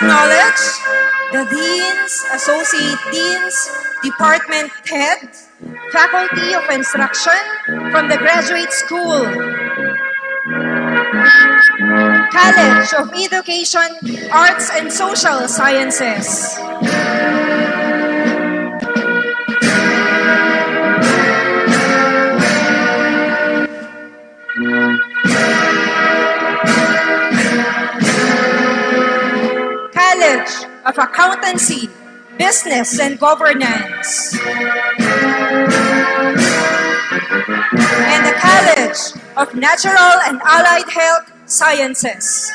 acknowledge the deans, associate deans, department head, faculty of instruction from the graduate school, College of Education, Arts and Social Sciences, College of Accountancy, Business and Governance, and the College of Natural and Allied Health Sciences.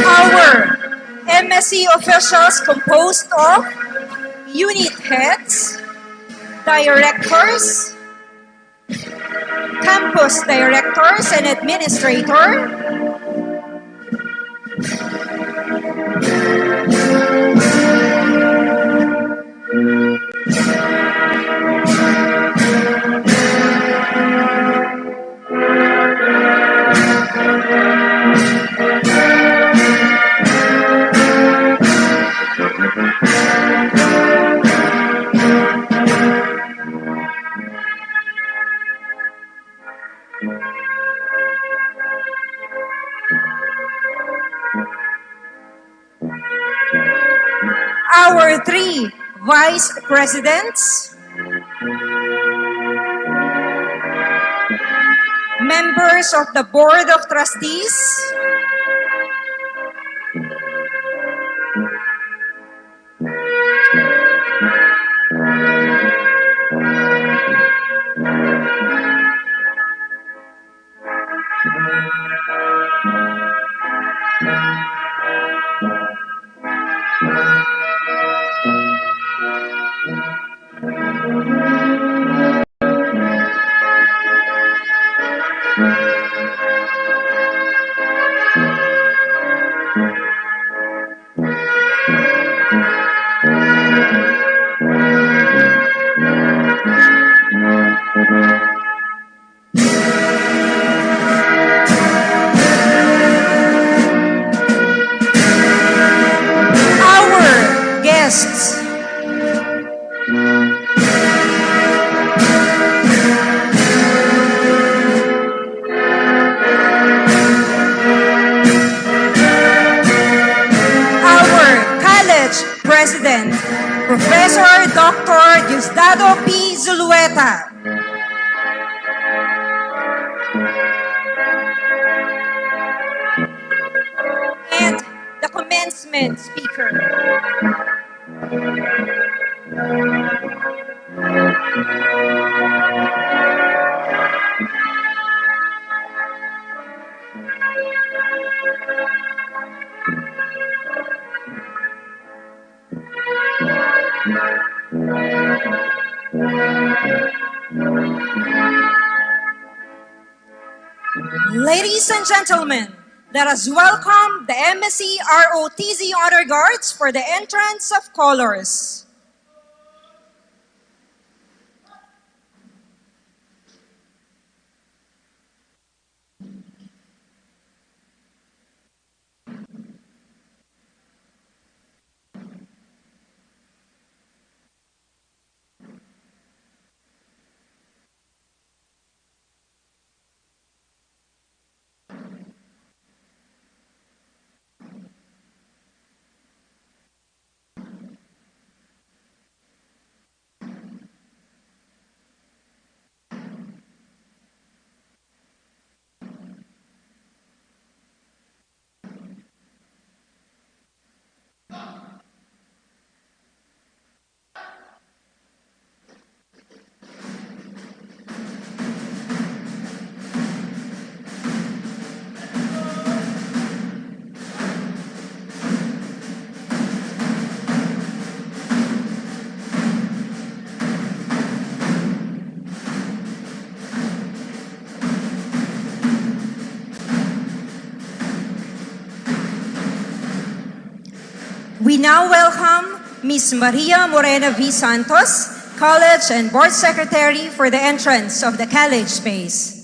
Our MSc officials composed of unit heads, directors, campus directors and administrator, our 3 vice presidents, members of the Board of Trustees, our guests, our college president, Professor Dr. Diosdado P. Zulueta, and the commencement speaker. Ladies and gentlemen, let us welcome the MSc ROTC Honor Guards for the entrance of colors. We now welcome Ms. Maria Morena V. Santos, College and Board Secretary, for the entrance of the college space.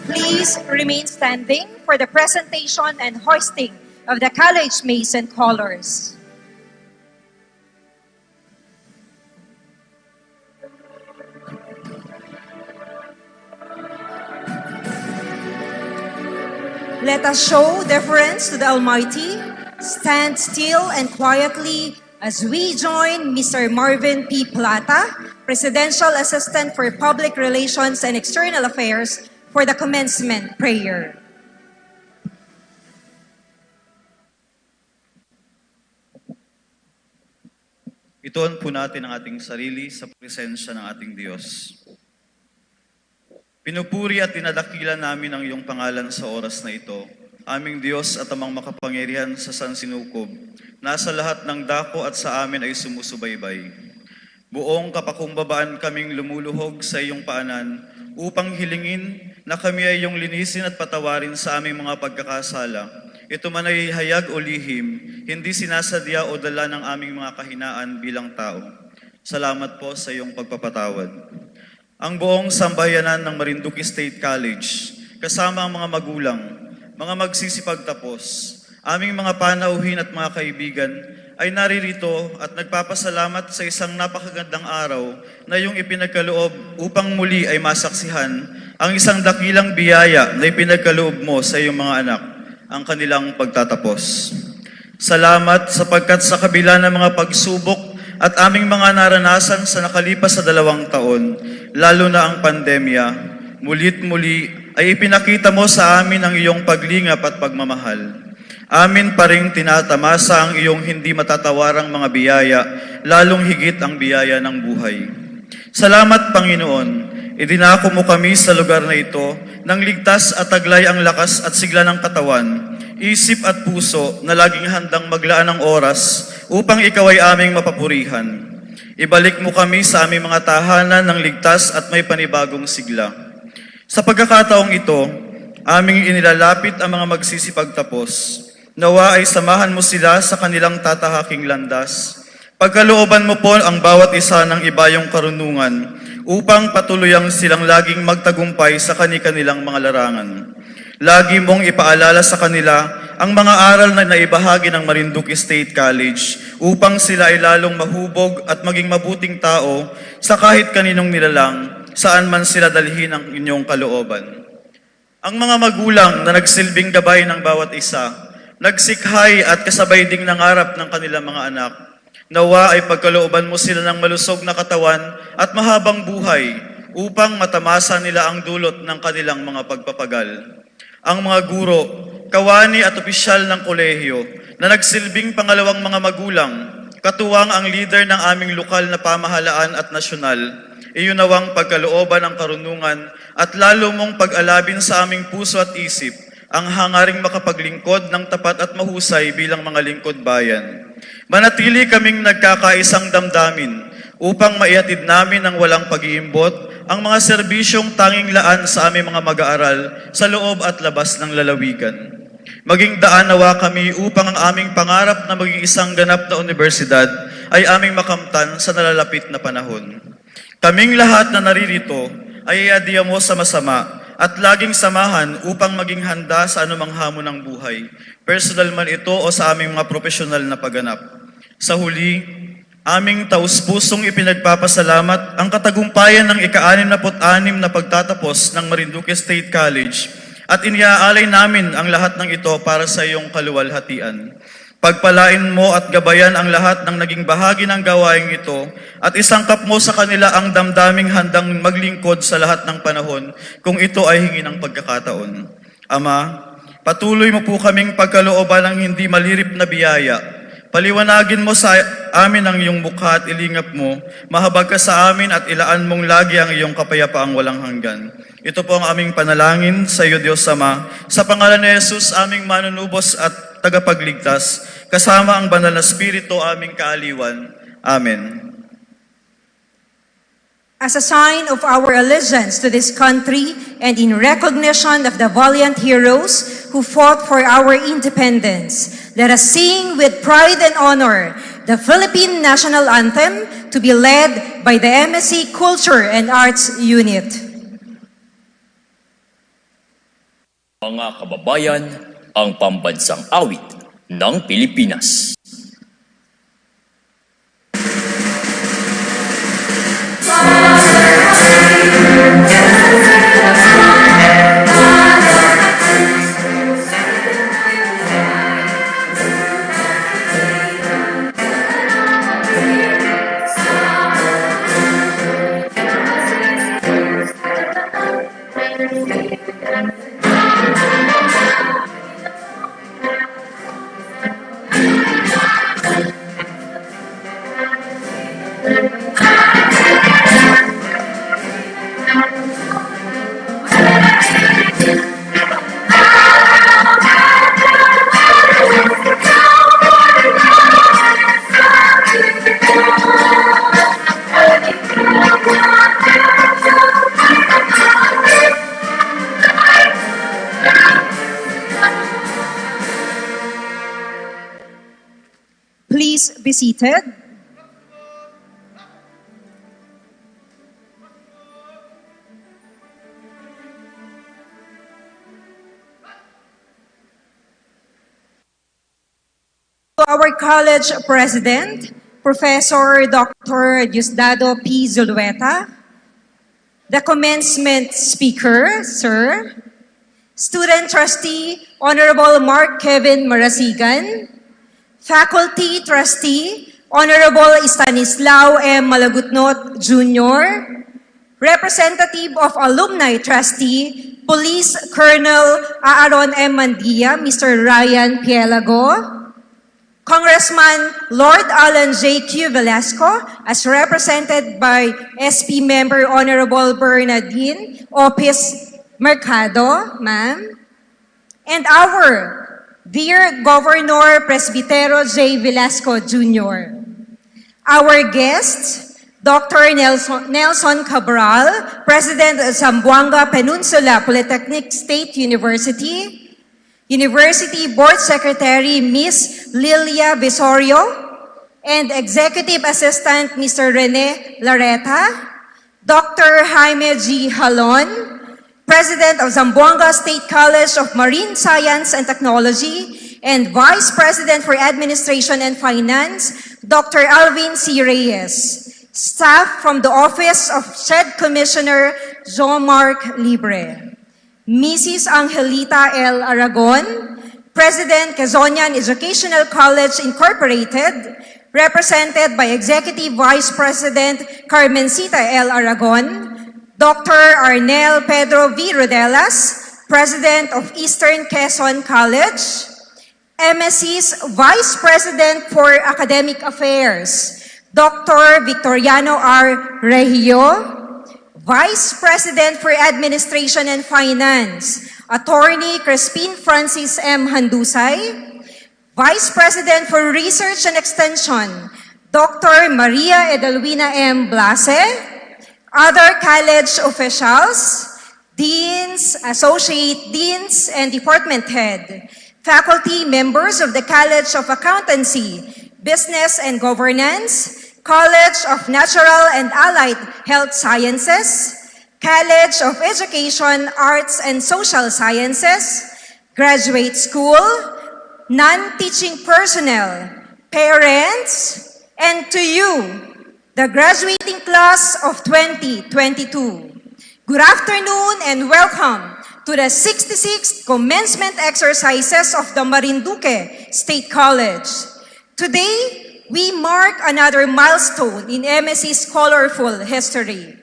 Please remain standing for the presentation and hoisting of the college mace and colors. Let us show deference to the Almighty, stand still and quietly as we join Mr. Marvin P. Plata, Presidential Assistant for Public Relations and External Affairs, for the commencement prayer. Ituon po natin ang ating sarili sa presensya ng ating Diyos. Pinupuri at dinadakila namin ang iyong pangalan sa oras na ito. Aming Diyos at amang makapangyarihan sa sansinukob, nasa lahat ng dako at sa amin ay sumusubaybay. Buong kapakumbabaan kaming lumuluhog sa iyong paanan upang hilingin na kami ay iyong linisin at patawarin sa aming mga pagkakasala. Ito man ay hayag o lihim, hindi sinasadya o dala ng aming mga kahinaan bilang tao. Salamat po sa iyong pagpapatawad. Ang buong sambayanan ng Marinduque State College, kasama ang mga magulang, mga magsisipagtapos, aming mga panauhin at mga kaibigan, ay naririto at nagpapasalamat sa isang napakagandang araw na iyong ipinagkaloob upang muli ay masaksihan ang isang dakilang biyaya na ipinagkaloob mo sa iyong mga anak, ang kanilang pagtatapos. Salamat sapagkat sa kabila ng mga pagsubok at aming mga naranasan sa nakalipas sa 2 taon, lalo na ang pandemya, mulit muli ay ipinakita mo sa amin ang iyong paglingap at pagmamahal. Amin pa ring tinatamasa ang iyong hindi matatawarang mga biyaya, lalong higit ang biyaya ng buhay. Salamat, Panginoon, idinako mo kami sa lugar na ito nang ligtas at taglay ang lakas at sigla ng katawan, isip at puso na laging handang maglaan ng oras upang ikaw ay aming mapapurihan. Ibalik mo kami sa aming mga tahanan ng ligtas at may panibagong sigla. Sa pagkakataong ito, aming inilalapit ang mga magsisipagtapos. Nawa ay samahan mo sila sa kanilang tatahaking landas. Pagkalooban mo po ang bawat isa ng ibayong karunungan upang patuluyang silang laging magtagumpay sa kani-kanilang mga larangan. Lagi mong ipaalala sa kanila ang mga aral na naibahagi ng Marinduque State College upang sila ay lalong mahubog at maging mabuting tao sa kahit kaninong nilalang saan man sila dalhin ang inyong kalooban. Ang mga magulang na nagsilbing gabay ng bawat isa, nagsikhay at kasabay ding nangarap ng kanilang mga anak, nawa ay pagkalooban mo sila ng malusog na katawan at mahabang buhay upang matamasa nila ang dulot ng kanilang mga pagpapagal. Ang mga guro, kawani at opisyal ng kolehiyo na nagsilbing pangalawang mga magulang, katuwang ang leader ng aming lokal na pamahalaan at nasyonal, iyon nawang pagkalooban ng karunungan at lalo mong pag-alabin sa aming puso at isip ang hangaring makapaglingkod ng tapat at mahusay bilang mga lingkod bayan. Manatili kaming nagkakaisang damdamin upang maihatid namin ng walang pag-iimbot ang mga serbisyong tanging laan sa aming mga mag-aaral sa loob at labas ng lalawigan. Maging daan nawa kami upang ang aming pangarap na maging isang ganap na universidad ay aming makamtan sa nalalapit na panahon. Kaming lahat na naririto ay iadya mo sa masama at laging samahan upang maging handa sa anumang hamon ng buhay, personal man ito o sa aming mga profesional na pagganap. Sa huli, aming taus-pusong ipinagpapasalamat ang katagumpayan ng ika-66 na pagtatapos ng Marinduque State College at iniaalay namin ang lahat ng ito para sa iyong kaluwalhatian. Pagpalain mo at gabayan ang lahat ng naging bahagi ng gawaing ito at isangkap mo sa kanila ang damdaming handang maglingkod sa lahat ng panahon kung ito ay hingi ng pagkakataon. Ama, patuloy mo po kaming pagkalooban ng hindi malirip na biyaya. Paliwanagin mo sa amin ang iyong mukha at ilingap mo, mahabag ka sa amin at ilaan mong lagi ang iyong kapayapaang walang hanggan. Ito po ang aming panalangin sa iyo, Diyos Ama, sa pangalan ni Jesus, aming manunubos at tagapagligtas, kasama ang banal na Espiritu, aming kaaliwan. Amen. As a sign of our allegiance to this country and in recognition of the valiant heroes who fought for our independence, let us sing with pride and honor the Philippine National Anthem to be led by the MSc Culture and Arts Unit. Mga kababayan, ang pambansang awit ng Pilipinas. Please be seated. To our college president, Professor Dr. Diosdado P. Zulueta, the commencement speaker, sir, student trustee, Honorable Mark Kevin Marasigan, faculty trustee, Honorable Stanislao M. Malagutnot Jr., representative of alumni trustee, Police Colonel Aaron M. Mandia, Mr. Ryan Pielago, Congressman Lord Alan J. Q. Velasco, as represented by SP Member Honorable Bernardine Opis Mercado, ma'am, and our dear Governor Presbitero J. Velasco Jr. Our guest, Dr. Nelson Cabral, President of Zamboanga Peninsula Polytechnic State University, University Board Secretary Ms. Lilia Visorio, and Executive Assistant Mr. Rene Lareta, Dr. Jaime G. Halon, President of Zamboanga State College of Marine Science and Technology, and Vice President for Administration and Finance, Dr. Alvin C. Reyes, staff from the Office of Said Commissioner Jean-Marc Libre, Mrs. Angelita L. Aragon, President, Quezonian Educational College Incorporated, represented by Executive Vice President Carmencita L. Aragon, Dr. Arnel Pedro V. Rodelas, President of Eastern Quezon College, MSC's Vice President for Academic Affairs, Dr. Victoriano R. Regio, Vice President for Administration and Finance, Attorney Crispin Francis M. Handusay, Vice President for Research and Extension, Dr. Maria Edelwina M. Blase, other college officials, deans, associate deans, and department head, faculty members of the College of Accountancy, Business and Governance, College of Natural and Allied Health Sciences, College of Education, Arts and Social Sciences, Graduate School, non-teaching personnel, parents, and to you, the graduating class of 2022. Good afternoon and welcome to the 66th Commencement Exercises of the Marinduque State College. Today, we mark another milestone in MSC's colorful history.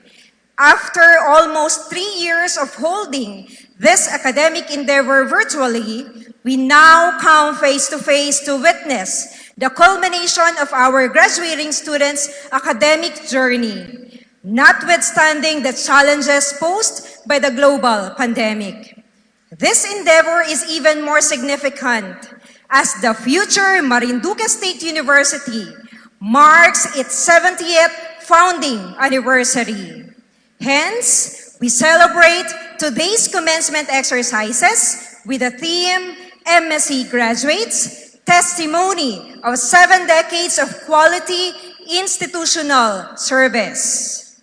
After almost 3 years of holding this academic endeavor virtually, we now come face to face to witness the culmination of our graduating students' academic journey, notwithstanding the challenges posed by the global pandemic. This endeavor is even more significant as the future Marinduque State University marks its 70th founding anniversary. Hence, we celebrate today's commencement exercises with the theme MSc Graduates, Testimony of 7 Decades of Quality Institutional Service.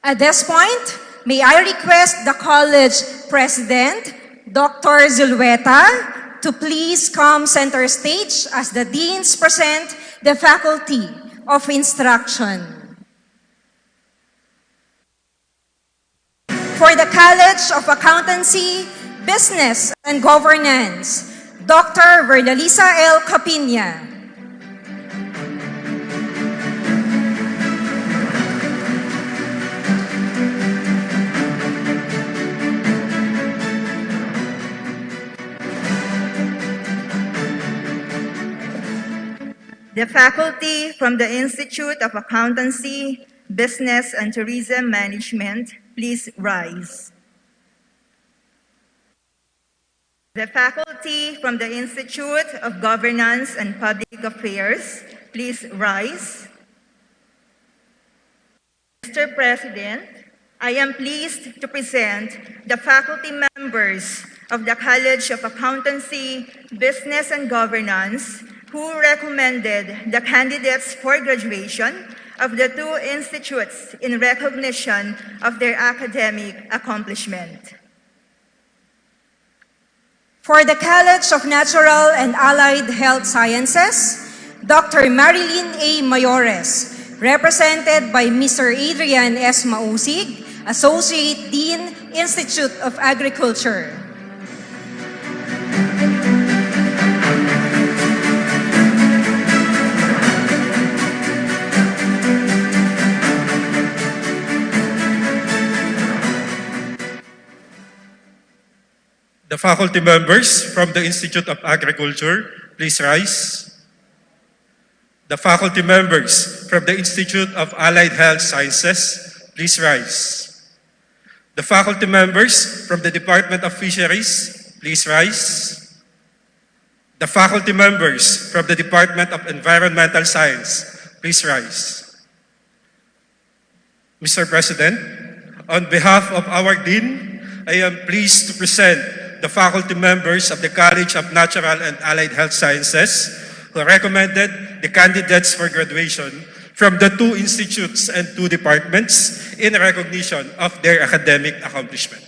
At this point, may I request the College President, Dr. Zulueta, to please come center stage as the Deans present the Faculty of Instruction. For the College of Accountancy, Business and Governance, Dr. Verlalisa L. Capina. The faculty from the Institute of Accountancy, Business and Tourism Management, please rise. The faculty from the Institute of Governance and Public Affairs, please rise. Mr. President, I am pleased to present the faculty members of the College of Accountancy, Business and Governance who recommended the candidates for graduation of the two institutes in recognition of their academic accomplishment. For the College of Natural and Allied Health Sciences, Dr. Marilyn A. Mayores, represented by Mr. Adrian S. Mausig, Associate Dean, Institute of Agriculture. The faculty members from the Institute of Agriculture, please rise. The faculty members from the Institute of Allied Health Sciences, please rise. The faculty members from the Department of Fisheries, please rise. The faculty members from the Department of Environmental Science, please rise. Mr. President, on behalf of our Dean, I am pleased to present the faculty members of the College of Natural and Allied Health Sciences who recommended the candidates for graduation from the two institutes and two departments in recognition of their academic accomplishment.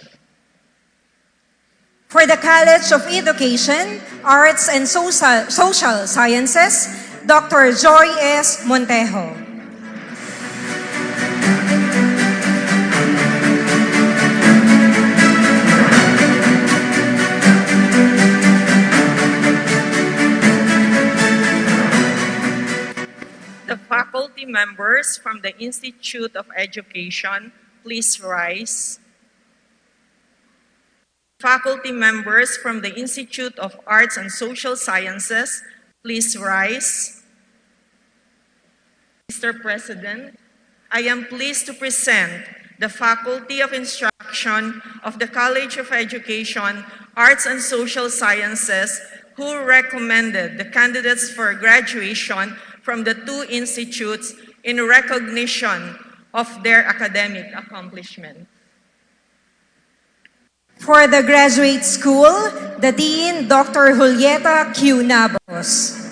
For the College of Education, Arts and Social Sciences, Dr. Joy S. Montejo. The faculty members from the Institute of Education, please rise. Faculty members from the Institute of Arts and Social Sciences, please rise. Mr. President, I am pleased to present the Faculty of Instruction of the College of Education, Arts and Social Sciences who recommended the candidates for graduation from the two institutes in recognition of their academic accomplishment. For the Graduate School, the Dean, Dr. Julieta Q. Nabos.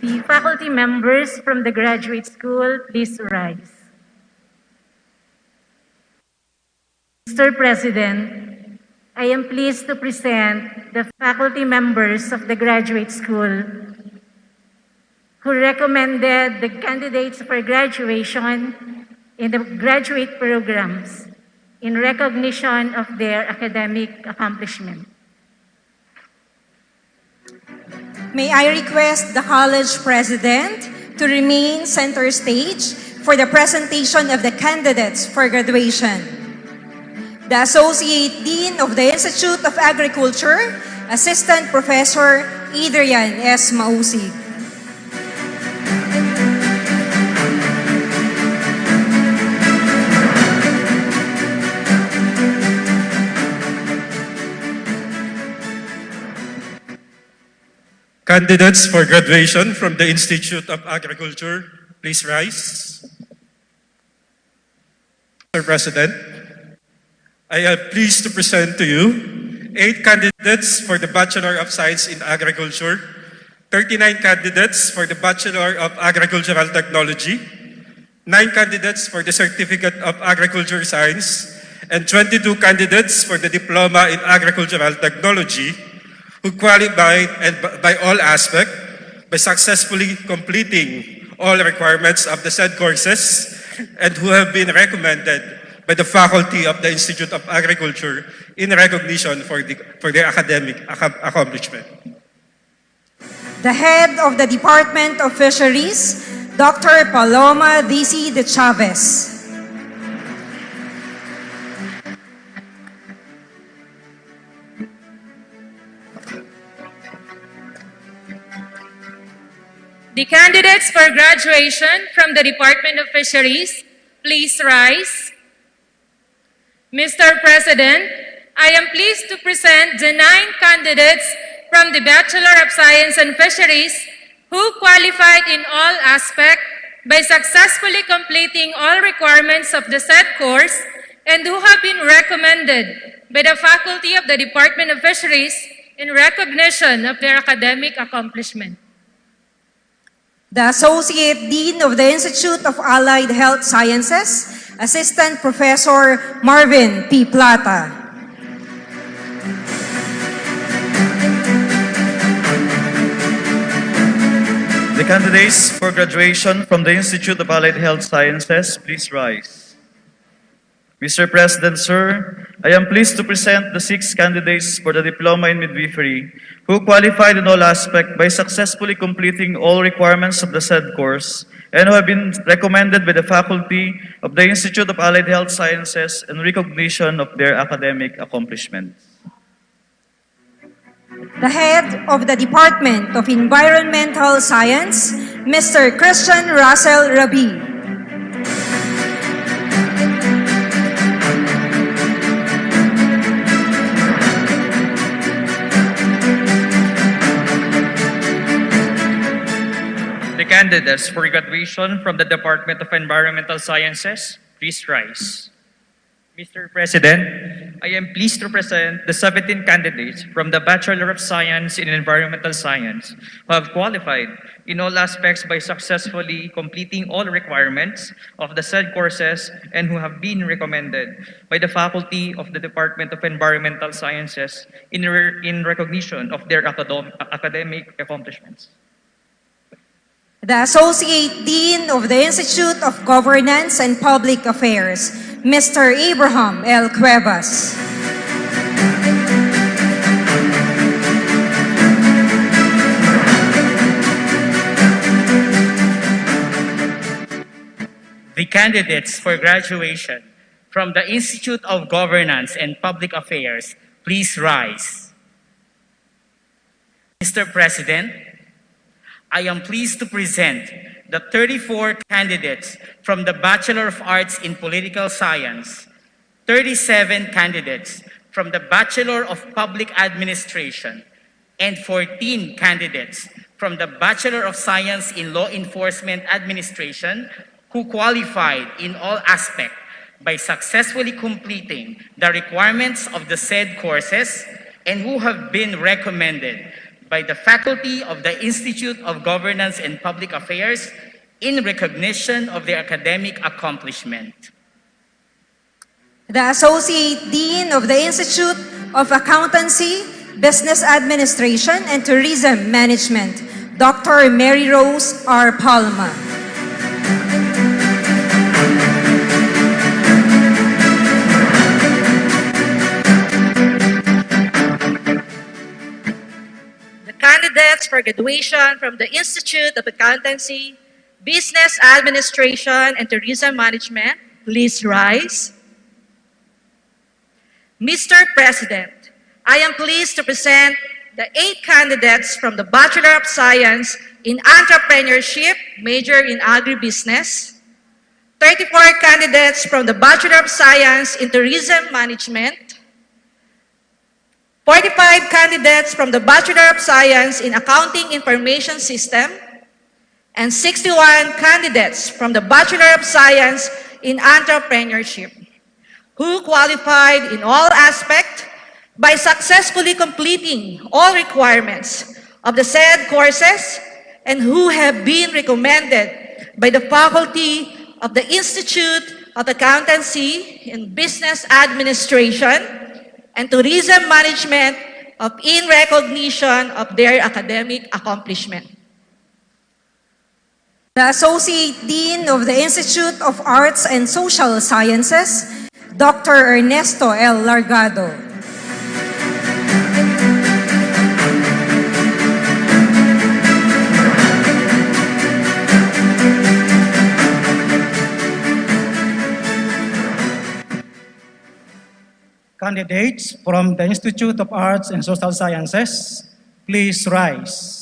The faculty members from the Graduate School, please rise. Mr. President, I am pleased to present the faculty members of the Graduate School who recommended the candidates for graduation in the graduate programs in recognition of their academic accomplishment. May I request the College President, to remain center stage for the presentation of the candidates for graduation. The Associate Dean of the Institute of Agriculture, Assistant Professor Adrian S. Mausig. Candidates for graduation from the Institute of Agriculture, please rise. Mr. President, I am pleased to present to you 8 candidates for the Bachelor of Science in Agriculture, 39 candidates for the Bachelor of Agricultural Technology, 9 candidates for the Certificate of Agriculture Science, and 22 candidates for the Diploma in Agricultural Technology who qualified and by all aspects by successfully completing all requirements of the said courses and who have been recommended by the faculty of the Institute of Agriculture in recognition for their academic accomplishment. The head of the Department of Fisheries, Dr. Paloma Disi de Chavez. The candidates for graduation from the Department of Fisheries, please rise. Mr. President, I am pleased to present the 9 candidates from the Bachelor of Science in Fisheries who qualified in all aspects by successfully completing all requirements of the said course and who have been recommended by the faculty of the Department of Fisheries in recognition of their academic accomplishment. The Associate Dean of the Institute of Allied Health Sciences, Assistant Professor Marvin P. Plata. The candidates for graduation from the Institute of Allied Health Sciences, please rise. Mr. President, sir, I am pleased to present the 6 candidates for the Diploma in Midwifery who qualified in all aspects by successfully completing all requirements of the said course and who have been recommended by the faculty of the Institute of Allied Health Sciences in recognition of their academic accomplishments. The head of the Department of Environmental Science, Mr. Christian Russell Rabi. The candidates for graduation from the Department of Environmental Sciences, please rise. Mr. President, I am pleased to present the 17 candidates from the Bachelor of Science in Environmental Science who have qualified in all aspects by successfully completing all requirements of the said courses and who have been recommended by the faculty of the Department of Environmental Sciences in recognition of their academic accomplishments. The Associate Dean of the Institute of Governance and Public Affairs, Mr. Abraham L. Cuevas. The candidates for graduation from the Institute of Governance and Public Affairs, please rise. Mr. President, I am pleased to present the 34 candidates from the Bachelor of Arts in Political Science, 37 candidates from the Bachelor of Public Administration, and 14 candidates from the Bachelor of Science in Law Enforcement Administration who qualified in all aspects by successfully completing the requirements of the said courses and who have been recommended by the faculty of the Institute of Governance and Public Affairs in recognition of their academic accomplishment. The Associate Dean of the Institute of Accountancy, Business Administration, and Tourism Management, Dr. Mary Rose R. Palma. Candidates for graduation from the Institute of Accountancy, Business Administration and Tourism Management, please rise. Mr. President, I am pleased to present the 8 candidates from the Bachelor of Science in Entrepreneurship, major in Agribusiness, 34 candidates from the Bachelor of Science in Tourism Management, 45 candidates from the Bachelor of Science in Accounting Information System, and 61 candidates from the Bachelor of Science in Entrepreneurship, who qualified in all aspects by successfully completing all requirements of the said courses and who have been recommended by the faculty of the Institute of Accountancy and Business Administration and Tourism Management in recognition of their academic accomplishment. The Associate Dean of the Institute of Arts and Social Sciences, Dr. Ernesto L. Largado. Candidates from the Institute of Arts and Social Sciences, please rise.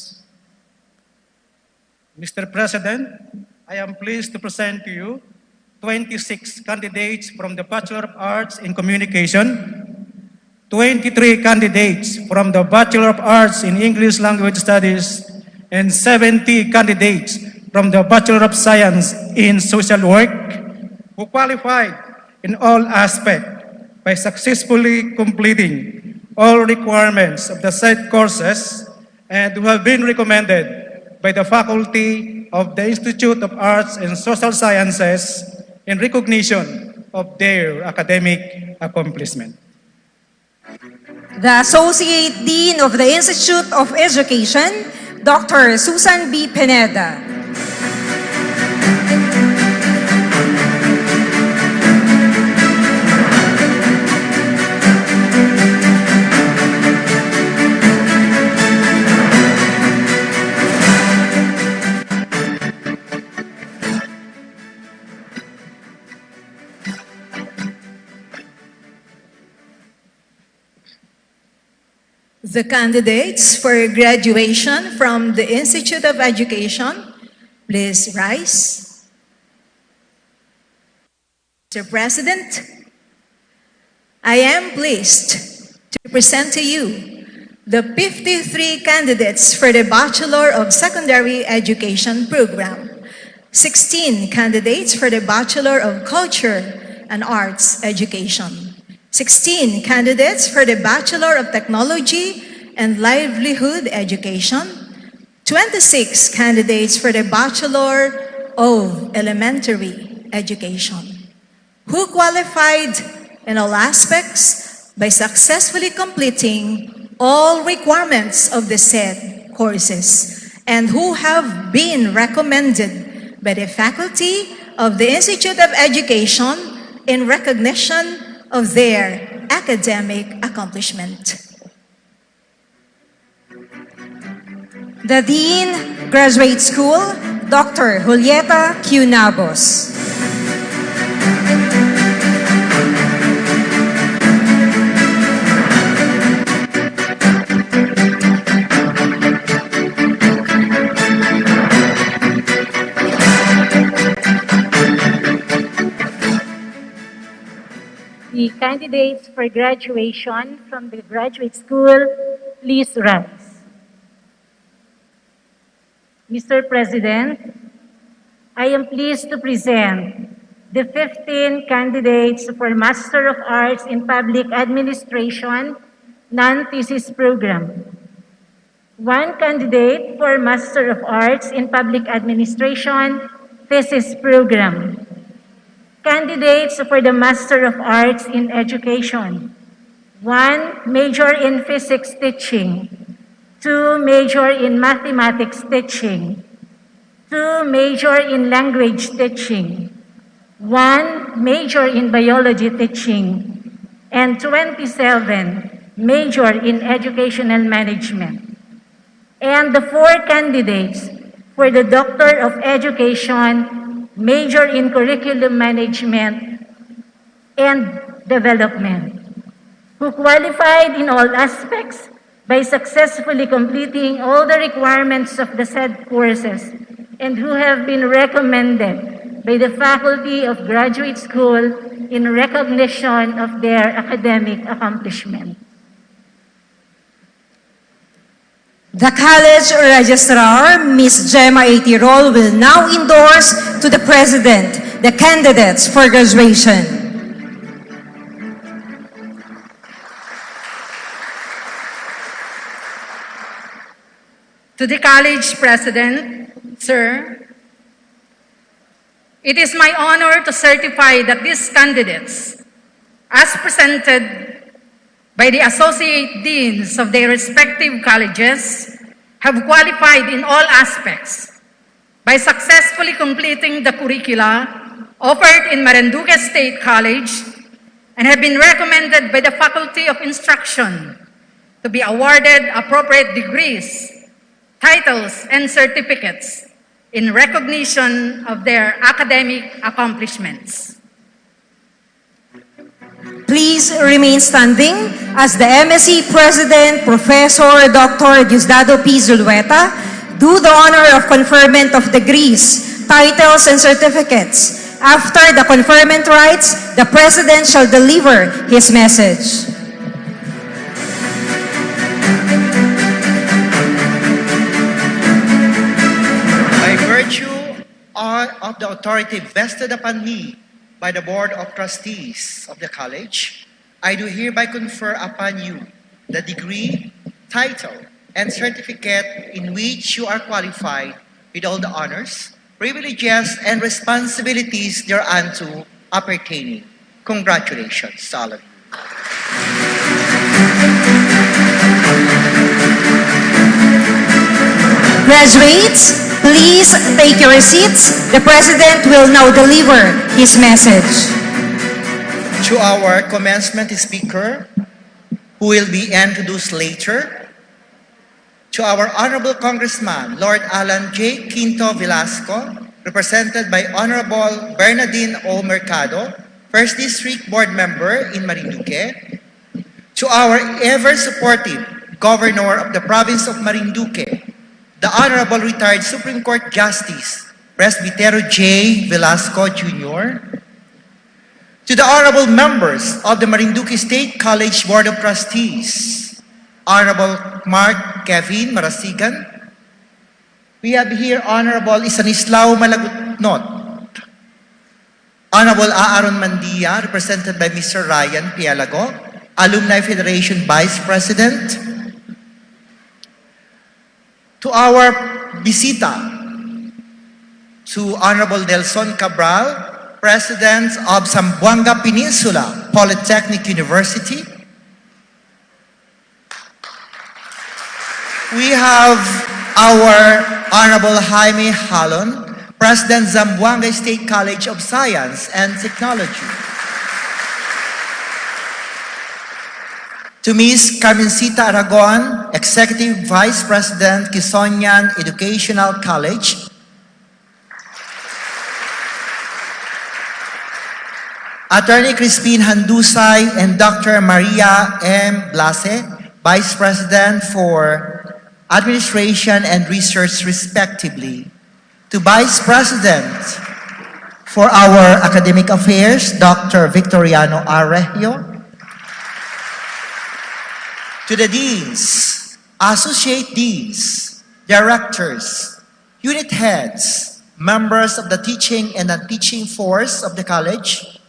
Mr. President, I am pleased to present to you 26 candidates from the Bachelor of Arts in Communication, 23 candidates from the Bachelor of Arts in English Language Studies, and 70 candidates from the Bachelor of Science in Social Work who qualified in all aspects by successfully completing all requirements of the said courses and who have been recommended by the faculty of the Institute of Arts and Social Sciences in recognition of their academic accomplishment. The Associate Dean of the Institute of Education, Dr. Susan B. Pineda. The candidates for graduation from the Institute of Education, please rise. Mr. President, I am pleased to present to you the 53 candidates for the Bachelor of Secondary Education program, 16 candidates for the Bachelor of Culture and Arts Education, 16 candidates for the Bachelor of Technology and Livelihood Education, 26 candidates for the Bachelor of Elementary Education, who qualified in all aspects by successfully completing all requirements of the said courses and who have been recommended by the faculty of the Institute of Education in recognition of their academic accomplishment. The Dean, Graduate School, Dr. Julieta Q. Nabos. The candidates for graduation from the graduate school, please rise. Mr. President, I am pleased to present the 15 candidates for Master of Arts in Public Administration non-thesis program. 1 candidate for Master of Arts in Public Administration thesis program. Candidates for the Master of Arts in Education. 1 major in physics teaching. 2 major in mathematics teaching. 2 major in language teaching. 1 major in biology teaching. And 27 major in educational management. And the 4 candidates for the Doctor of Education, major in Curriculum Management and Development, who qualified in all aspects by successfully completing all the requirements of the said courses and who have been recommended by the Faculty of Graduate School in recognition of their academic accomplishment. The College Registrar, Ms. Gemma A. Tirol, will now endorse to the President the candidates for graduation. To the College President, Sir, it is my honor to certify that these candidates, as presented by the Associate Deans of their respective colleges, have qualified in all aspects by successfully completing the curricula offered in Marinduque State College and have been recommended by the Faculty of Instruction to be awarded appropriate degrees, titles, and certificates in recognition of their academic accomplishments. Please remain standing as the MSc President, Professor Dr. Diosdado P. Zulueta, do the honor of conferment of degrees, titles, and certificates. After the conferment rites, the President shall deliver his message. By virtue of the authority vested upon me by the Board of Trustees of the College, I do hereby confer upon you the degree, title, and certificate in which you are qualified with all the honors, privileges, and responsibilities thereunto appertaining. Congratulations to all of you. Graduates, please take your seats. The President will now deliver his message. To our commencement speaker, who will be introduced later, to our Honorable Congressman, Lord Alan J. Quinto Velasco, represented by Honorable Bernardine O. Mercado, 1st District Board Member in Marinduque, to our ever-supportive Governor of the Province of Marinduque, the Honorable Retired Supreme Court Justice, Presbytero J. Velasco Jr., to the Honorable Members of the Marinduque State College Board of Trustees, Honorable Mark Kevin Marasigan. We have here Honorable Isanislao Malagutnot, Honorable Aaron Mandia, represented by Mr. Ryan Pialago, Alumni Federation Vice President. To our bisita, to Honorable Nelson Cabral, President of Zamboanga Peninsula Polytechnic University. We have our Honorable Jaime Halon, President Zamboanga State College of Science and Technology. To Ms. Carmencita Aragon, Executive Vice President, Quezonian Educational College. Attorney Crispin Handusay and Dr. Maria M. Blase, Vice President for Administration and Research respectively. To Vice President for our Academic Affairs, Dr. Victoriano Arregio. To the Deans, Associate Deans, Directors, Unit Heads, members of the teaching and non-teaching force of the college,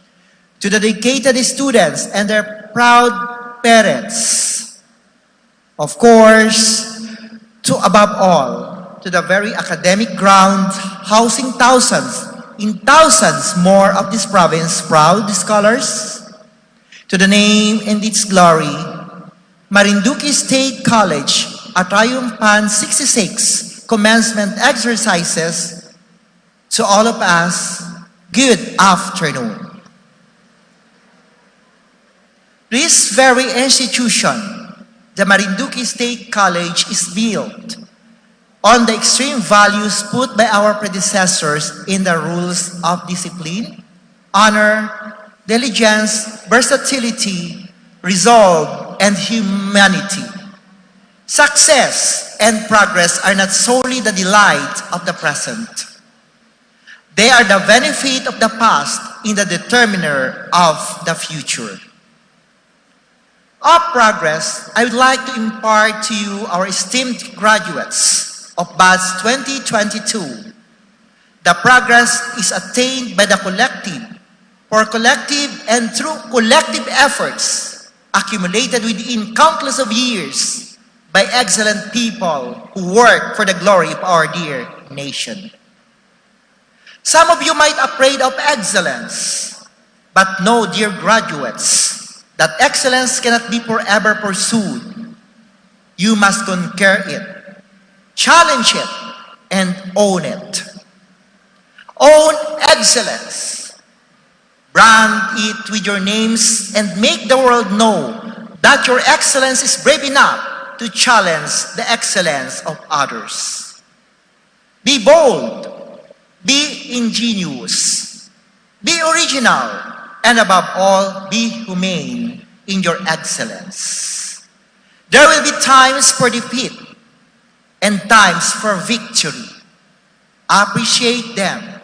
to the dedicated students and their proud parents, of course, to above all, to the very academic ground housing thousands more of this province proud scholars, to the name and its glory, Marinduque State College, Atayum Pan 66, Commencement Exercises, to all of us, good afternoon. This very institution, the Marinduque State College, is built on the extreme values put by our predecessors in the rules of discipline, honor, diligence, versatility, resolve, and humanity. Success and progress are not solely the delight of the present. They are the benefit of the past in the determiner of the future. Of progress, I would like to impart to you, our esteemed graduates of batch 2022. The progress is attained by the collective, for collective and through collective efforts accumulated within countless of years by excellent people who work for the glory of our dear nation. Some of you might afraid of excellence, but know, dear graduates, that excellence cannot be forever pursued. You must conquer it, challenge it, and own it. Own excellence. Brand it with your names and make the world know that your excellence is brave enough to challenge the excellence of others. Be bold, be ingenious, be original, and above all, be humane in your excellence. There will be times for defeat and times for victory. Appreciate them,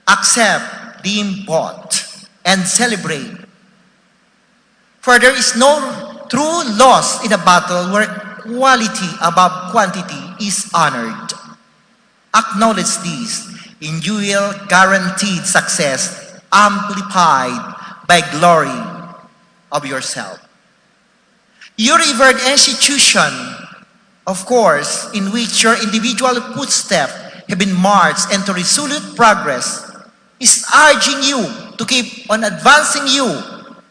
accept, deem both, and celebrate. For there is no true loss in a battle where quality above quantity is honored. Acknowledge this, and you will guaranteed success amplified by glory of yourself. Your revered institution, of course, in which your individual footsteps have been marched into resolute progress, is urging you to keep on advancing you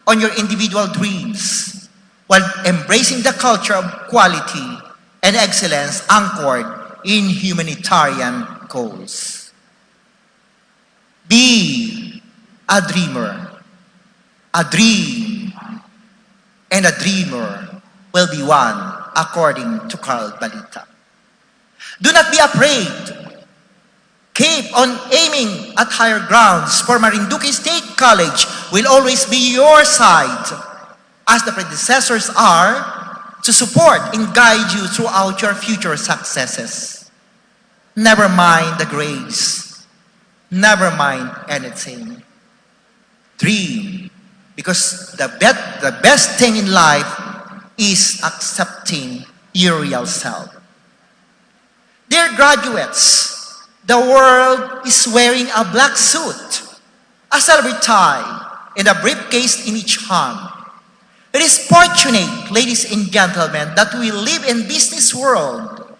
on your individual dreams, while embracing the culture of quality and excellence anchored in humanitarian goals. Be a dreamer. A dream and a dreamer will be one, according to Carl Balita. Do not be afraid. Keep on aiming at higher grounds, for Marinduque State College will always be your side, as the predecessors are, to support and guide you throughout your future successes. Never mind the grades. Never mind anything. Dream, because the best thing in life is accepting your real self. Dear graduates, the world is wearing a black suit, a silver tie, and a briefcase in each hand. It is fortunate, ladies and gentlemen, that we live in business world,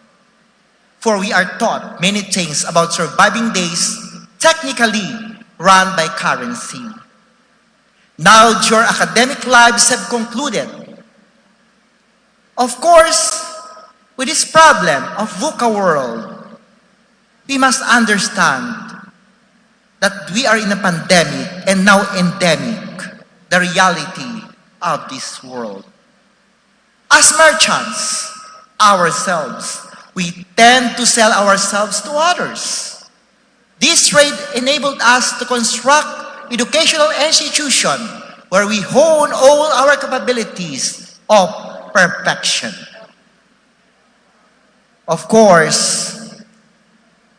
for we are taught many things about surviving days, technically run by currency. Now your academic lives have concluded. Of course, with this problem of VUCA world, we must understand that we are in a pandemic and now endemic, the reality of this world. As merchants, ourselves, we tend to sell ourselves to others. This trade enabled us to construct educational institution where we hone all our capabilities of perfection. Of course,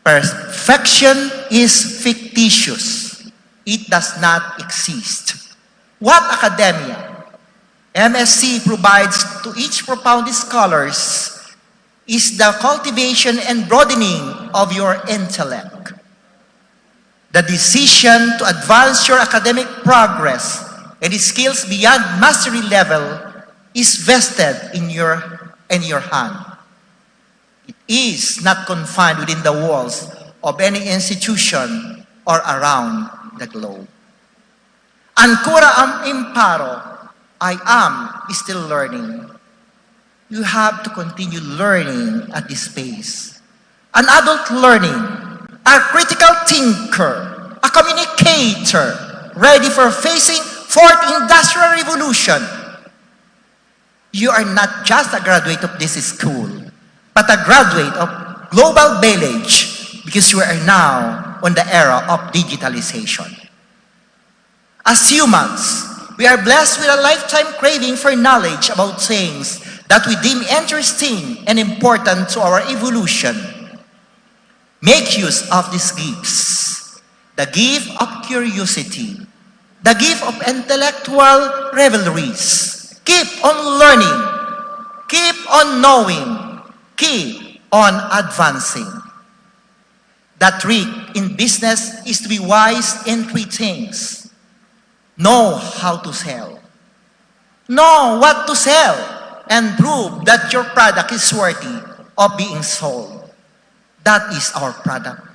perfection is fictitious. It does not exist. What academia, MSc provides to each propounded scholars is the cultivation and broadening of your intellect. The decision to advance your academic progress and skills beyond mastery level is vested in your hand. It is not confined within the walls of any institution or around the globe. Ancora am imparo, I am still learning. You have to continue learning at this pace. An adult learning, a critical thinker, a communicator, ready for facing fourth industrial revolution. You are not just a graduate of this school, but a graduate of global village because we are now on the era of digitalization. As humans, we are blessed with a lifetime craving for knowledge about things that we deem interesting and important to our evolution. Make use of these gifts. The gift of curiosity, the gift of intellectual revelries. Keep on learning, keep on knowing, keep on advancing. The trick in business is to be wise in three things. Know how to sell. Know what to sell and prove that your product is worthy of being sold. That is our product.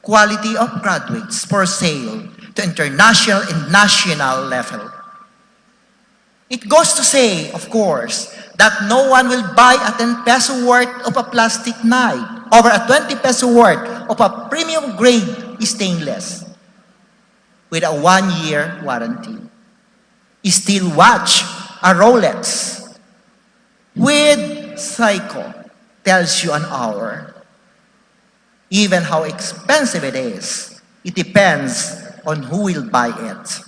Quality of graduates for sale to international and national level. It goes to say, of course, that no one will buy a 10 peso worth of a plastic knife over a 20 peso worth of a premium grade stainless with a 1-year warranty. Still watch a Rolex with Seiko tells you an hour. Even how expensive it is, it depends on who will buy it.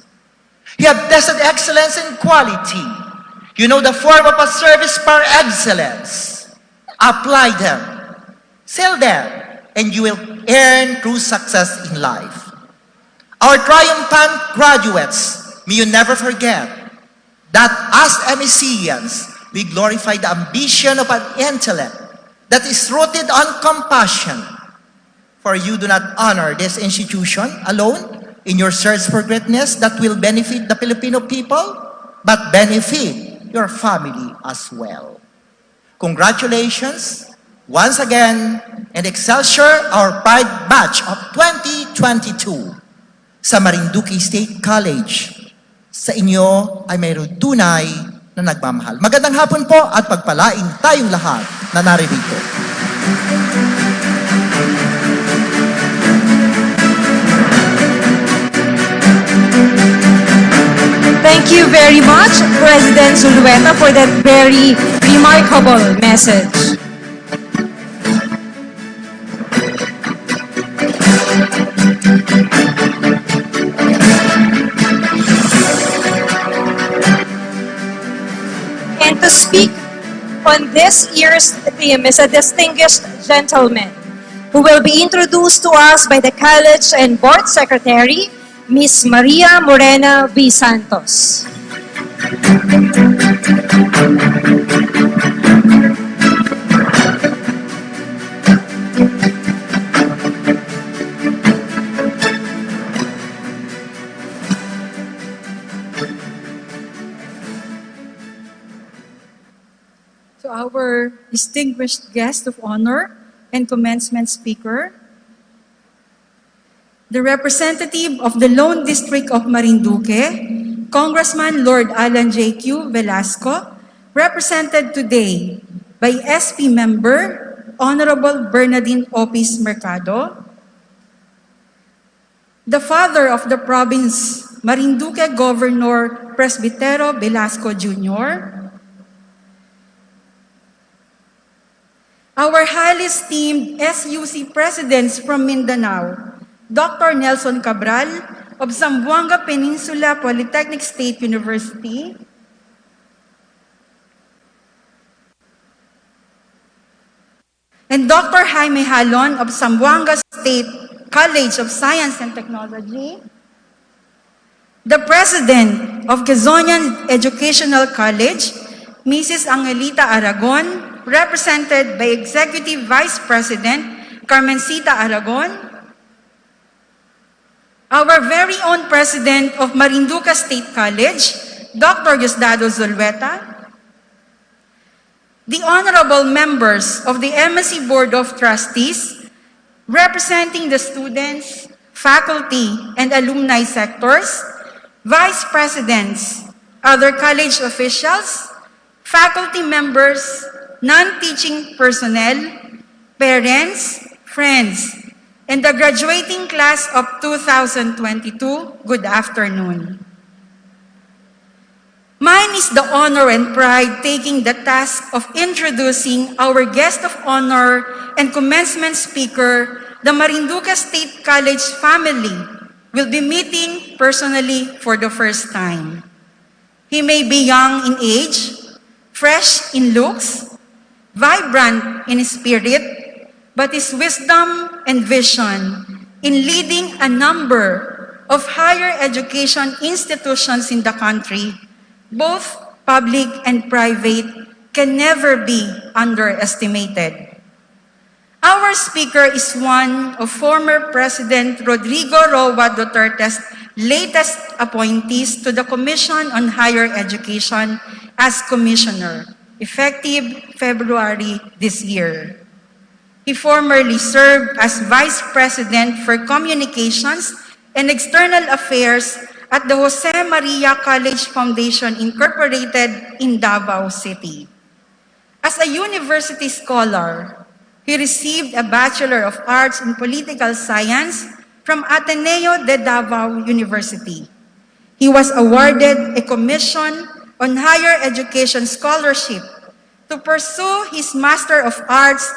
You have tested excellence in quality. You know the form of a service par excellence. Apply them, sell them, and you will earn true success in life. Our triumphant graduates, may you never forget that as MSCians, we glorify the ambition of an intellect that is rooted on compassion. For you do not honor this institution alone in your search for greatness that will benefit the Filipino people, but benefit your family as well. Congratulations once again, and Excelsior, our Pride Batch of 2022 sa Marinduque State College. Sa inyo ay mayroon tunay na nagmamahal. Magandang hapon po at pagpalain tayong lahat na naririto. Thank you very much, President Zulueta, for that very remarkable message. And to speak on this year's theme is a distinguished gentleman who will be introduced to us by the College and Board Secretary, Ms. Maria Morena V. Santos. To our distinguished guest of honor and commencement speaker, the representative of the Lone District of Marinduque, Congressman Lord Alan J.Q. Velasco, represented today by SP member Honorable Bernardine Opis Mercado, the father of the province, Marinduque Governor Presbitero Velasco Jr., our highly esteemed SUC presidents from Mindanao, Dr. Nelson Cabral of Zamboanga Peninsula Polytechnic State University, and Dr. Jaime Halon of Zamboanga State College of Science and Technology, the President of Quezonian Educational College, Mrs. Angelita Aragon, represented by Executive Vice President Carmencita Aragon, our very own President of Marinduque State College, Dr. Diosdado Zulueta, the honorable members of the MSc Board of Trustees, representing the students, faculty, and alumni sectors, vice presidents, other college officials, faculty members, non-teaching personnel, parents, friends, and the graduating class of 2022, good afternoon. Mine is the honor and pride taking the task of introducing our guest of honor and commencement speaker, the Marinduque State College family will be meeting personally for the first time. He may be young in age, fresh in looks, vibrant in spirit, but his wisdom and vision in leading a number of higher education institutions in the country, both public and private, can never be underestimated. Our speaker is one of former President Rodrigo Roa Duterte's latest appointees to the Commission on Higher Education as Commissioner, effective February this year. He formerly served as Vice President for Communications and External Affairs at the Jose Maria College Foundation Incorporated in Davao City. As a university scholar, he received a Bachelor of Arts in Political Science from Ateneo de Davao University. He was awarded a Commission on Higher Education Scholarship to pursue his Master of Arts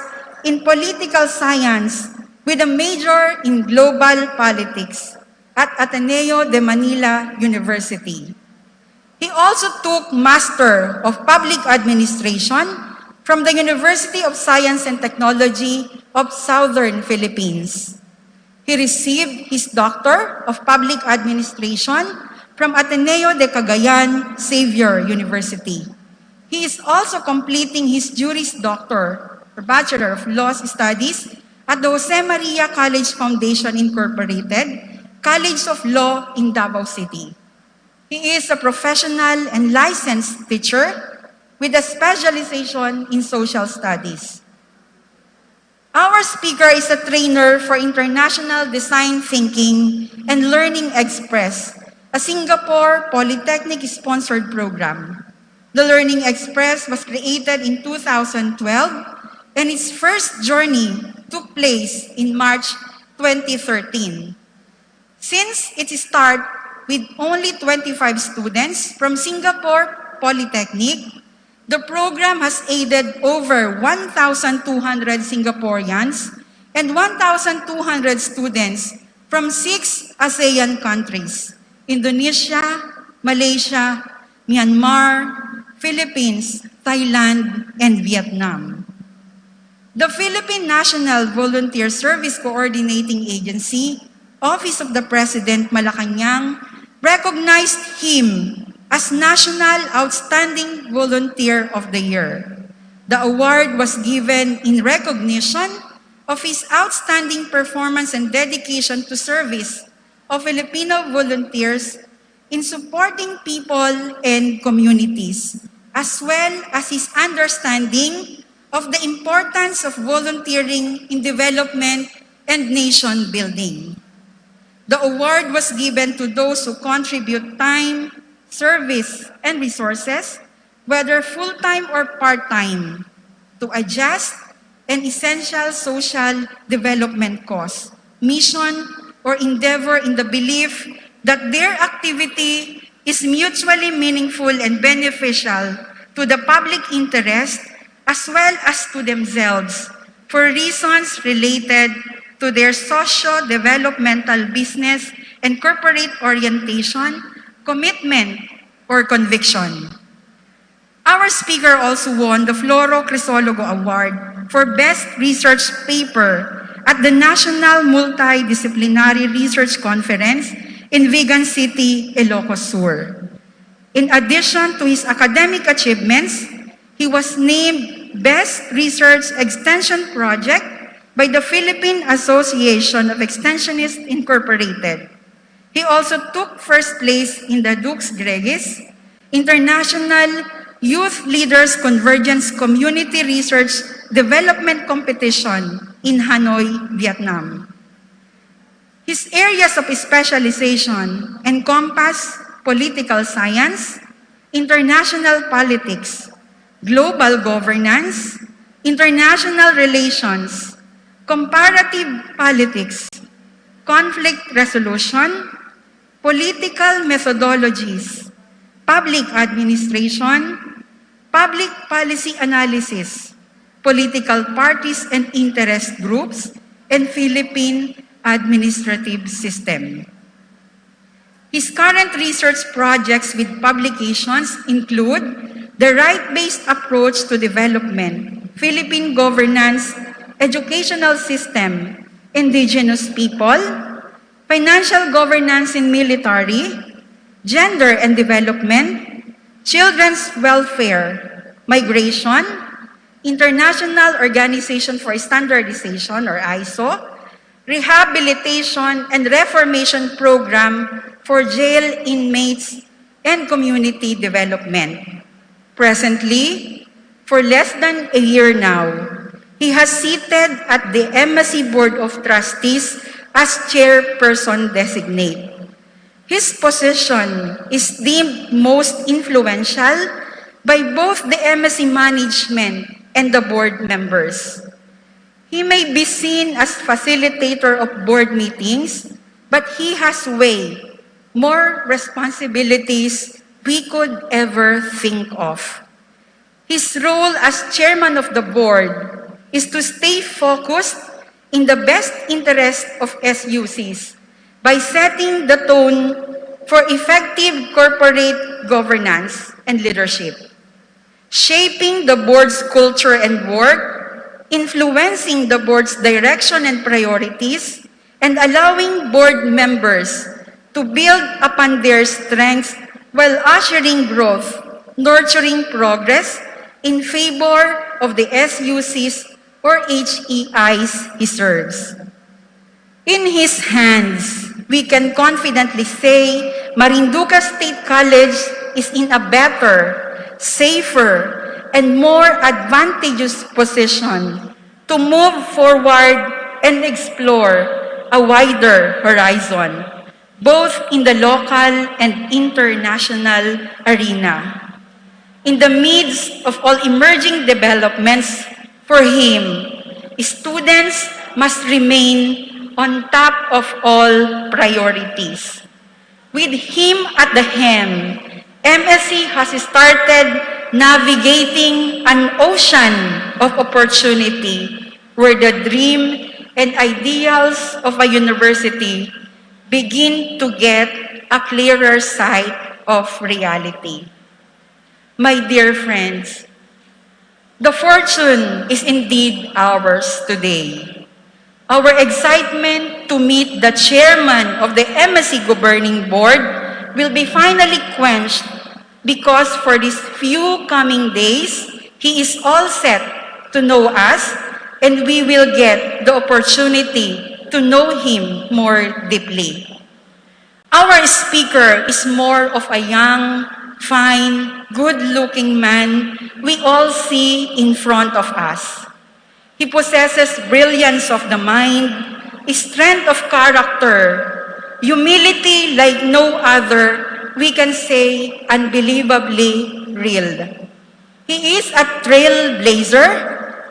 in Political Science with a major in Global Politics at Ateneo de Manila University. He also took Master of Public Administration from the University of Science and Technology of Southern Philippines. He received his Doctor of Public Administration from Ateneo de Cagayan Xavier University. He is also completing his Juris Doctor or Bachelor of Laws Studies at the Jose Maria College Foundation Incorporated, College of Law in Davao City. He is a professional and licensed teacher with a specialization in social studies. Our speaker is a trainer for International Design Thinking and Learning Express, a Singapore Polytechnic-sponsored program. The Learning Express was created in 2012, and its first journey took place in March 2013. Since its start with only 25 students from Singapore Polytechnic, the program has aided over 1,200 Singaporeans and 1,200 students from 6 ASEAN countries: Indonesia, Malaysia, Myanmar, Philippines, Thailand, and Vietnam. The Philippine National Volunteer Service Coordinating Agency, Office of the President, Malacanang, recognized him as National Outstanding Volunteer of the Year. The award was given in recognition of his outstanding performance and dedication to service of Filipino volunteers in supporting people and communities, as well as his understanding of the importance of volunteering in development and nation building. The award was given to those who contribute time, service, and resources, whether full-time or part-time, to a just and essential social development cause, mission, or endeavor in the belief that their activity is mutually meaningful and beneficial to the public interest as well as to themselves for reasons related to their socio-developmental business and corporate orientation, commitment, or conviction. Our speaker also won the Floro Crisologo Award for Best Research Paper at the National Multidisciplinary Research Conference in Vigan City, Ilocos Sur. In addition to his academic achievements, he was named Best Research Extension Project by the Philippine Association of Extensionists Incorporated. He also took first place in the Dux Gregis International Youth Leaders Convergence Community Research Development Competition in Hanoi, Vietnam. His areas of specialization encompass political science, international politics, global governance, international relations, comparative politics, conflict resolution, political methodologies, public administration, public policy analysis, political parties and interest groups, and Philippine administrative system. His current research projects with publications include The Right-Based Approach to Development, Philippine Governance, Educational System, Indigenous People, Financial Governance in Military, Gender and Development, Children's Welfare, Migration, International Organization for Standardization or ISO, Rehabilitation and Reformation Program for Jail Inmates and Community Development. Presently, for less than a year now, he has seated at the Embassy Board of Trustees as chairperson designate. His position is deemed most influential by both the embassy management and the board members. He may be seen as facilitator of board meetings, but he has way more responsibilities we could ever think of. His role as chairman of the board is to stay focused in the best interest of SUCs by setting the tone for effective corporate governance and leadership, shaping the board's culture and work, influencing the board's direction and priorities, and allowing board members to build upon their strengths while ushering growth, nurturing progress in favor of the SUCs or HEIs he serves. In his hands, we can confidently say Marinduque State College is in a better, safer, and more advantageous position to move forward and explore a wider horizon, both in the local and international arena. In the midst of all emerging developments, for him, students must remain on top of all priorities. With him at the helm, MSC has started navigating an ocean of opportunity where the dream and ideals of a university begin to get a clearer sight of reality. My dear friends, the fortune is indeed ours today. Our excitement to meet the chairman of the MSC Governing Board will be finally quenched because for these few coming days, he is all set to know us and we will get the opportunity to know him more deeply. Our speaker is more of a young, fine, good-looking man we all see in front of us. He possesses brilliance of the mind, strength of character, humility like no other, we can say unbelievably real. He is a trailblazer,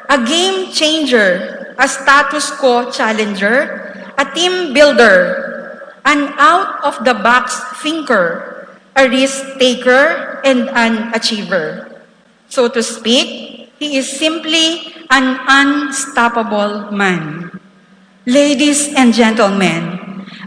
a game changer, a status quo challenger, a team builder, an out-of-the-box thinker, a risk-taker, and an achiever. So to speak, he is simply an unstoppable man. Ladies and gentlemen,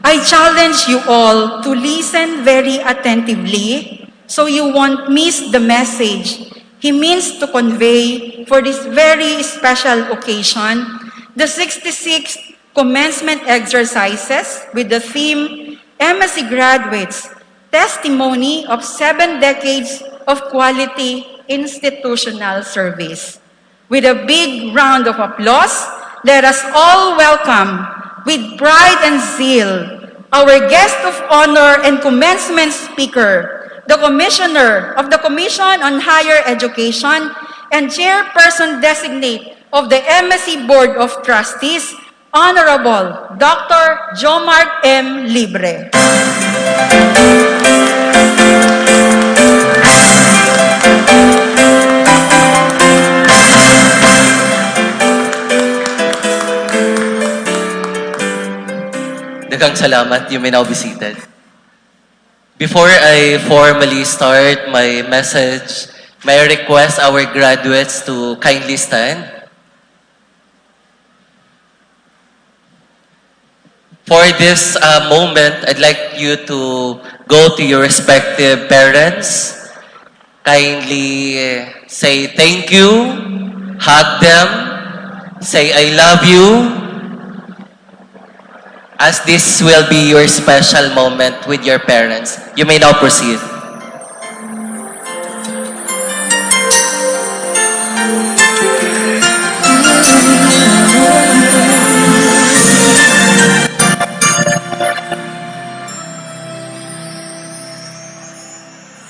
I challenge you all to listen very attentively so you won't miss the message he means to convey for this very special occasion, the 66th Commencement Exercises with the theme MSc Graduates, Testimony of 7 Decades of Quality Institutional Service. With a big round of applause, let us all welcome, with pride and zeal, our guest of honor and commencement speaker, the Commissioner of the Commission on Higher Education and Chairperson-Designate of the MSc Board of Trustees, Honorable Dr. Jomart M. Libre. Daghang salamat. You may now be seated. Before I formally start my message, may I request our graduates to kindly stand. For this moment, I'd like you to go to your respective parents. Kindly say thank you, hug them, say I love you, as this will be your special moment with your parents. You may now proceed.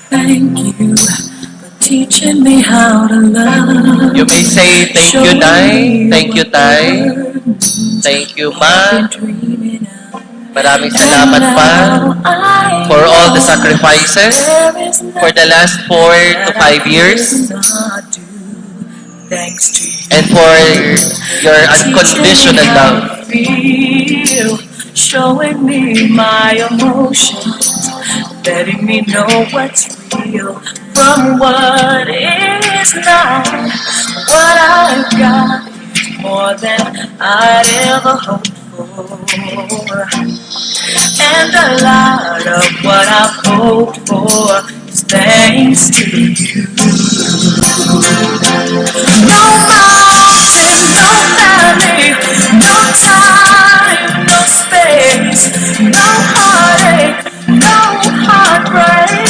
Thank you for teaching me how to love. You may say thank you, Nay. Thank you, Tay. Thank you, Ma. Maraming salamat pa for all the sacrifices for the last 4 to 5 years and for your unconditional love. Showing me my emotions, letting me know what's real from what is not. What I've got is more than I'd ever hoped for, and a lot of what I've hoped for is thanks to you. No mountain, no valley, no time, no space, no heartache, no heartbreak,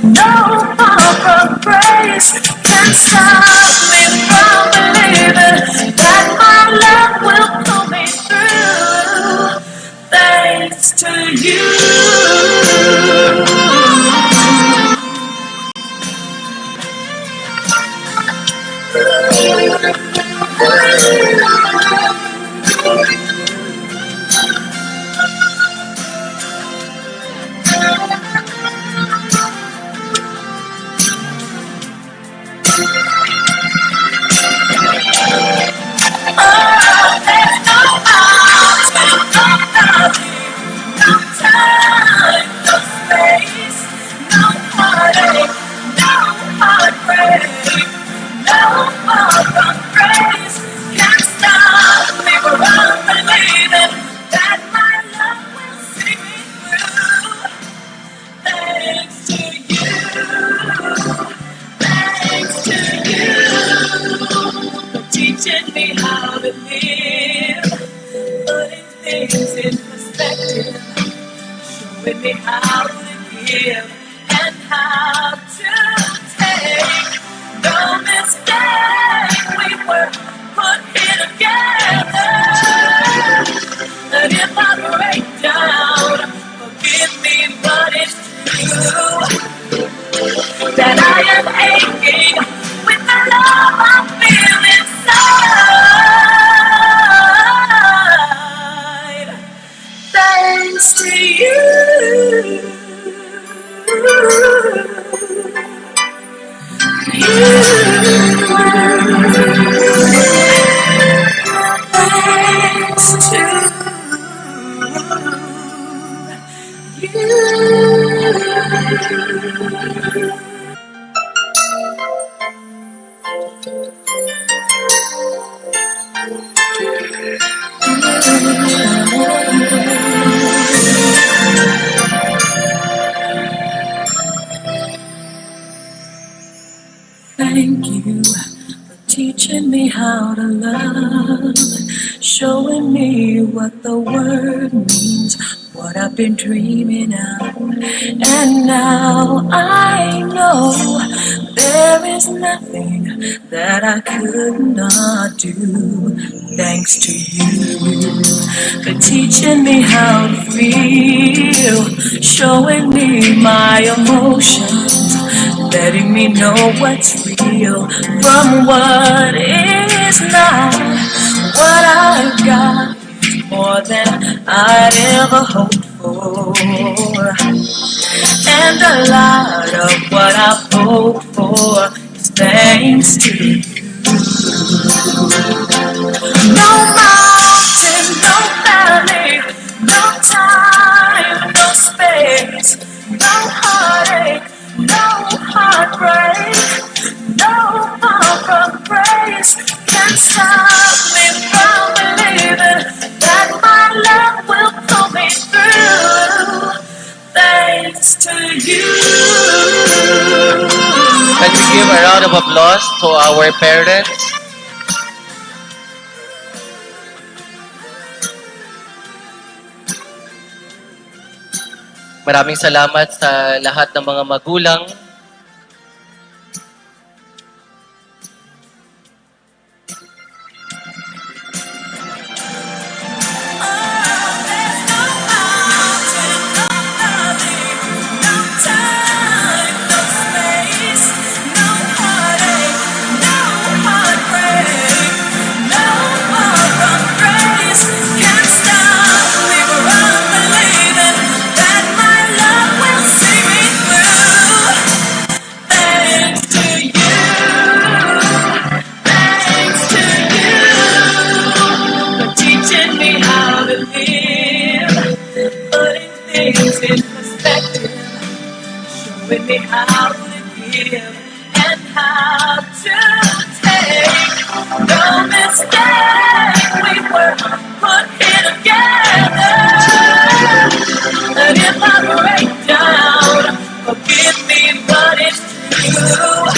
no far from grace can stop me from believing that my love will pull me through. Thanks to you. Teaching me how to live, putting things in perspective, showing me how to give and how to take. No mistake, we were put here together. And if I break down, forgive me, but it's true that I am aching with the love I feel inside. Thanks to you. Thanks to you. Thank you for teaching me how to love, showing me what the word means, what I've been dreaming of. And now I know there is nothing that I could not do. Thanks to you for teaching me how to feel, showing me my emotions, letting me know what's real from what is not. What I've got is more than I'd ever hoped for, and a lot of what I've hoped for is thanks to you. No mountain, no valley, no time, no space, no no heartache, no heartbreak, no more from praise can stop me from believing that my love will pull me through. Thanks to you. Can we give a round of applause to our parents? Maraming salamat sa lahat ng mga magulang. Things in perspective, showing me how to give and how to take. No mistake, we were put here together. And if I break down, forgive me, but it's true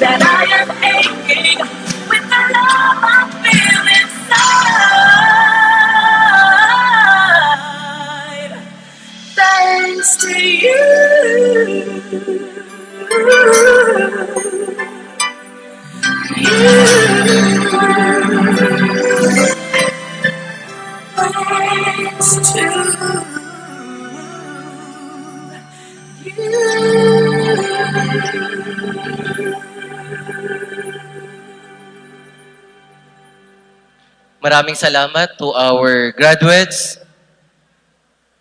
that I am aching with the love I feel inside. Thanks to you. Thanks to Maraming salamat to our graduates.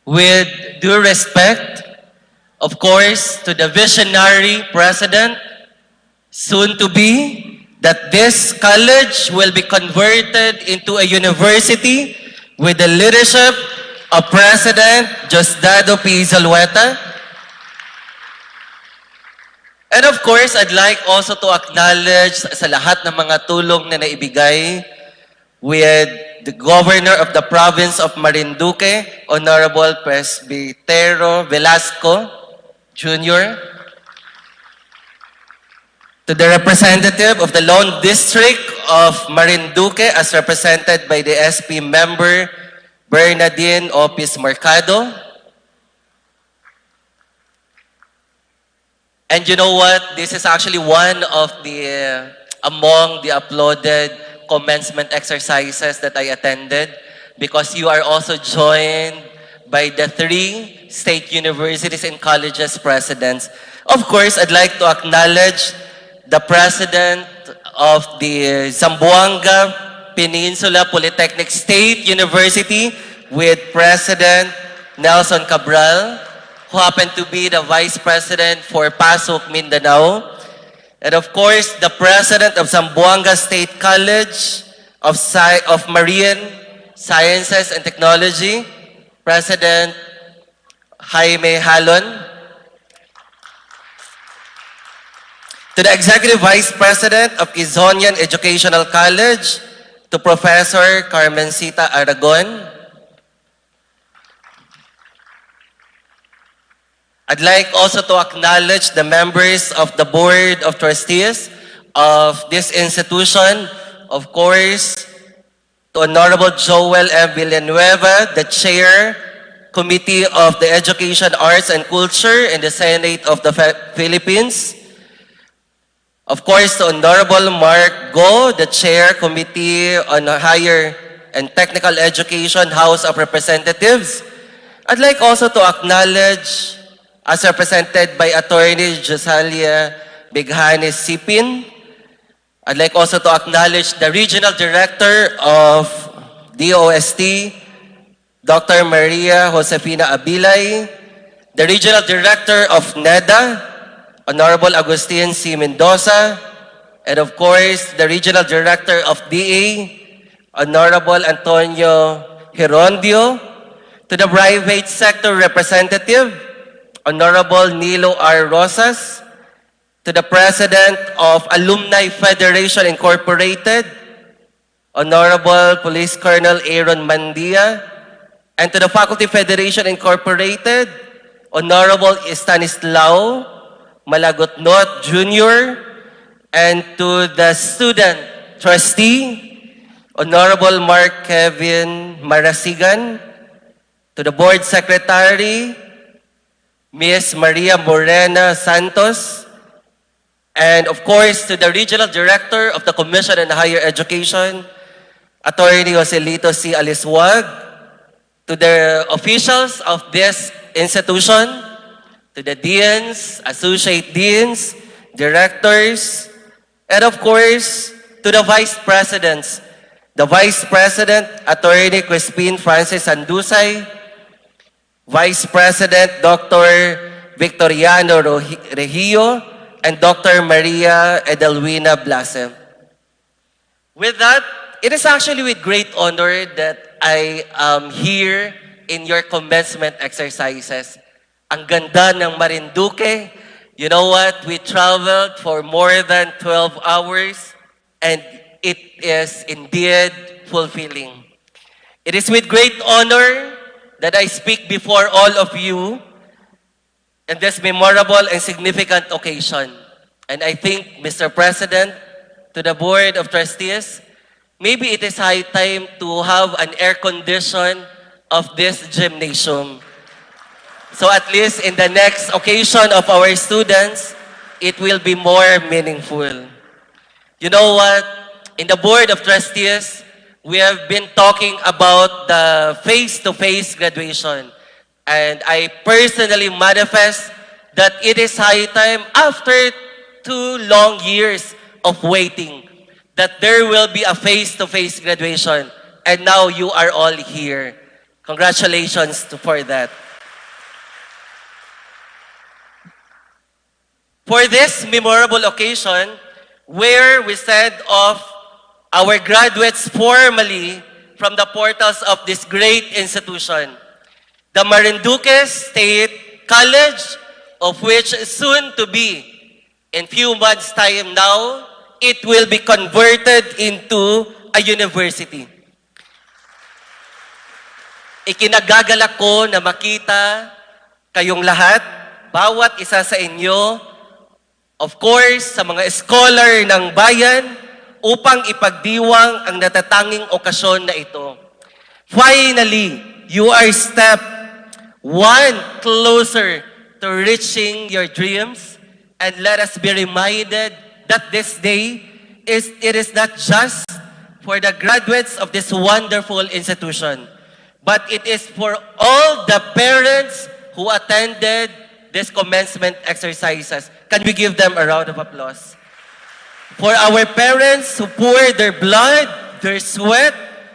With due respect, of course, to the visionary president, soon to be, that this college will be converted into a university with the leadership of President Diosdado P. Zulueta. And of course, I'd like also to acknowledge sa lahat ng mga tulong na naibigay with the Governor of the Province of Marinduque, Honorable Presbitero Velasco Jr., to the representative of the Lone District of Marinduque as represented by the SP member Bernadine Opis Mercado. And you know what? This is actually one of the, among the uploaded commencement exercises that I attended, because you are also joined by the 3 state universities and colleges presidents. Of course, I'd like to acknowledge the president of the Zamboanga Peninsula Polytechnic State University with President Nelson Cabral, who happened to be the vice president for Pasok, Mindanao. And of course, the president of Zamboanga State College of Marine Sciences and Technology, President Jaime Halon. To the executive vice president of Quezonian Educational College, to Professor Carmencita Aragon. I'd like also to acknowledge the members of the Board of Trustees of this institution. Of course, to Honorable Joel M. Villanueva, the Chair, Committee of the Education, Arts, and Culture in the Senate of the Philippines. Of course, to Honorable Mark Go, the Chair, Committee on Higher and Technical Education, House of Representatives. I'd like also to acknowledge, as represented by Attorney Josalia Bighanes Sipin, I'd like also to acknowledge the Regional Director of DOST, Dr. Maria Josefina Abilay, the Regional Director of NEDA, Honorable Agustin C. Mendoza, and of course, the Regional Director of DA, Honorable Antonio Hirondio, to the private sector representative, Honorable Nilo R. Rosas, to the President of Alumni Federation Incorporated, Honorable Police Colonel Aaron Mandia, and to the Faculty Federation Incorporated, Honorable Stanislao Malagotnot Jr., and to the student trustee, Honorable Mark Kevin Marasigan, to the Board Secretary, Ms. Maria Morena Santos, and of course to the Regional Director of the Commission on Higher Education, Attorney Joselito C. Aliswag, to the officials of this institution, to the deans, associate deans, directors, and of course, to the vice presidents. The Vice President, Attorney Crispin Francis Andusay, Vice President, Dr. Victoriano Regio, and Dr. Maria Edelwina Blasem. With that, it is actually with great honor that I am here in your commencement exercises. Ang ganda ng Marinduque. You know what? We traveled for more than 12 hours and it is indeed fulfilling. It is with great honor that I speak before all of you in this memorable and significant occasion. And I think, Mr. President, to the Board of Trustees, maybe it is high time to have an air condition of this gymnasium. So at least in the next occasion of our students, it will be more meaningful. You know what? In the Board of Trustees, we have been talking about the face-to-face graduation. And I personally manifest that it is high time after 2 long years of waiting that there will be a face-to-face graduation. And now you are all here. Congratulations for that. For this memorable occasion, where we send off our graduates formally from the portals of this great institution, the Marinduque State College, of which soon to be, in few months' time now, it will be converted into a university. Ikinagagalak ko na makita kayong lahat, bawat isa sa inyo, of course, sa mga scholar ng bayan, upang ipagdiwang ang natatanging okasyon na ito. Finally, you are step 1 closer to reaching your dreams, and let us be reminded that this day it is not just for the graduates of this wonderful institution, but it is for all the parents who attended this commencement exercises. Can we give them a round of applause? For our parents who poured their blood, their sweat,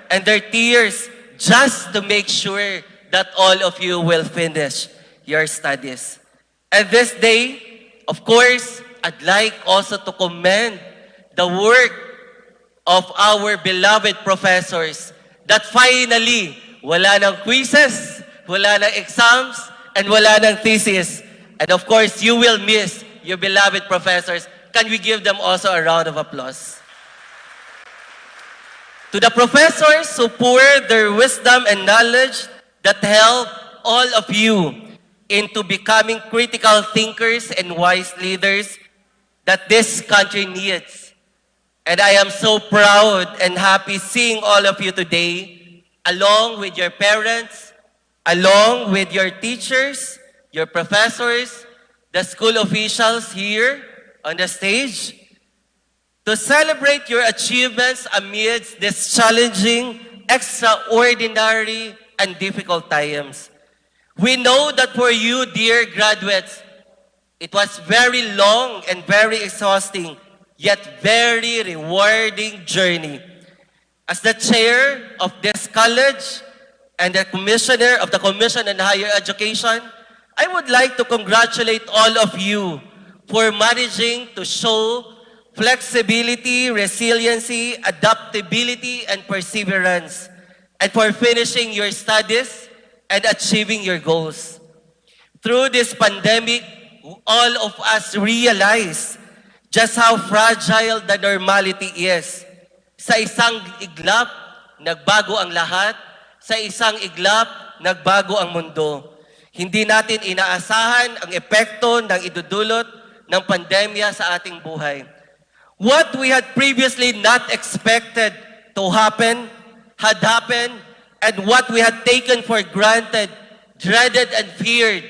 and their tears just to make sure that all of you will finish your studies. And this day, of course, I'd like also to commend the work of our beloved professors that finally, wala ng quizzes, wala ng exams, and wala ng thesis. And of course, you will miss your beloved professors. Can we give them also a round of applause? To the professors who poured their wisdom and knowledge that help all of you into becoming critical thinkers and wise leaders that this country needs. And I am so proud and happy seeing all of you today, along with your parents, along with your teachers, your professors, the school officials here on the stage, to celebrate your achievements amidst these challenging, extraordinary, and difficult times. We know that for you, dear graduates, it was very long and very exhausting, yet very rewarding journey. As the chair of this college and the commissioner of the Commission on Higher Education, I would like to congratulate all of you for managing to show flexibility, resiliency, adaptability, and perseverance, and for finishing your studies and achieving your goals. Through this pandemic, all of us realize just how fragile the normality is. Sa isang iglap, nagbago ang lahat. Sa isang iglap, nagbago ang mundo. Hindi natin inaasahan ang epekto ng idudulot ng pandemya sa ating buhay. What we had previously not expected to happen, had happened, and what we had taken for granted, dreaded and feared,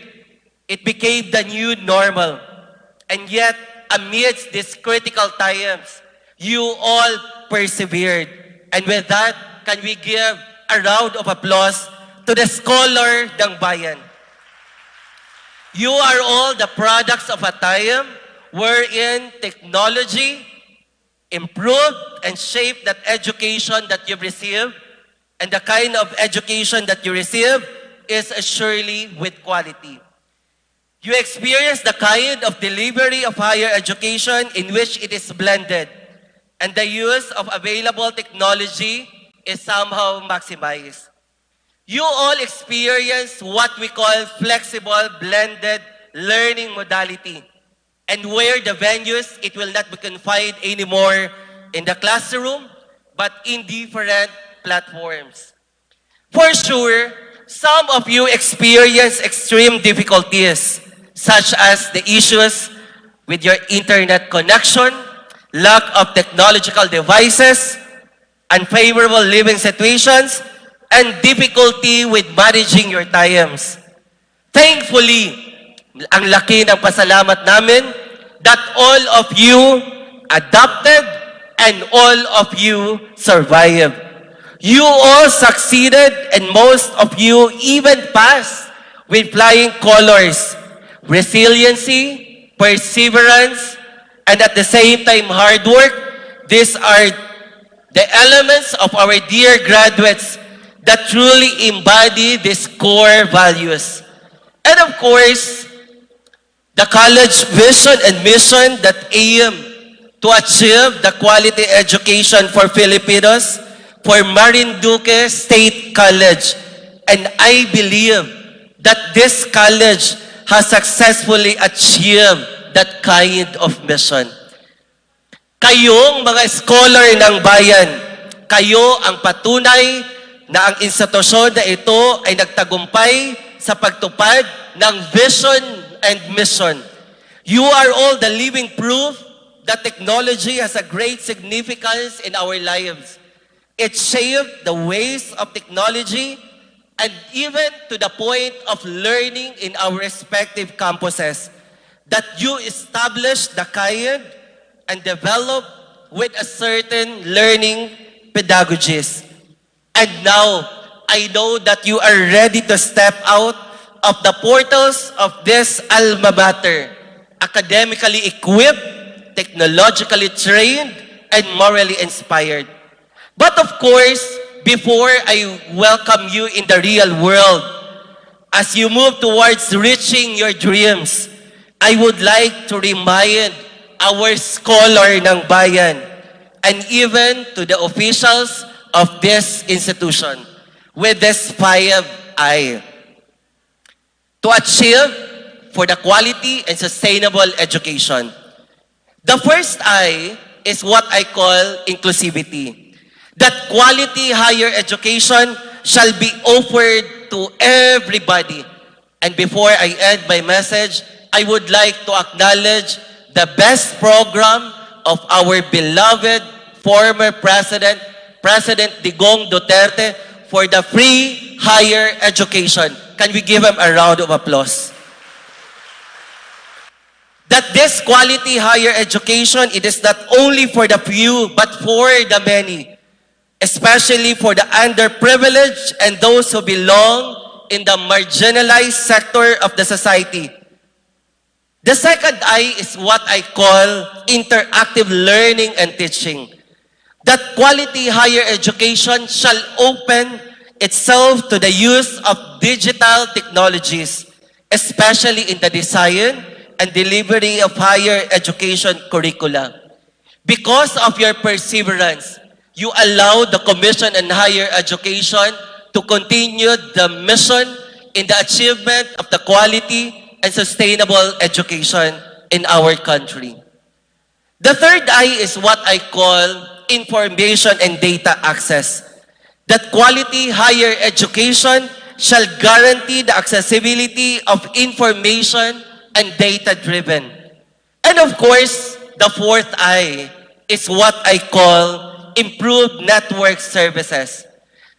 it became the new normal. And yet, amidst these critical times, you all persevered. And with that, can we give a round of applause to the scholar ng bayan? You are all the products of a time wherein technology improved and shaped that education that you've received, and the kind of education that you receive is surely with quality. You experience the kind of delivery of higher education in which it is blended, and the use of available technology is somehow maximized. You all experience what we call flexible blended learning modality, and where the venues, it will not be confined anymore in the classroom, but in different platforms. For sure, some of you experience extreme difficulties, such as the issues with your internet connection, lack of technological devices, unfavorable living situations, and difficulty with managing your times. Thankfully, ang laki ng pasalamat namin that all of you adapted and all of you survived. You all succeeded, and most of you even passed with flying colors. Resiliency, perseverance, and at the same time hard work, these are the elements of our dear graduates that truly embody these core values. And of course, the college vision and mission that aim to achieve the quality education for Filipinos, for Marinduque State College. And I believe that this college has successfully achieved that kind of mission. Kayong mga scholar ng bayan, kayo ang patunay na ang institusyon na ito ay nagtagumpay sa pagtupad ng vision and mission. You are all the living proof that technology has a great significance in our lives. It shaped the ways of technology and even to the point of learning in our respective campuses, that you establish the kind and develop with a certain learning pedagogies. And now, I know that you are ready to step out of the portals of this alma mater, academically equipped, technologically trained, and morally inspired. But of course, before I welcome you in the real world, as you move towards reaching your dreams, I would like to remind our scholar ng bayan and even to the officials of this institution with this 5I. To achieve for the quality and sustainable education. The first I is what I call inclusivity. That quality higher education shall be offered to everybody. And before I end my message, I would like to acknowledge the best program of our beloved former President, President Digong Duterte, for the free higher education. Can we give him a round of applause? That this quality higher education, it is not only for the few, but for the many, especially for the underprivileged and those who belong in the marginalized sector of the society. The second I is what I call interactive learning and teaching. That quality higher education shall open itself to the use of digital technologies, especially in the design and delivery of higher education curricula. Because of your perseverance, you allow the Commission on Higher Education to continue the mission in the achievement of the quality and sustainable education in our country. The third I is what I call information and data access. That quality higher education shall guarantee the accessibility of information and data-driven. And of course, the fourth I is what I call improved network services.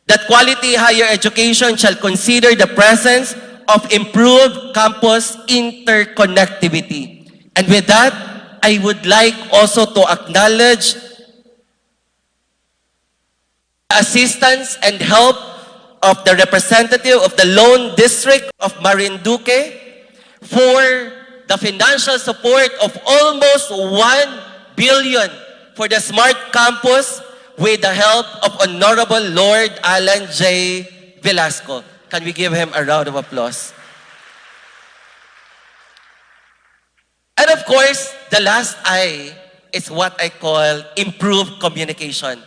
That quality higher education shall consider the presence of improved campus interconnectivity. And with that, I would like also to acknowledge the assistance and help of the representative of the Lone District of Marinduque for the financial support of almost 1 billion for the Smart Campus with the help of Honorable Lord Alan J. Velasco. Can we give him a round of applause? And of course, the last I is what I call improved communication.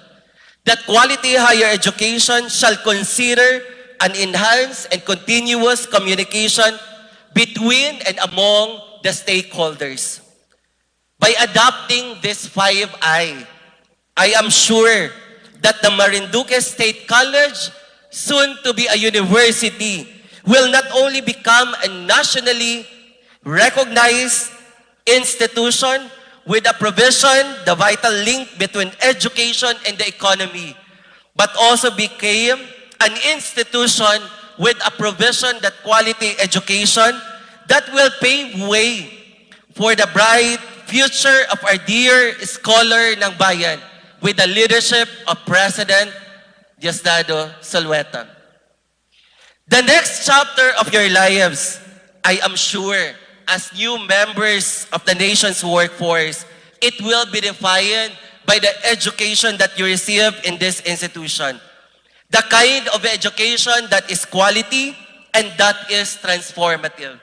That quality higher education shall consider an enhanced and continuous communication between and among the stakeholders. By adopting this 5I am sure that the Marinduque State College, soon to be a university, will not only become a nationally recognized institution with a provision, the vital link between education and the economy, but also became an institution with a provision that quality education that will pave way for the bright future of our dear scholar ng bayan with the leadership of President Diosdado Solweta. The next chapter of your lives, I am sure, as new members of the nation's workforce, it will be defined by the education that you receive in this institution. The kind of education that is quality and that is transformative.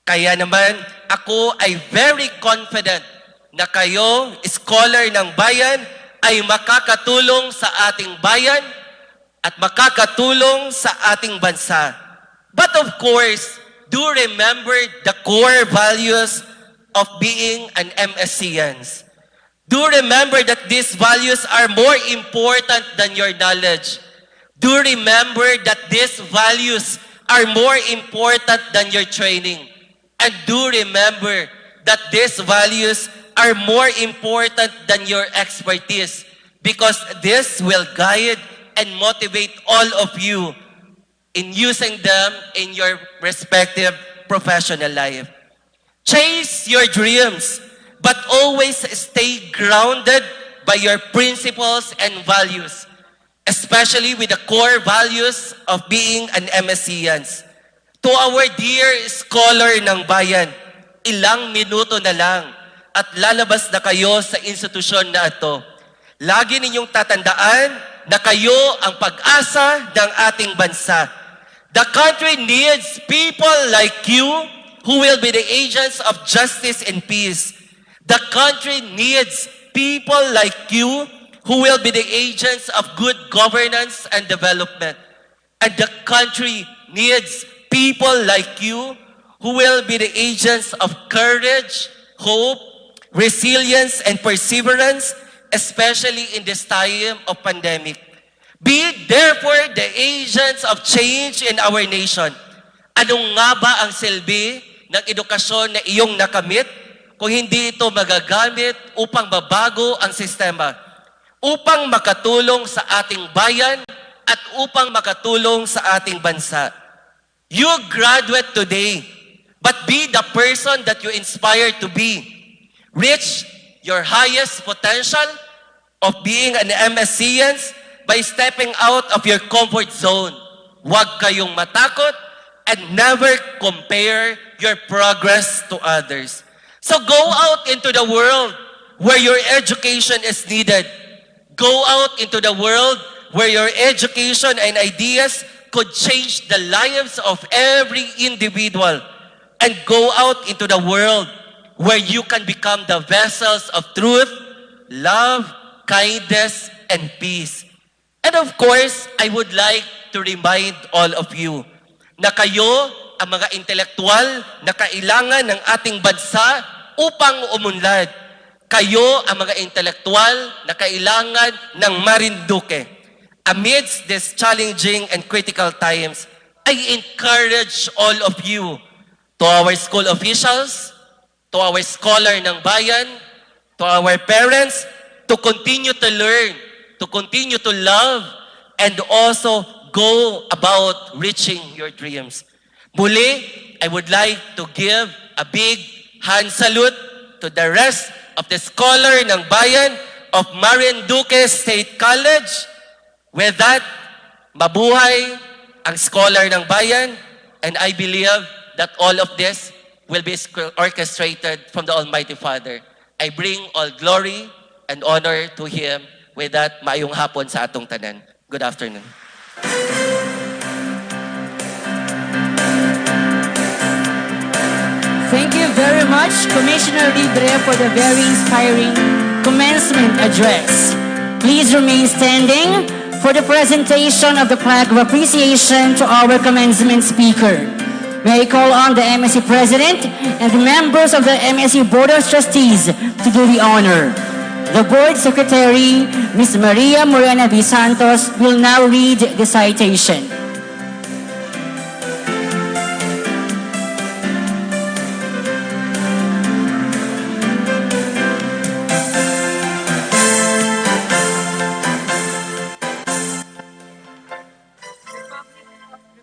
Kaya naman, ako ay very confident na kayo, scholar ng bayan, ay makakatulong sa ating bayan at makakatulong sa ating bansa. But of course, do remember the core values of being an MSCians. Do remember that these values are more important than your knowledge. Do remember that these values are more important than your training. And do remember that these values are more important than your expertise, because this will guide and motivate all of you in using them in your respective professional life. Chase your dreams, but always stay grounded by your principles and values, especially with the core values of being an MSCians. To our dear scholar ng bayan, ilang minuto na lang at lalabas na kayo sa institusyon na ito. Lagi ninyong tatandaan na kayo ang pag-asa ng ating bansa. The country needs people like you who will be the agents of justice and peace. The country needs people like you who will be the agents of good governance and development. And the country needs people like you who will be the agents of courage, hope, resilience, and perseverance, especially in this time of pandemic. Be therefore the agents of change in our nation. Anong nga ba ang silbi ng edukasyon na iyong nakamit kung hindi ito magagamit upang mabago ang sistema, upang makatulong sa ating bayan at upang makatulong sa ating bansa? You graduate today, but be the person that you inspire to be. Reach your highest potential of being an MSCians by stepping out of your comfort zone. Huwag kayong matakot and never compare your progress to others. So go out into the world where your education is needed. Go out into the world where your education and ideas could change the lives of every individual, and go out into the world where you can become the vessels of truth, love, kindness, and peace. And of course, I would like to remind all of you na kayo ang mga intelektual na kailangan ng ating bansa upang umunlad. Kayo ang mga intelektual na kailangan ng Marinduque. Amidst these challenging and critical times, I encourage all of you, to our school officials, to our scholar ng bayan, to our parents, to continue to learn, to continue to love, and also go about reaching your dreams. Muli, I would like to give a big hand salute to the rest of the scholar ng bayan of Marinduque State College. With that, mabuhay ang scholar ng bayan, and I believe that all of this will be orchestrated from the Almighty Father. I bring all glory and honor to Him. With that, maayong hapon sa atong tanan. Good afternoon. Thank you very much, Commissioner Libre, for the very inspiring commencement address. Please remain standing for the presentation of the plaque of appreciation to our commencement speaker. May I call on the MSC President and the members of the MSC Board of Trustees to do the honor. The Board Secretary, Ms. Maria Morena V. Santos, will now read the citation.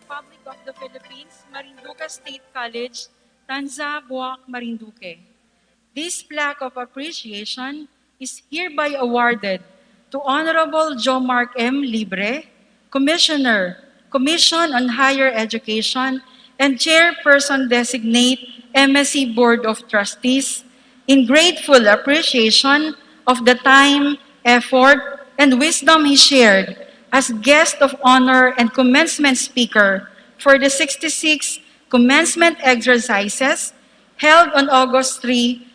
Republic of the Philippines, Marinduque State College, Tanza, Buwak, Marinduque. This plaque of appreciation is hereby awarded to Honorable Jo Mark M. Libre, Commissioner, Commission on Higher Education, and Chairperson Designate, MSC Board of Trustees, in grateful appreciation of the time, effort, and wisdom he shared as guest of honor and commencement speaker for the 66th Commencement Exercises held on August 3,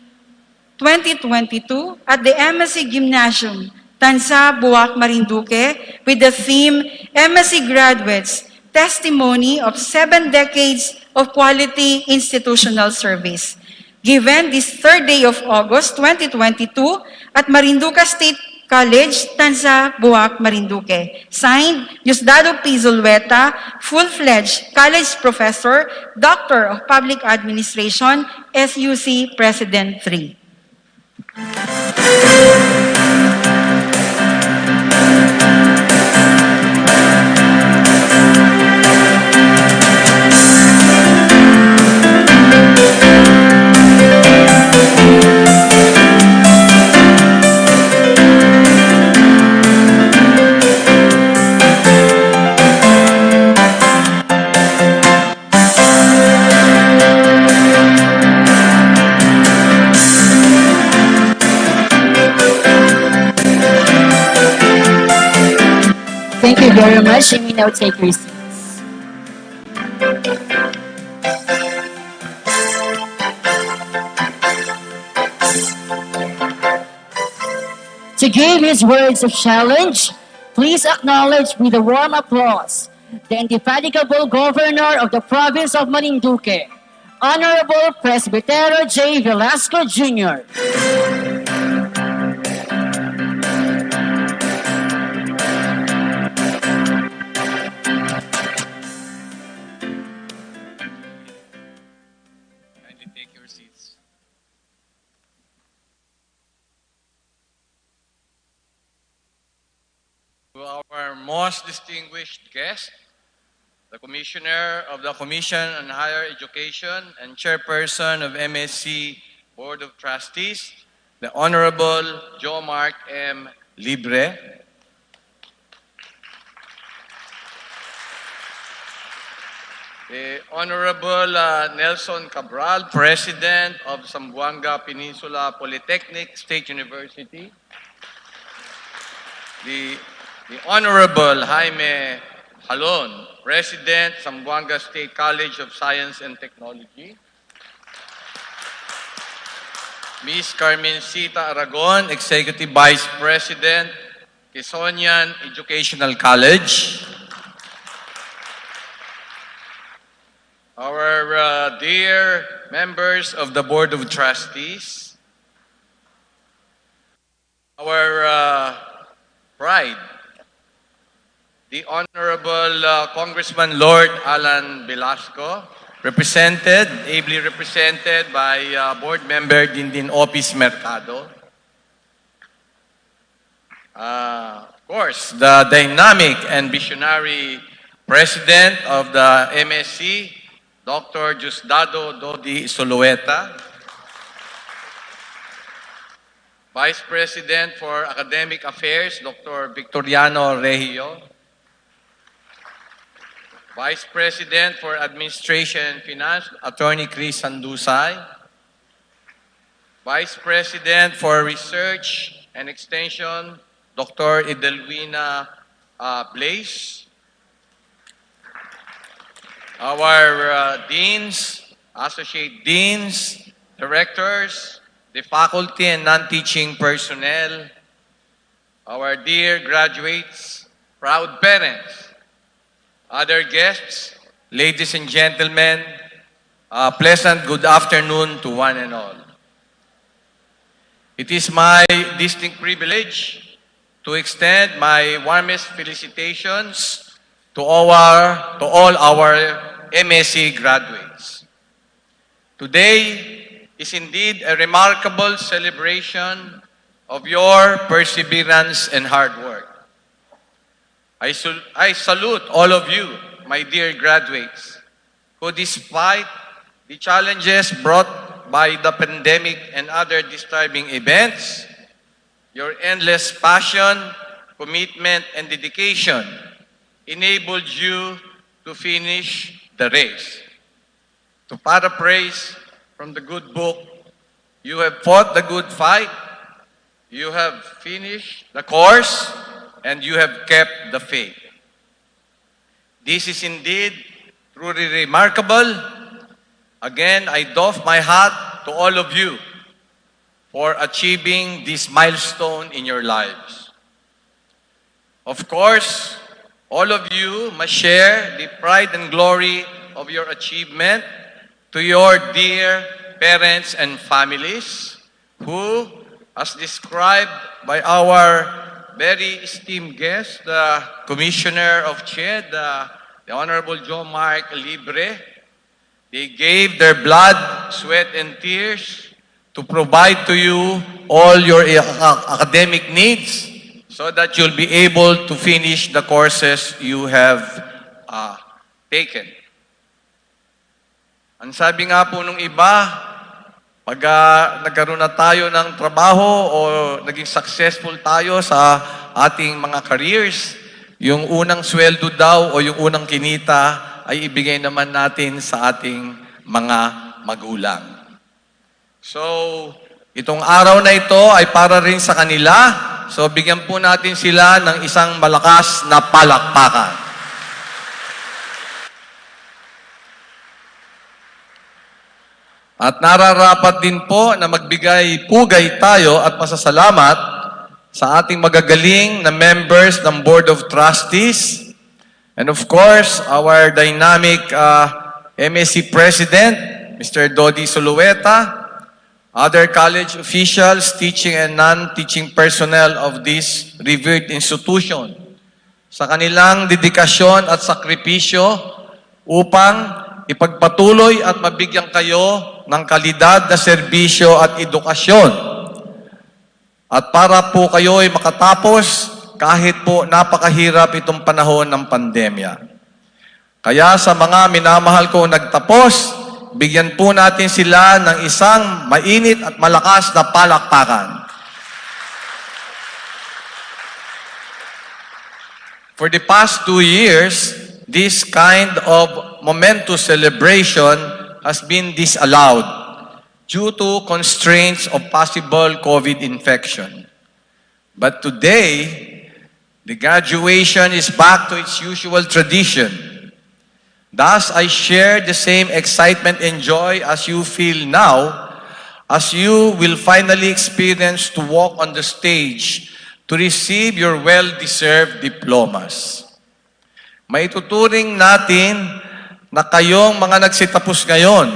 2022 at the MSC Gymnasium, Tanza, Buwak, Marinduque, with the theme MSC Graduates, Testimony of 7 Decades of Quality Institutional Service. Given this 3rd day of August 2022 at Marinduque State College, Tanza, Buwak, Marinduque. Signed, Diosdado P. Zulueta, full-fledged college professor, Doctor of Public Administration, SUC President 3. Thank you very much. You may now take your seats. To give his words of challenge, please acknowledge with a warm applause the indefatigable Governor of the Province of Marinduque, Honorable Presbytero J. Velasco Jr. To our most distinguished guest, the Commissioner of the Commission on Higher Education and Chairperson of MSC Board of Trustees, the Honorable Jo Mark M. Libre, the Honorable Nelson Cabral, President of Zamboanga Peninsula Polytechnic State University, the Honorable Jaime Jalon, President, Zamboanga State College of Science and Technology, Ms. Carmencita Aragon, Executive Vice President, Quezonian Educational College, our Dear members of the Board of Trustees, our pride, the Honorable Congressman Lord Alan Velasco, ably represented by Board Member Dindin Opis Mercado. Of course, the dynamic and visionary President of the MSc, Dr. Diosdado Dodi Solueta, Vice President for Academic Affairs, Dr. Victoriano Regio, Vice President for Administration and Finance, Attorney Chris Sandusay, Vice President for Research and Extension, Dr. Edelwina Blaise, our deans, associate deans, directors, the faculty and non-teaching personnel, our dear graduates, proud parents, other guests, ladies and gentlemen, pleasant good afternoon to one and all. It is my distinct privilege to extend my warmest felicitations to all our MSc graduates. Today is indeed a remarkable celebration of your perseverance and hard work. I salute all of you, my dear graduates, who despite the challenges brought by the pandemic and other disturbing events, your endless passion, commitment, and dedication enabled you to finish the race. To paraphrase from the good book, you have fought the good fight, you have finished the course, and you have kept the faith. This is indeed truly remarkable. Again, I doff my hat to all of you for achieving this milestone in your lives. Of course, all of you must share the pride and glory of your achievement to your dear parents and families who, as described by our very esteemed guest, the Commissioner of CHED, the Honorable John Mark Libre, they gave their blood, sweat, and tears to provide to you all your academic needs so that you'll be able to finish the courses you have taken. Ang sabi nga po nung iba, pag nagkaroon na tayo ng trabaho o naging successful tayo sa ating mga careers, yung unang sweldo daw o yung unang kinita ay ibigay naman natin sa ating mga magulang. So, itong araw na ito ay para rin sa kanila. So, bigyan po natin sila ng isang malakas na palakpakan. At nararapat din po na magbigay pugay tayo at pasasalamat sa ating magagaling na members ng Board of Trustees. And of course, our dynamic MSc President, Mr. Dodi Solueta, other college officials, teaching and non-teaching personnel of this revered institution sa kanilang dedikasyon at sakripisyo upang ipagpatuloy at mabigyan kayo ng kalidad na serbisyo at edukasyon. At para po kayo ay makatapos kahit po napakahirap itong panahon ng pandemya. Kaya sa mga minamahal ko nagtapos, bigyan po natin sila ng isang mainit at malakas na palakpakan. For the past 2 years, this kind of momentous celebration has been disallowed due to constraints of possible COVID infection. But today, the graduation is back to its usual tradition. Thus, I share the same excitement and joy as you feel now, as you will finally experience to walk on the stage to receive your well-deserved diplomas. Maituturing natin na kayong mga nagsitapos ngayon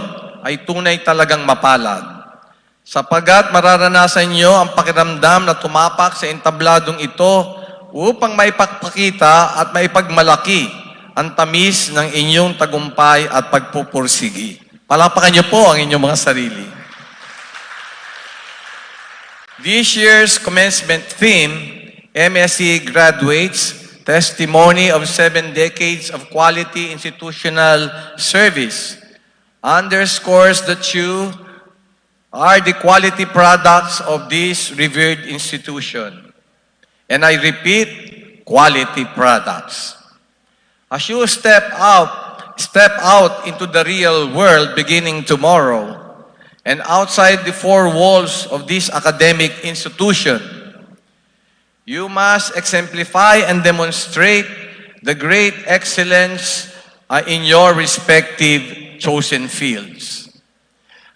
ay tunay talagang mapalad. Sapagat mararanasan nyo ang pakiramdam na tumapak sa entabladong ito upang maipagpakita at maipagmalaki ang tamis ng inyong tagumpay at pagpupursigi. Palapakan nyo po ang inyong mga sarili. This year's commencement theme, MSc Graduates, Testimony of 7 Decades of Quality Institutional Service, underscores that you are the quality products of this revered institution. And I repeat, quality products. As you step out into the real world beginning tomorrow, and outside the four walls of this academic institution, you must exemplify and demonstrate the great excellence in your respective chosen fields.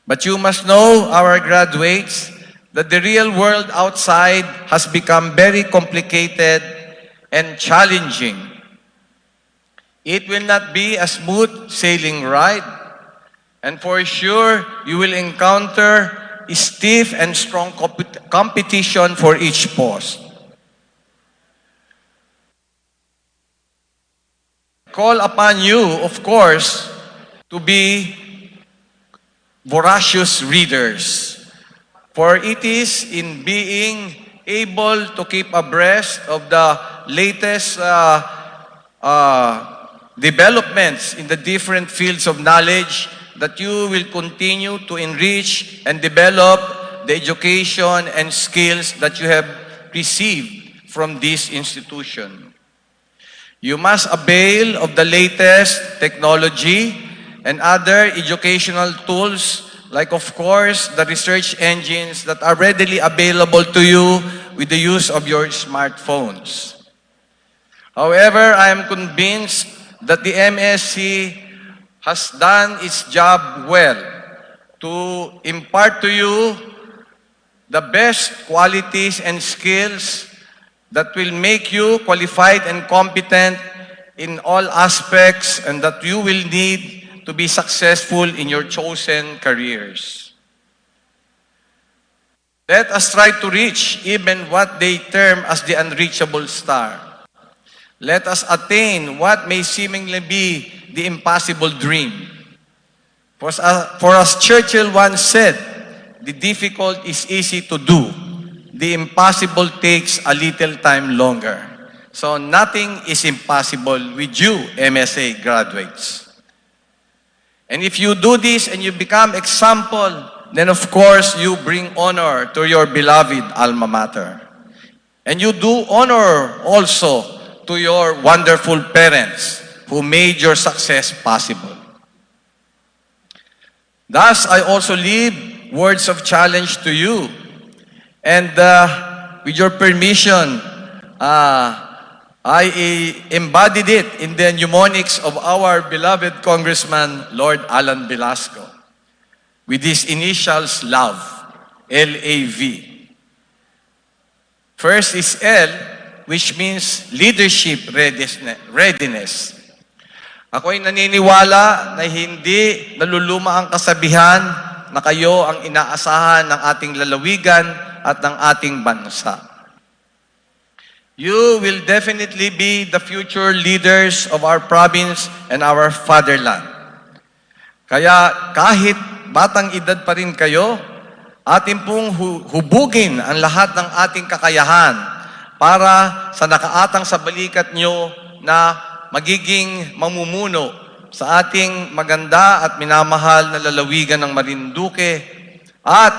But you must know, our graduates, that the real world outside has become very complicated and challenging. It will not be a smooth sailing ride, and for sure, you will encounter stiff and strong competition for each post. Call upon you, of course, to be voracious readers, for it is in being able to keep abreast of the latest developments in the different fields of knowledge that you will continue to enrich and develop the education and skills that you have received from this institution. You must avail of the latest technology and other educational tools, like of course the research engines that are readily available to you with the use of your smartphones. However, I am convinced that the MSc has done its job well to impart to you the best qualities and skills that will make you qualified and competent in all aspects and that you will need to be successful in your chosen careers. Let us try to reach even what they term as the unreachable star. Let us attain what may seemingly be the impossible dream. For as Churchill once said, the difficult is easy to do. The impossible takes a little time longer. So nothing is impossible with you, MSA graduates. And if you do this and you become example, then of course you bring honor to your beloved alma mater. And you do honor also to your wonderful parents who made your success possible. Thus, I also leave words of challenge to you. And with your permission, I embodied it in the mnemonics of our beloved Congressman, Lord Alan Velasco, with his initials LOVE, L-A-V. First is L, which means leadership readiness. Ako'y naniniwala na hindi naluluma ang kasabihan na kayo ang inaasahan ng ating lalawigan at ng ating bansa. You will definitely be the future leaders of our province and our fatherland. Kaya kahit batang edad pa rin kayo, atin pong hubugin ang lahat ng ating kakayahan para sa nakaatang sa balikat nyo na magiging mamumuno sa ating maganda at minamahal na lalawigan ng Marinduque at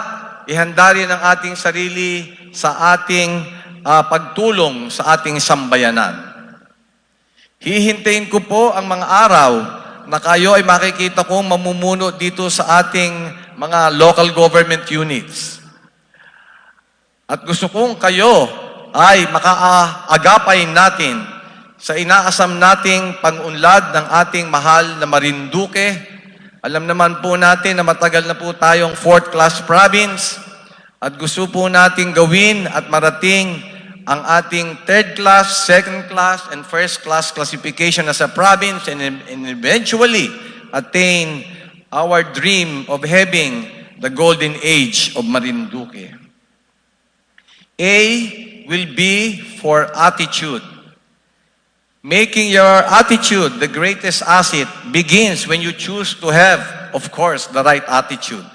ihanda rin ang ating sarili sa ating pagtulong sa ating sambayanan. Hihintayin ko po ang mga araw na kayo ay makikita kong mamumuno dito sa ating mga local government units. At gusto kong kayo ay makaagapay natin sa inaasam nating pag-unlad ng ating mahal na Marinduque. Alam naman po natin na matagal na po tayong 4th class province at gusto po nating gawin at marating ang ating 3rd class, 2nd class, and 1st class classification as a province and eventually attain our dream of having the golden age of Marinduque. A will be for attitude. Making your attitude the greatest asset begins when you choose to have, of course, the right attitude.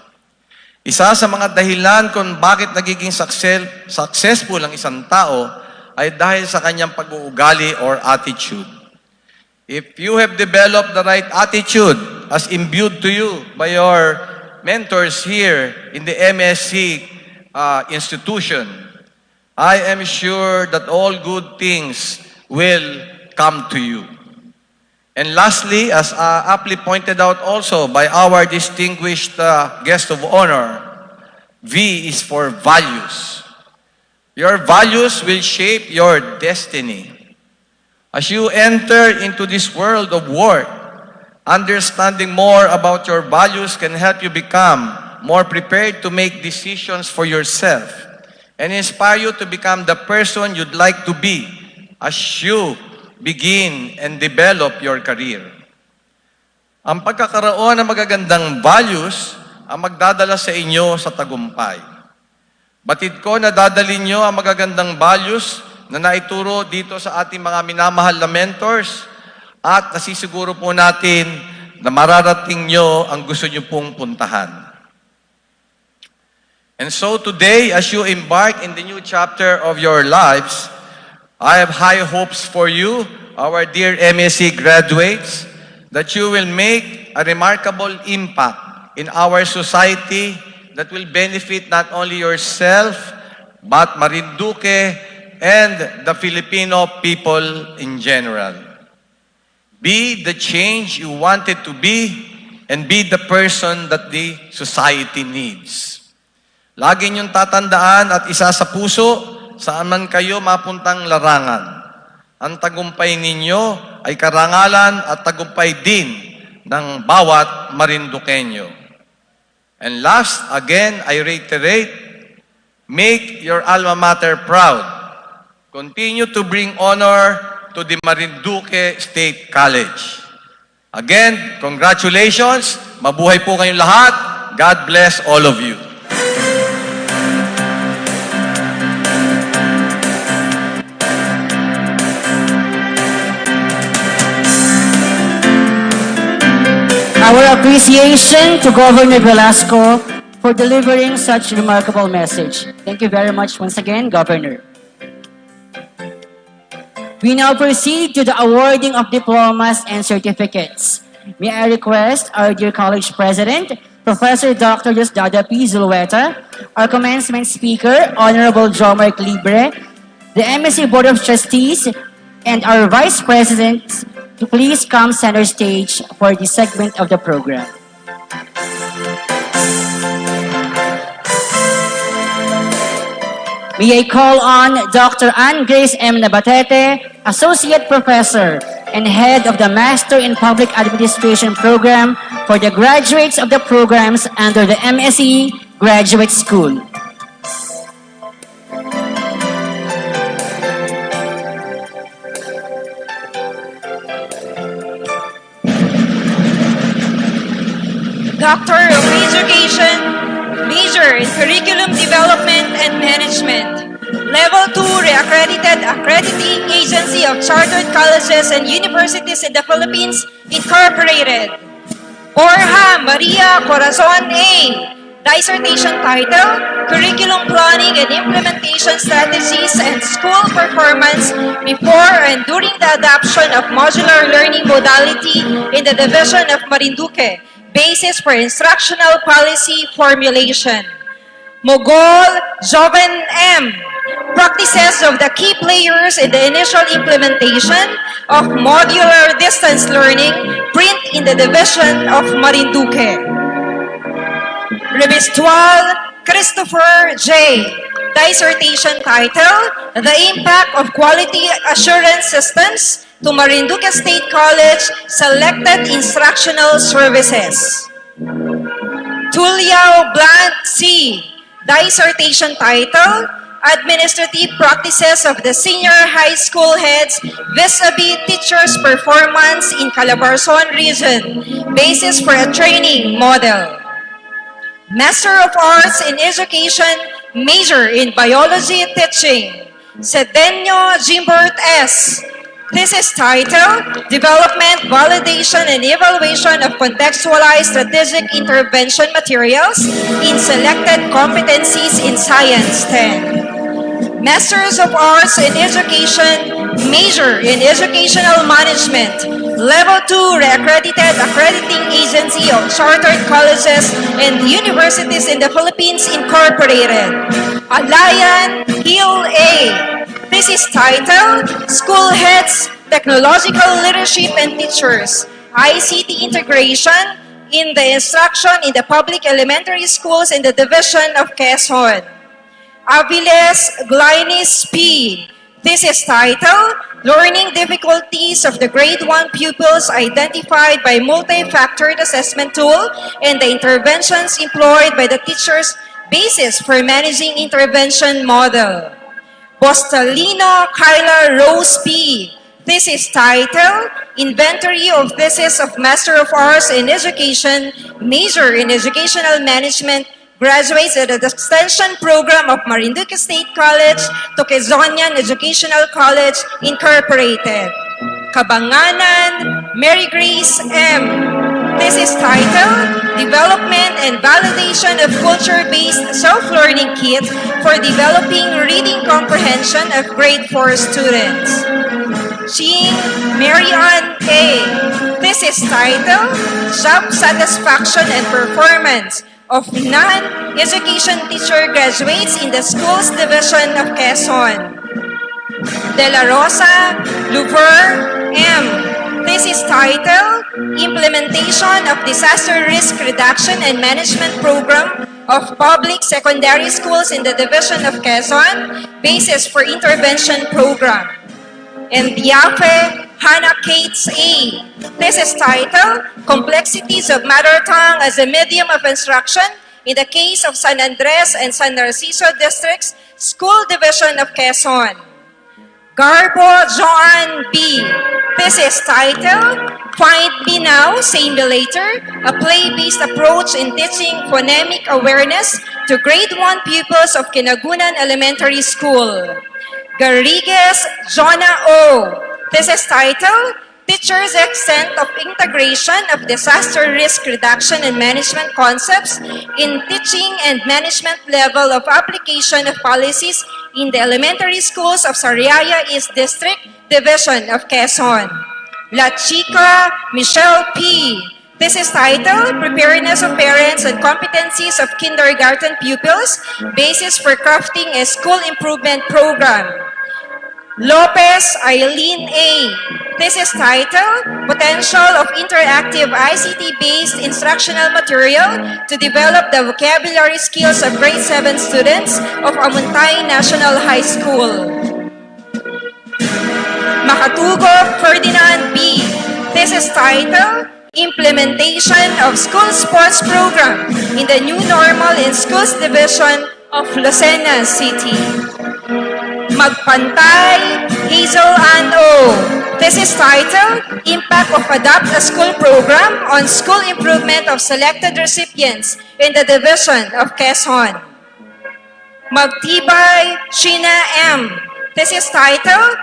Isa sa mga dahilan kung bakit nagiging successful ang isang tao ay dahil sa kanyang pag-uugali or attitude. If you have developed the right attitude as imbued to you by your mentors here in the MSC institution, I am sure that all good things will come to you. And lastly, as aptly pointed out also by our distinguished guest of honor, V is for values. Your values will shape your destiny. As you enter into this world of work, understanding more about your values can help you become more prepared to make decisions for yourself and inspire you to become the person you'd like to be as you begin and develop your career. Ang pagkakaroon ng magagandang values ang magdadala sa inyo sa tagumpay. Batid ko na dadalhin nyo ang magagandang values na naituro dito sa ating mga minamahal na mentors at nasisiguro po natin na mararating nyo ang gusto nyo pong puntahan. And so today, as you embark in the new chapter of your lives, I have high hopes for you, our dear MSc graduates, that you will make a remarkable impact in our society that will benefit not only yourself, but Marinduque and the Filipino people in general. Be the change you wanted to be and be the person that the society needs. Lagi niyong tatandaan at isa sa puso, saan man kayo mapuntang larangan. Ang tagumpay ninyo ay karangalan at tagumpay din ng bawat Marinduqueño. And last, again, I reiterate, make your alma mater proud. Continue to bring honor to the Marinduque State College. Again, congratulations. Mabuhay po kayong lahat. God bless all of you. Our appreciation to Governor Velasco for delivering such remarkable message. Thank you very much once again, Governor. We now proceed to the awarding of diplomas and certificates. May I request our dear College President, Professor Dr. Diosdado P. Zulueta, our commencement speaker, Honorable Jomar Libre, the MSc Board of Trustees, and our Vice President to please come center stage for this segment of the program. May I call on Dr. Ann Grace M. Nabatete, Associate Professor and Head of the Master in Public Administration Program for the graduates of the programs under the MSc Graduate School. Doctor of Education, major in Curriculum Development and Management. Level 2 Reaccredited Accrediting Agency of Chartered Colleges and Universities in the Philippines, Incorporated. Borja Maria Corazon A. Dissertation title, Curriculum Planning and Implementation Strategies and School Performance Before and During the Adoption of Modular Learning Modality in the Division of Marinduque. Basis for Instructional Policy Formulation. Mogol Joven M. Practices of the key players in the initial implementation of modular distance learning, print in the Division of Marinduque. Revistual Christopher J. Dissertation title, The Impact of Quality Assurance Systems to Marinduque State College Selected Instructional Services. Tuliao Blant C. Dissertation title, administrative practices of the senior high school heads vis-a-vis teachers' performance in Calabarzon region, basis for a training model. Master of Arts in Education, major in Biology Teaching, Cedeño Jimbert S. This is titled Development, Validation, and Evaluation of Contextualized Strategic Intervention Materials in Selected Competencies in Science 10. Masters of Arts in Education, major in Educational Management, Level 2 Reaccredited Accrediting Agency of Chartered Colleges and Universities in the Philippines Incorporated, Alayan Hill A. This is titled School Heads, Technological Leadership and Teachers, ICT Integration in the Instruction in the Public Elementary Schools in the Division of Quezon. Aviles Glynis P. This is titled Learning Difficulties of the Grade 1 Pupils Identified by Multi-Factored Assessment Tool and the Interventions Employed by the Teachers, Basis for Managing Intervention Model. Bostalino Kyla Rose P. This is titled Inventory of Thesis of Master of Arts in Education, major in Educational Management, graduates at the Extension Program of Marinduque State College to Quezonian Educational College Incorporated. Kabanganan Mary Grace M. This is titled Development and Validation of Culture-Based Self-Learning Kit for Developing Reading Comprehension of Grade 4 Students. Jean Marianne A. This is titled Job Satisfaction and Performance of Non-Education Teacher Graduates in the Schools Division of Quezon. De La Rosa Luver M. This is titled Implementation of Disaster Risk Reduction and Management Program of Public Secondary Schools in the Division of Quezon, Basis for Intervention Program. And Diafe Hannah Cates A. This is titled Complexities of Mother Tongue as a Medium of Instruction in the case of San Andres and San Narciso Districts, School Division of Quezon. Garbo Joan B. This is titled Find Me Now, Say Me Later, a play-based approach in teaching phonemic awareness to grade 1 pupils of Kinagunan Elementary School. Garrigues Jonah O. This is titled Teachers' Extent of Integration of Disaster Risk Reduction and Management Concepts in Teaching and Management Level of Application of Policies in the Elementary Schools of Sariaya East District, Division of Quezon. La Chica Michelle P. This is titled Preparedness of Parents and Competencies of Kindergarten Pupils, Basis for Crafting a School Improvement Program. Lopez Eileen A. This is titled Potential of Interactive ICT-Based Instructional Material to Develop the Vocabulary Skills of Grade 7 Students of Amuntay National High School. Makatugo Ferdinand B. This is titled Implementation of School Sports Program in the New Normal in Schools Division of Lucena City. Magpantay Hazel Ann O. This is titled Impact of Adopt a School Program on School Improvement of Selected Recipients in the Division of Quezon. Magtibay Sheena M. This is titled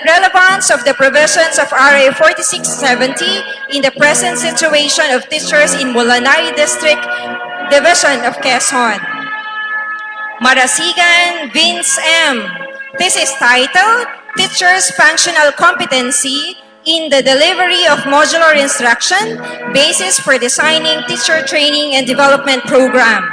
Relevance of the Provisions of RA 4670 in the Present Situation of Teachers in Mulanay District, Division of Quezon. Marasigan Vince M. This is titled Teachers' Functional Competency in the Delivery of Modular Instruction, Basis for Designing Teacher Training and Development Program.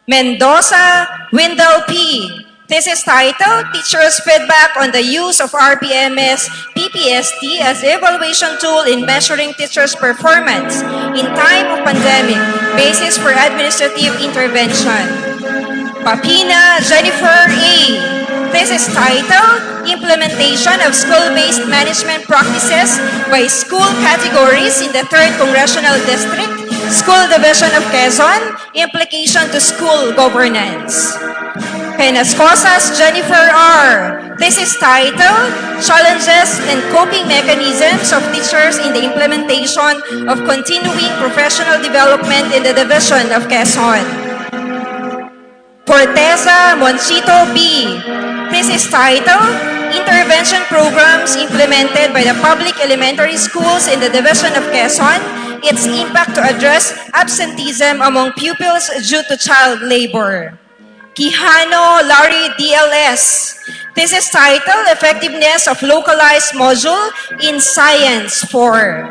Mendoza Wendell P. This is titled Teachers' Feedback on the Use of RPMS PPST as Evaluation Tool in Measuring Teachers' Performance in Time of Pandemic, Basis for Administrative Intervention. Papina Jennifer A. This is titled Implementation of School-Based Management Practices by School Categories in the 3rd Congressional District, School Division of Quezon, Implication to School Governance. Penascosas Jennifer R. This is titled Challenges and Coping Mechanisms of Teachers in the Implementation of Continuing Professional Development in the Division of Quezon. Corteza Monchito B. This is titled Intervention Programs Implemented by the Public Elementary Schools in the Division of Quezon, Its Impact to Address Absenteeism Among Pupils Due to Child Labor. Quijano Larry DLS. This is titled Effectiveness of Localized Module in Science 4.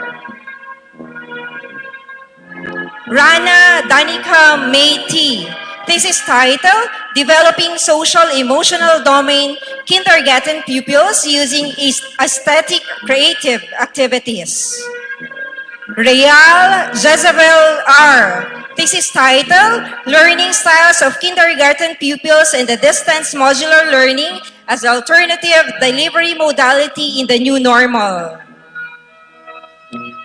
Rana Danica May T. This is titled Developing Social Emotional Domain Kindergarten Pupils Using Aesthetic Creative Activities. Real Jezebel R. This is titled Learning Styles of Kindergarten Pupils and the Distance Modular Learning as Alternative Delivery Modality in the New Normal.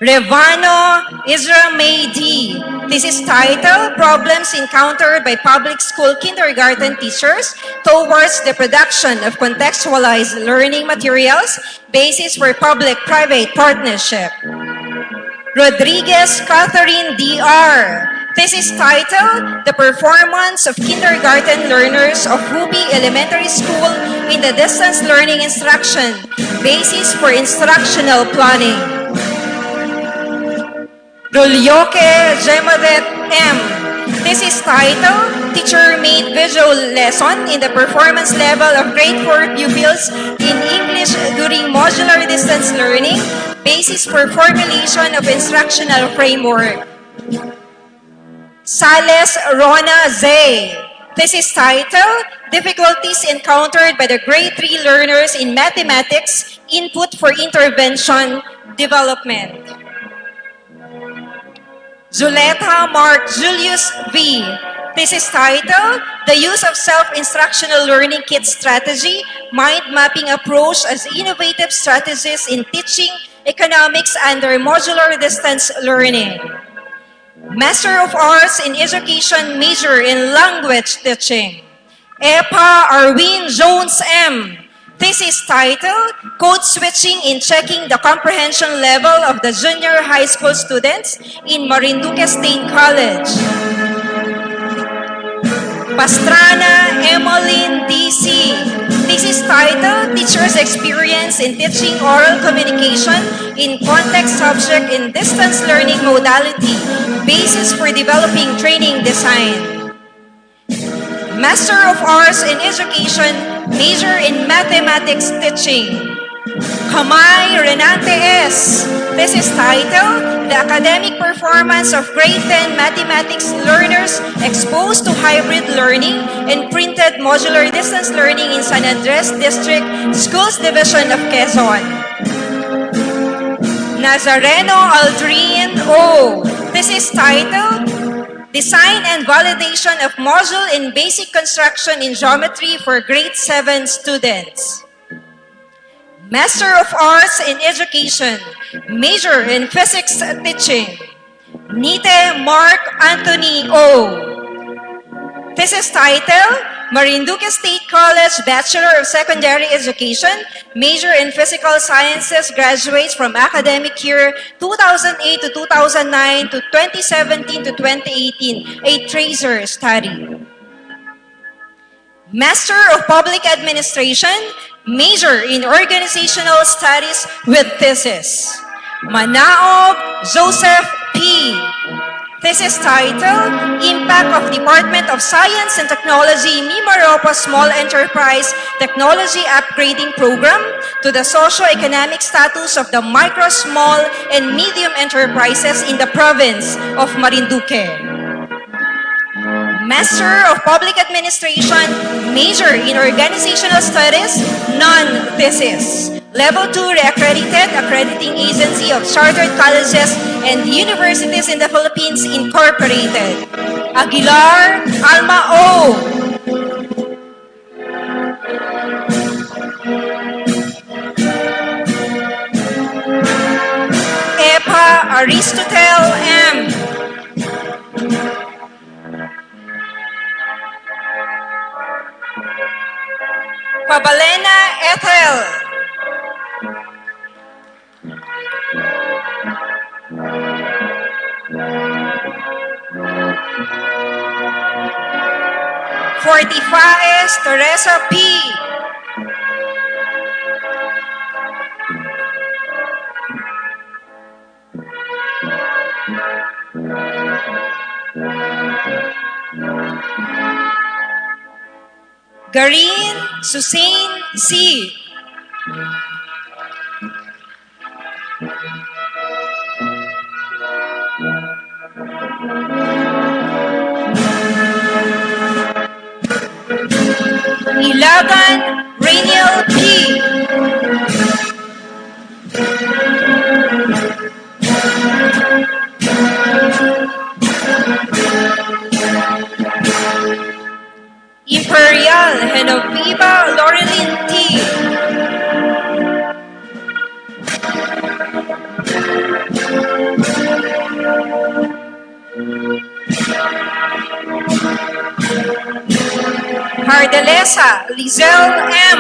Revano Isra May D. This is titled Problems Encountered by Public School Kindergarten Teachers Towards the Production of Contextualized Learning Materials, Basis for Public-Private Partnership. Rodriguez Catherine D.R. This is titled The Performance of Kindergarten Learners of Ruby Elementary School in the Distance Learning Instruction, Basis for Instructional Planning. Rolyoke Gemadet M. This is titled Teacher-Made Visual Lesson in the Performance Level of Grade 4 Pupils in English during Modular Distance Learning, Basis for Formulation of Instructional Framework. Sales Rona Zay. This is titled Difficulties Encountered by the Grade 3 Learners in Mathematics, Input for Intervention Development. Zuleta Mark Julius V. This is titled The Use of Self-Instructional Learning Kit Strategy, Mind Mapping Approach as Innovative Strategies in Teaching Economics under Modular Distance Learning. Master of Arts in Education Major in Language Teaching. Epa Arwin Jones M. This is titled Code Switching in Checking the Comprehension Level of the Junior High School Students in Marinduque State College. Pastrana Emmeline D.C. This is titled Teacher's Experience in Teaching Oral Communication in Context Subject in Distance Learning Modality, Basis for Developing Training Design. Master of Arts in Education, Major in Mathematics Teaching. Kamay Renante S. This is titled The Academic Performance of Grade 10 Mathematics Learners Exposed to Hybrid Learning and Printed Modular Distance Learning in San Andres District Schools Division of Quezon. Nazareno Aldrin O. This is titled Design and Validation of Module in Basic Construction in Geometry for Grade 7 Students. Master of Arts in Education, Major in Physics Teaching. Nite Mark Anthony O. This is titled Marinduque State College Bachelor of Secondary Education, Major in Physical Sciences, graduates from academic year 2008 to 2009 to 2017 to 2018, a tracer study. Master of Public Administration, Major in Organizational Studies with thesis. Manaob Joseph P. This is titled Impact of Department of Science and Technology Mimaropa Small Enterprise Technology Upgrading Program to the socio-economic status of the micro, small, and medium enterprises in the province of Marinduque. Master of Public Administration, Major in Organizational Studies, non-thesis. Level 2 Reaccredited Accrediting Agency of Chartered Colleges and Universities in the Philippines, Incorporated. Aguilar Alma O. Epa Aristotle M. Pabalena Ethel. Fortifaes Teresa P. Garin Susain C. Ilagan Rainiel P. Imperial Genoviva Laurelyn T. Hardelesa Lizelle M.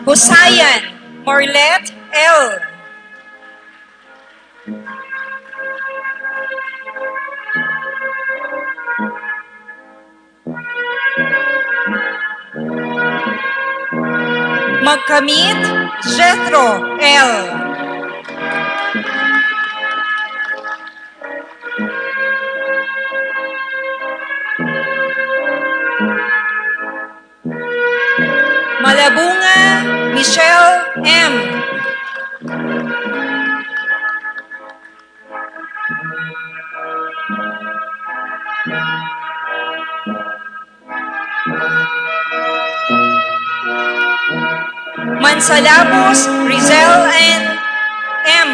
Husayan Morlet L. Magkamit Jethro L. Malabunga Michelle M. Mansalabos Rizel and M.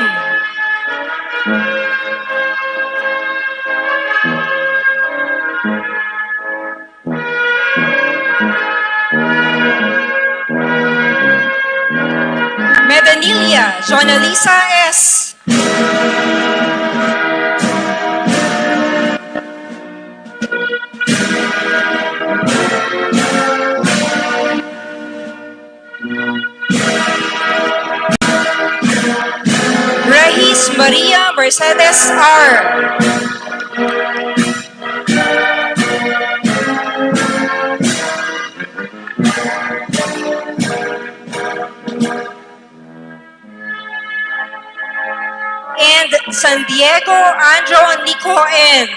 Medanilia Jonalisa S. Rahis Maria Mercedes R. And San Diego Andro Nico N.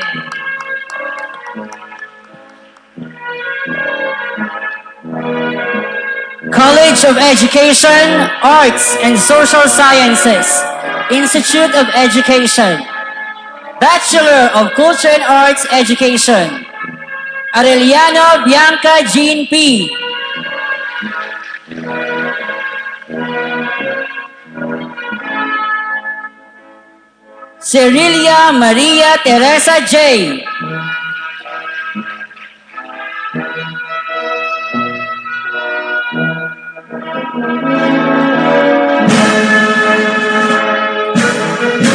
College of Education, Arts and Social Sciences, Institute of Education, Bachelor of Culture and Arts Education, Arellano Bianca Jean P. Cerilia Maria Teresa J.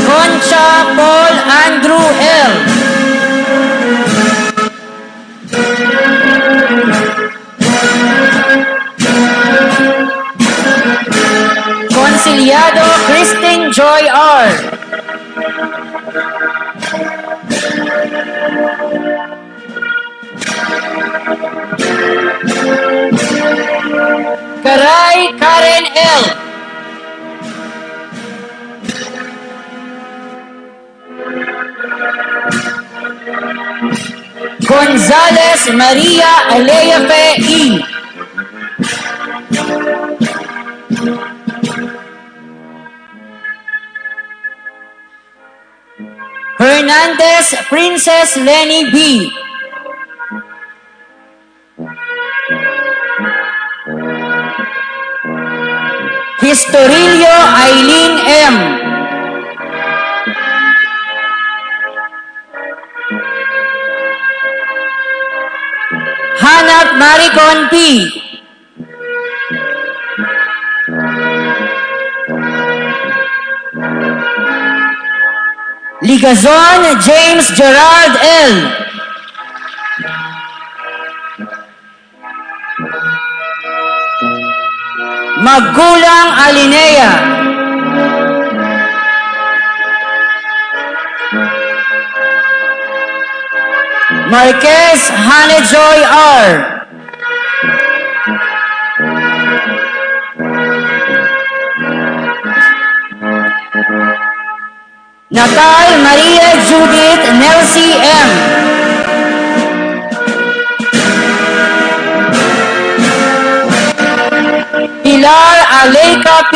Concha Paul Andrew L. Conciliado Christine Joy R. Karay Karen L. Gonzales Maria Alea Fe E. Hernandez Princess Lenny B. Historillo Aileen M. Hanap Maricon P. Ligazon James Gerald L. Magulang Alinea. Marquez Hanejoy R. Natal Maria Judith Nelsie M. Pilar Aleika P.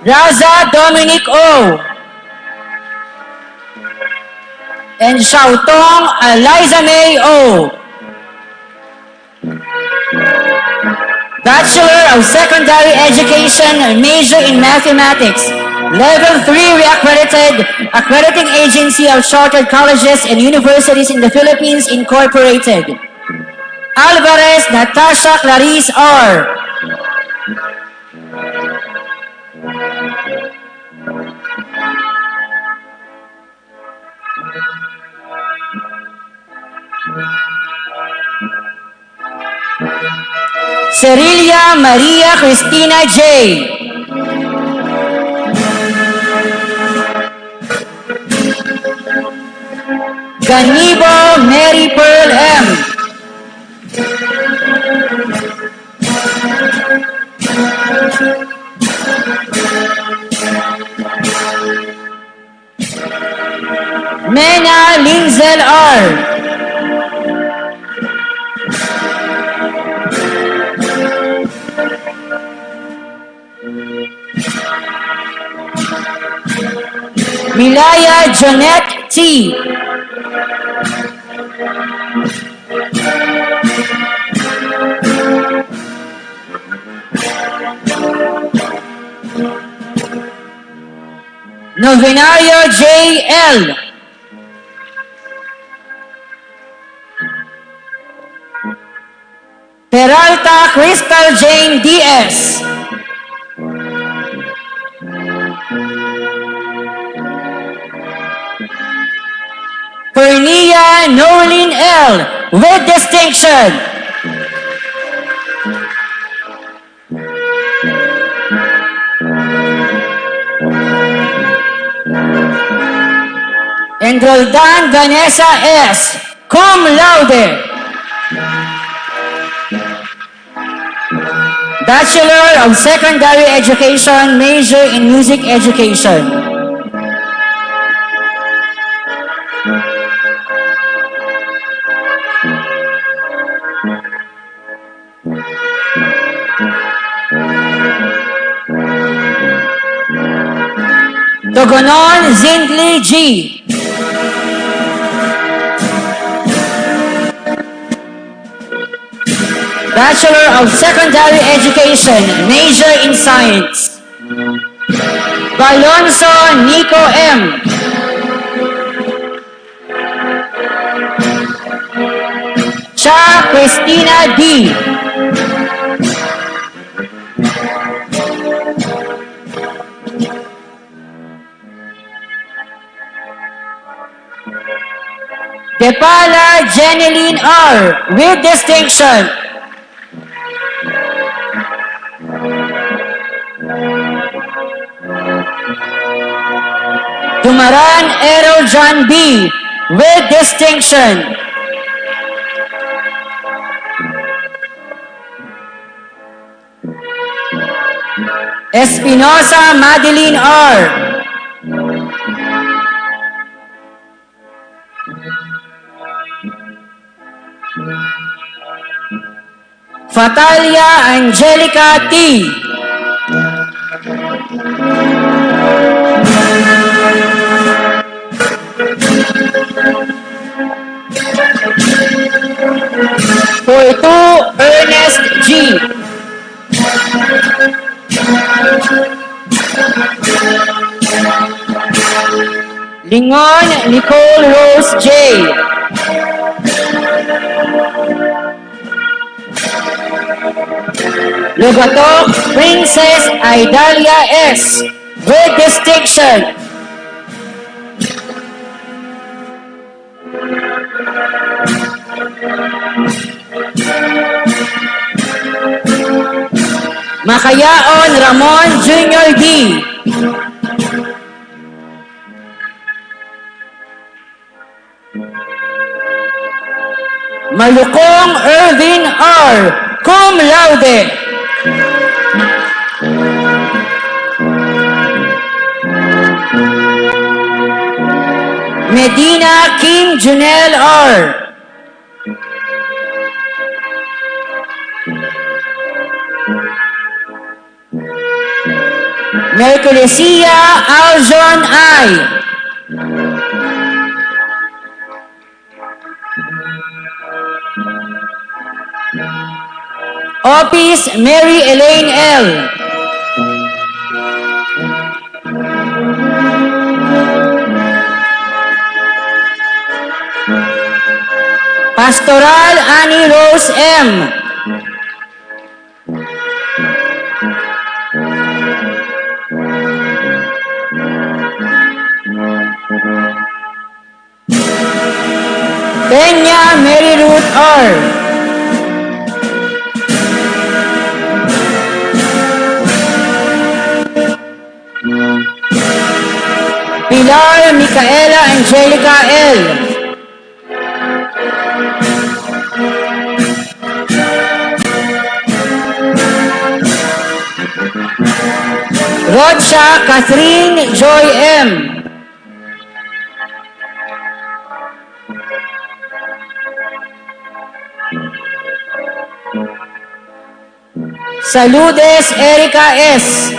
Raza Dominic O. And Xiaotong Eliza May O. Bachelor of Secondary Education, major in Mathematics. Level 3 re-accredited, accrediting agency of chartered colleges and universities in the Philippines, Incorporated. Alvarez Natasha Clarice R. Cerilia Maria Cristina J. Ganibo Mary Pearl M. Mena Linzel R. Milaya Jeanette T. Novenario J. L. Peralta Crystal Jane D.S. Pernia Nolin L. with distinction. And Roldan Vanessa S. cum laude. Bachelor of Secondary Education, major in Music Education. Togonon Zindli G. Bachelor of Secondary Education, major in Science. Balonso Nico M. Cha Cristina D. Depala Jeneline R. with distinction. Dumaran Errol John B. with distinction. Espinosa Madeline R. Fatalia Angelica T. Porto Ernest G. Lingon Nicole Rose J. Lugatok Princess Idalia S. with distinction. Makayaon Ramon Jr. D. Malukong Irvin R. Cum laude. Medina Kim Junel R. Merculesia Aljon I. Office Mary Elaine L. Pastoral Annie Rose M. Peña Mary Ruth R. Pilar Micaela Angelica L. Rocha Catherine Joy M. Saludes Erika S.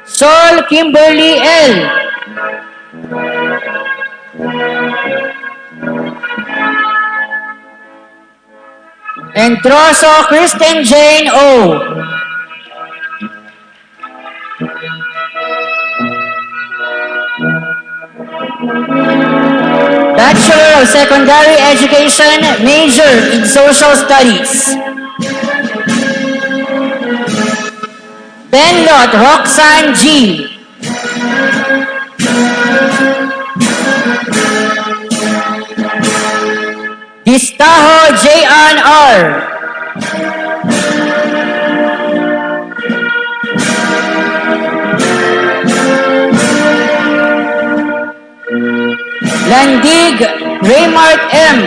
Sol Kimberly L. Entroso Kristen Jane O. Bachelor of Secondary Education, major in Social Studies. Benlot Roxanne G. Distaho J.An R. Landig Raymart M.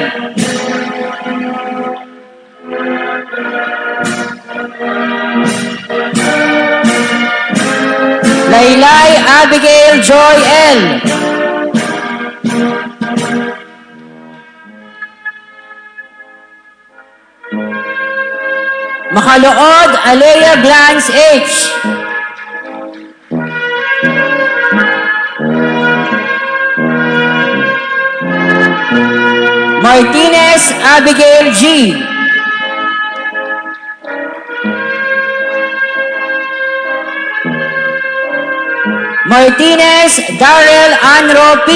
Laylay Abigail Joy L. Makalood Alea Glance H. Martinez Abigail G. Martinez Darrell Anro P.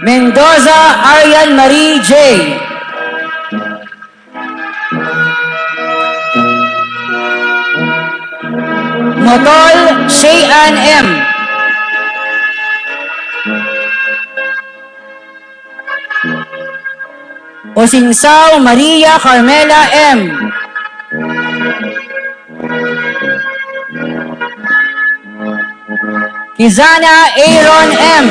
Mendoza Arian Marie J. Motol Shayan M. Osinsao Maria Carmela M. Kizana Aaron M.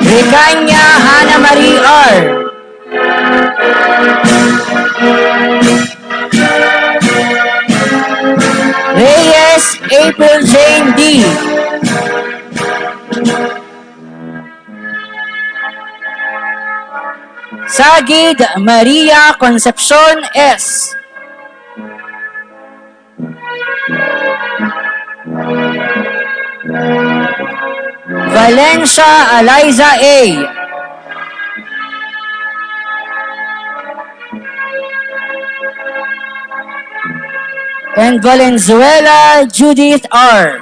Ricanya Hannah Marie R. Reyes April Jane D. Sagid Maria Concepcion S. Valencia Eliza A. and Valenzuela Judith R.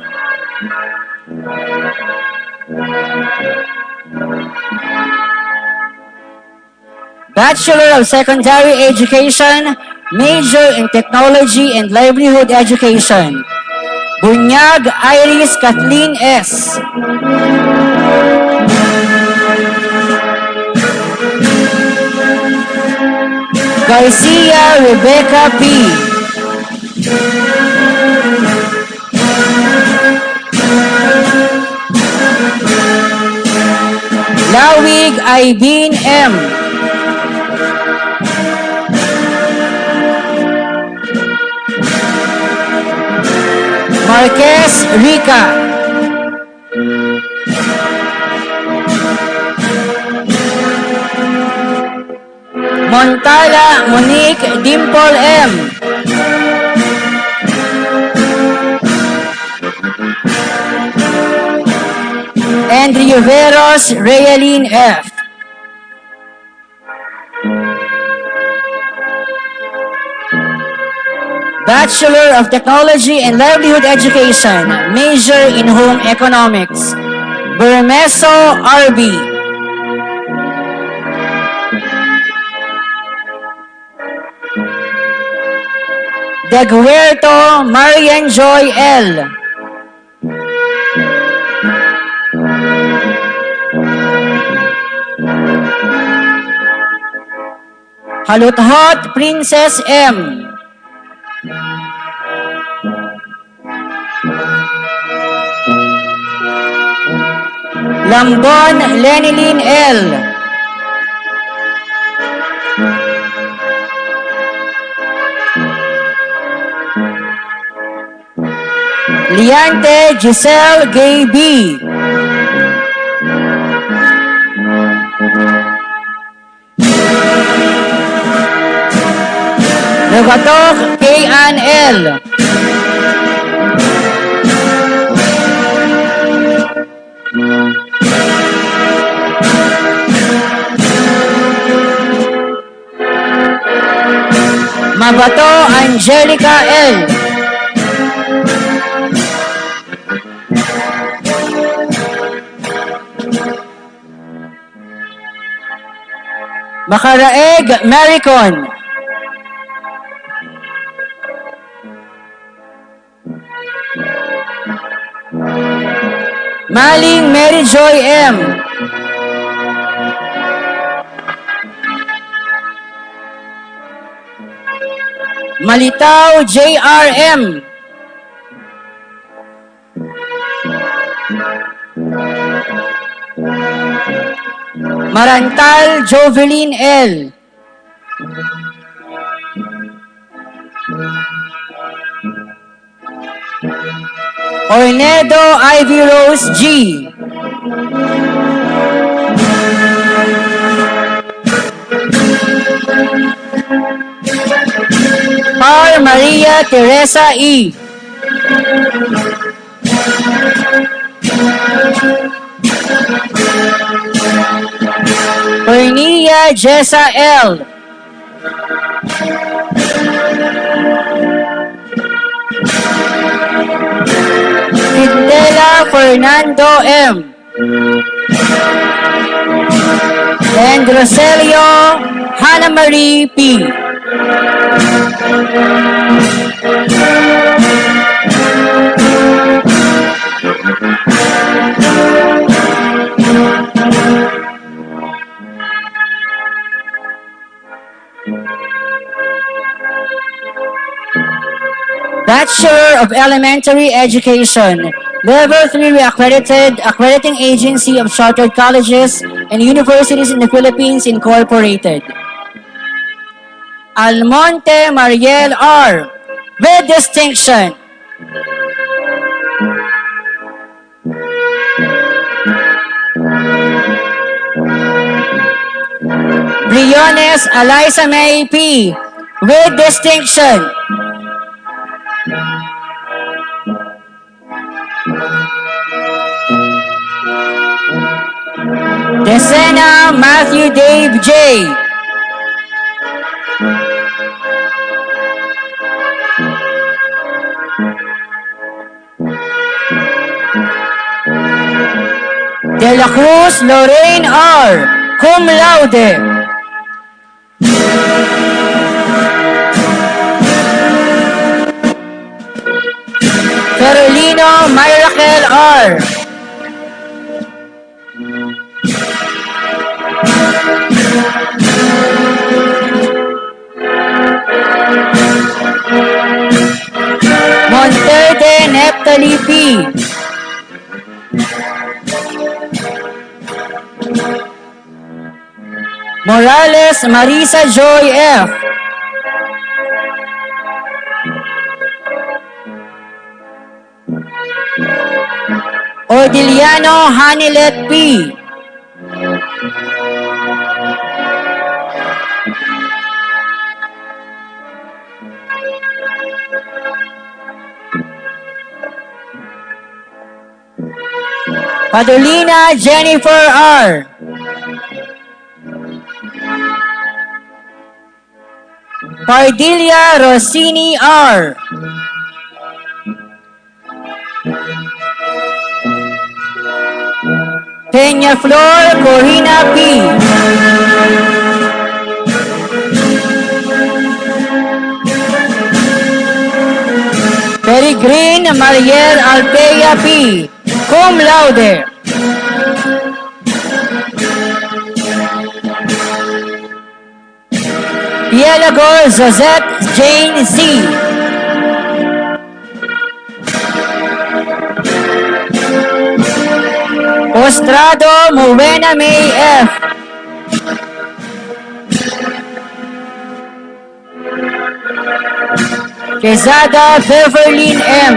Bachelor of Secondary Education, major in Technology and Livelihood Education. Bunyag Iris Kathleen S. Garcia Rebecca P. Lawig Aibin M. Marquez Rica. Montala Monique Dimple M. and Riveros Realine F. Bachelor of Technology and Livelihood Education, major in Home Economics. Bermeso RB. Deguerto Marian Joy L. Haluthot Princess M. Lambon Lenilyn L. Liante Giselle Gay B. Nagatok K.Ann L. Mabato Angelica L. Makaraeg Maricon. Maling Mary Joy M. Malitaw JRM. Marantal Jovelyn L. Ornedo Ivy Rose G. Par Maria Teresa E. Pernia Jessa L. Quintela Fernando M. and Roselio Hannah Marie P. Bachelor of Elementary Education, Level 3 accredited accrediting agency of chartered colleges and universities in the Philippines Incorporated. Almonte Mariel R. with distinction. Briones Eliza May P. with distinction. Desena Matthew Dave J. De la Cruz Lorraine R. Cum laude. Carolino Myrakel R. Monterde Neptali P. Morales Marisa Joy F. Odiliano Hanilet P. Padolina Jennifer R. Pardilia Rossini R. Peñaflor Corina P. Peregrine Mariel Alpeya P. Cum laude. Pielagor Zozette Jane C. Postrado Morena May F. Quezada Beverly M.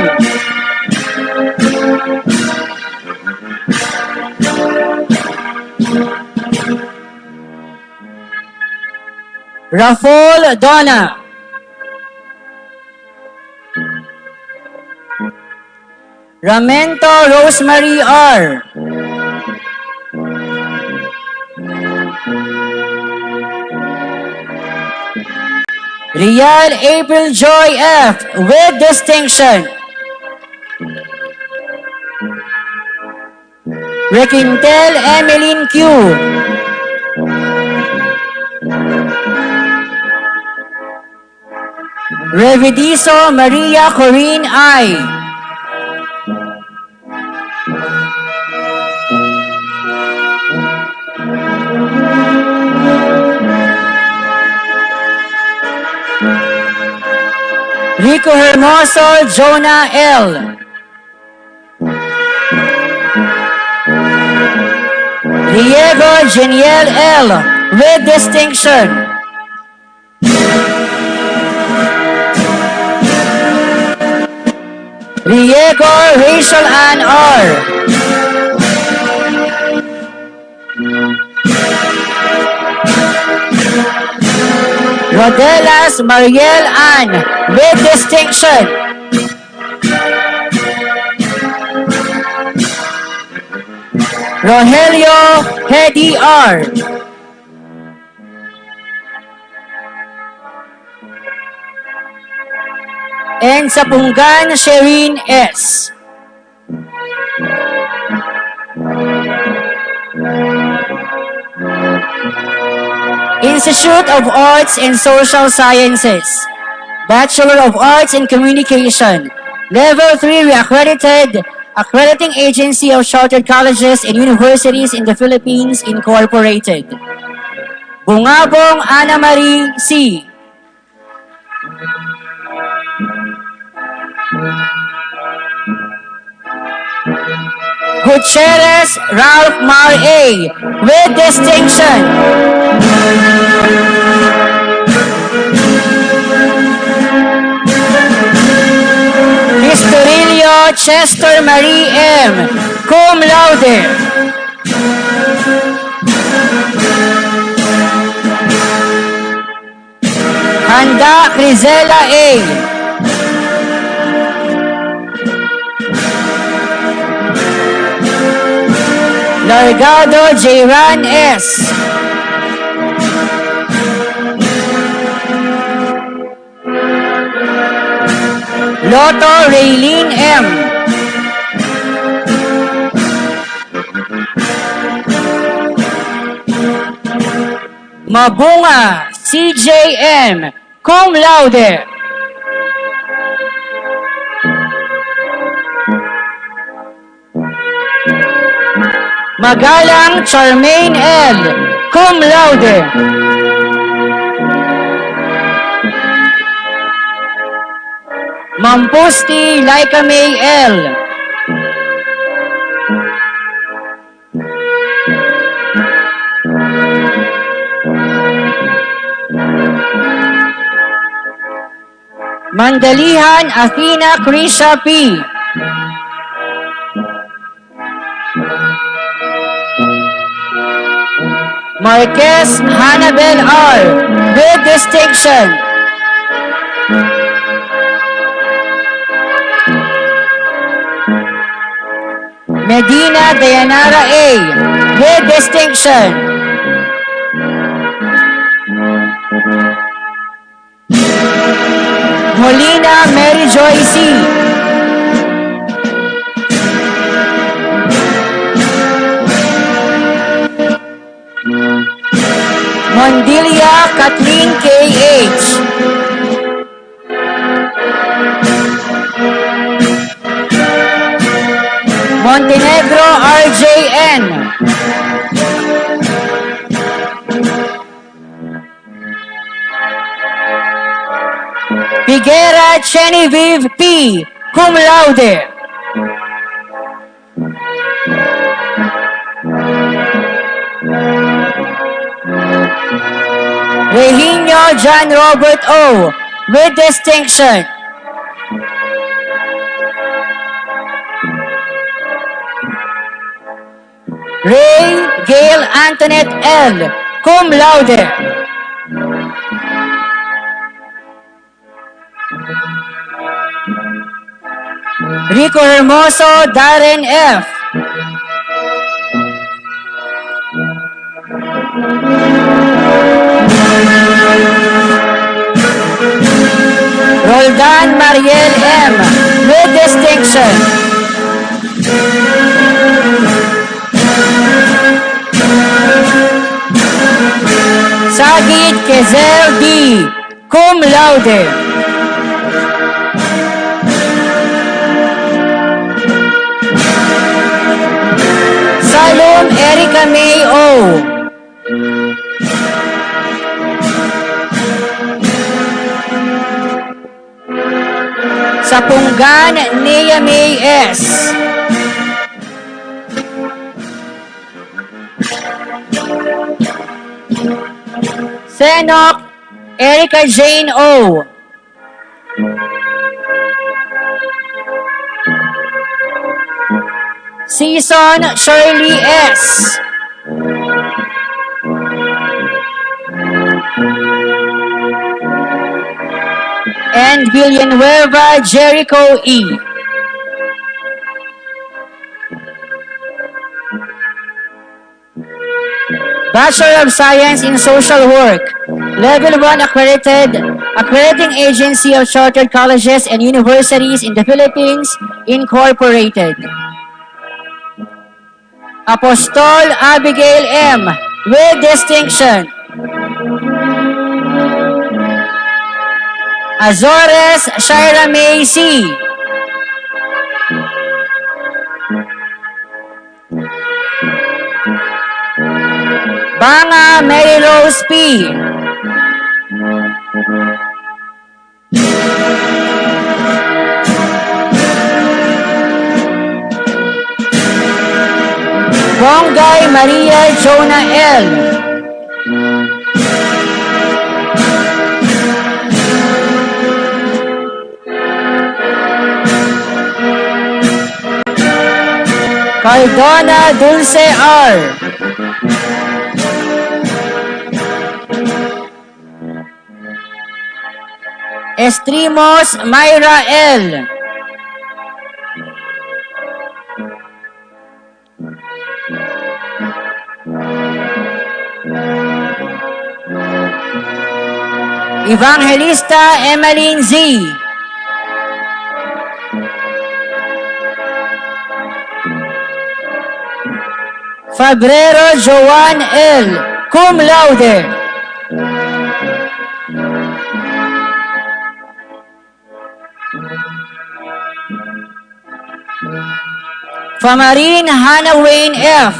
Rafael Donna. Ramento Rosemary R. Rial April Joy F. with distinction. Requintel Emeline Q. Revidiso Maria Corinne I. Rico Hermoso Jonah L. Diego Geniel L. with distinction. Diego Rachel Ann R. Rodelas Mariel Ann with distinction. Rogelio Hedy R. And Sapunggan Shereen S. Institute of Arts and Social Sciences, Bachelor of Arts in Communication, Level 3 re-accredited, Accrediting Agency of Chartered Colleges and Universities in the Philippines, Incorporated. Bungabong Ana Marie C. Gutierrez Ralph Mar A. with distinction. Cristorilio Chester Marie M. Cum laude. Carla Crizela A. Largado Jayran S. Loto Raylene M. Mabunga CJM cum laude. Magalang Charmaine L. cum laude. Mampusti Laika May L. Mandalihan Athena Krisha P. Marquez Hannabel R. with distinction. Medina Dayanara A. with distinction. Molina Mary Joy C. Mondilia Kathleen K.H. Montenegro R.J.N. Figuera Genevieve P. cum laude. Regino John Robert O. with distinction. Ray Gail Antoinette L. cum laude. Rico Hermoso Darren F. Roldan Mariel M. with distinction. Sagid Kezel D. cum laude. Salom Erica May O. Sapunggan Nea May S. Senok Erica Jane O. Season Shirley S. And Villanueva Jericho E. Bachelor of Science in Social Work, Level 1 accrediting agency of chartered colleges and universities in the Philippines, Incorporated. Apostol Abigail M. with distinction. Azores Shaira May C. Banga Mary Rose P. Bongay Maria Jonah L. Cardona Dulce R. Estrimos Myra L. Evangelista Emmeline Z. Fabrero Joan L. Cum laude. Famarin Hannah Wayne F.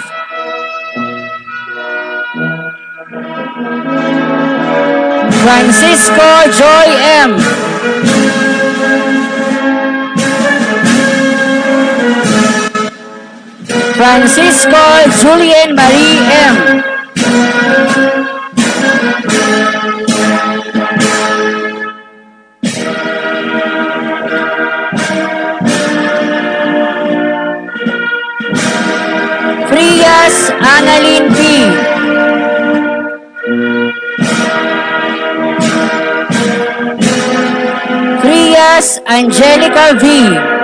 Francisco Joy M. Francisco Julian Marie M. Frias Annalyn P. Frias Angelica V.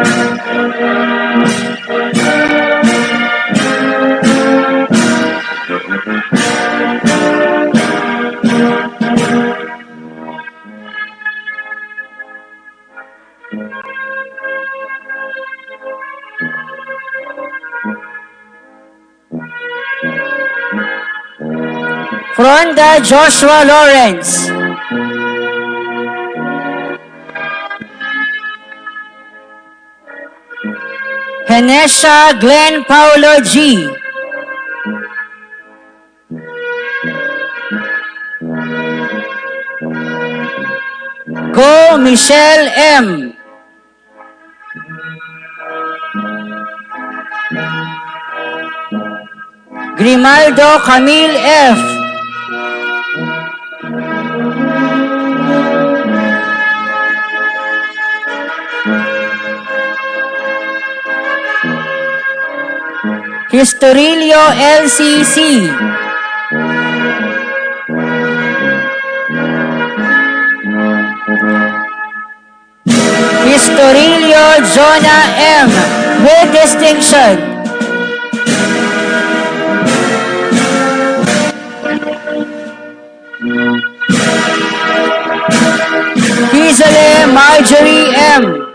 Fronda Joshua Lawrence. Henesha Glenn Paulo G. Go Michelle M. Grimaldo Camille F. Historilio LCC. Historilio Jonah M. with distinction. Gisele Marjorie M.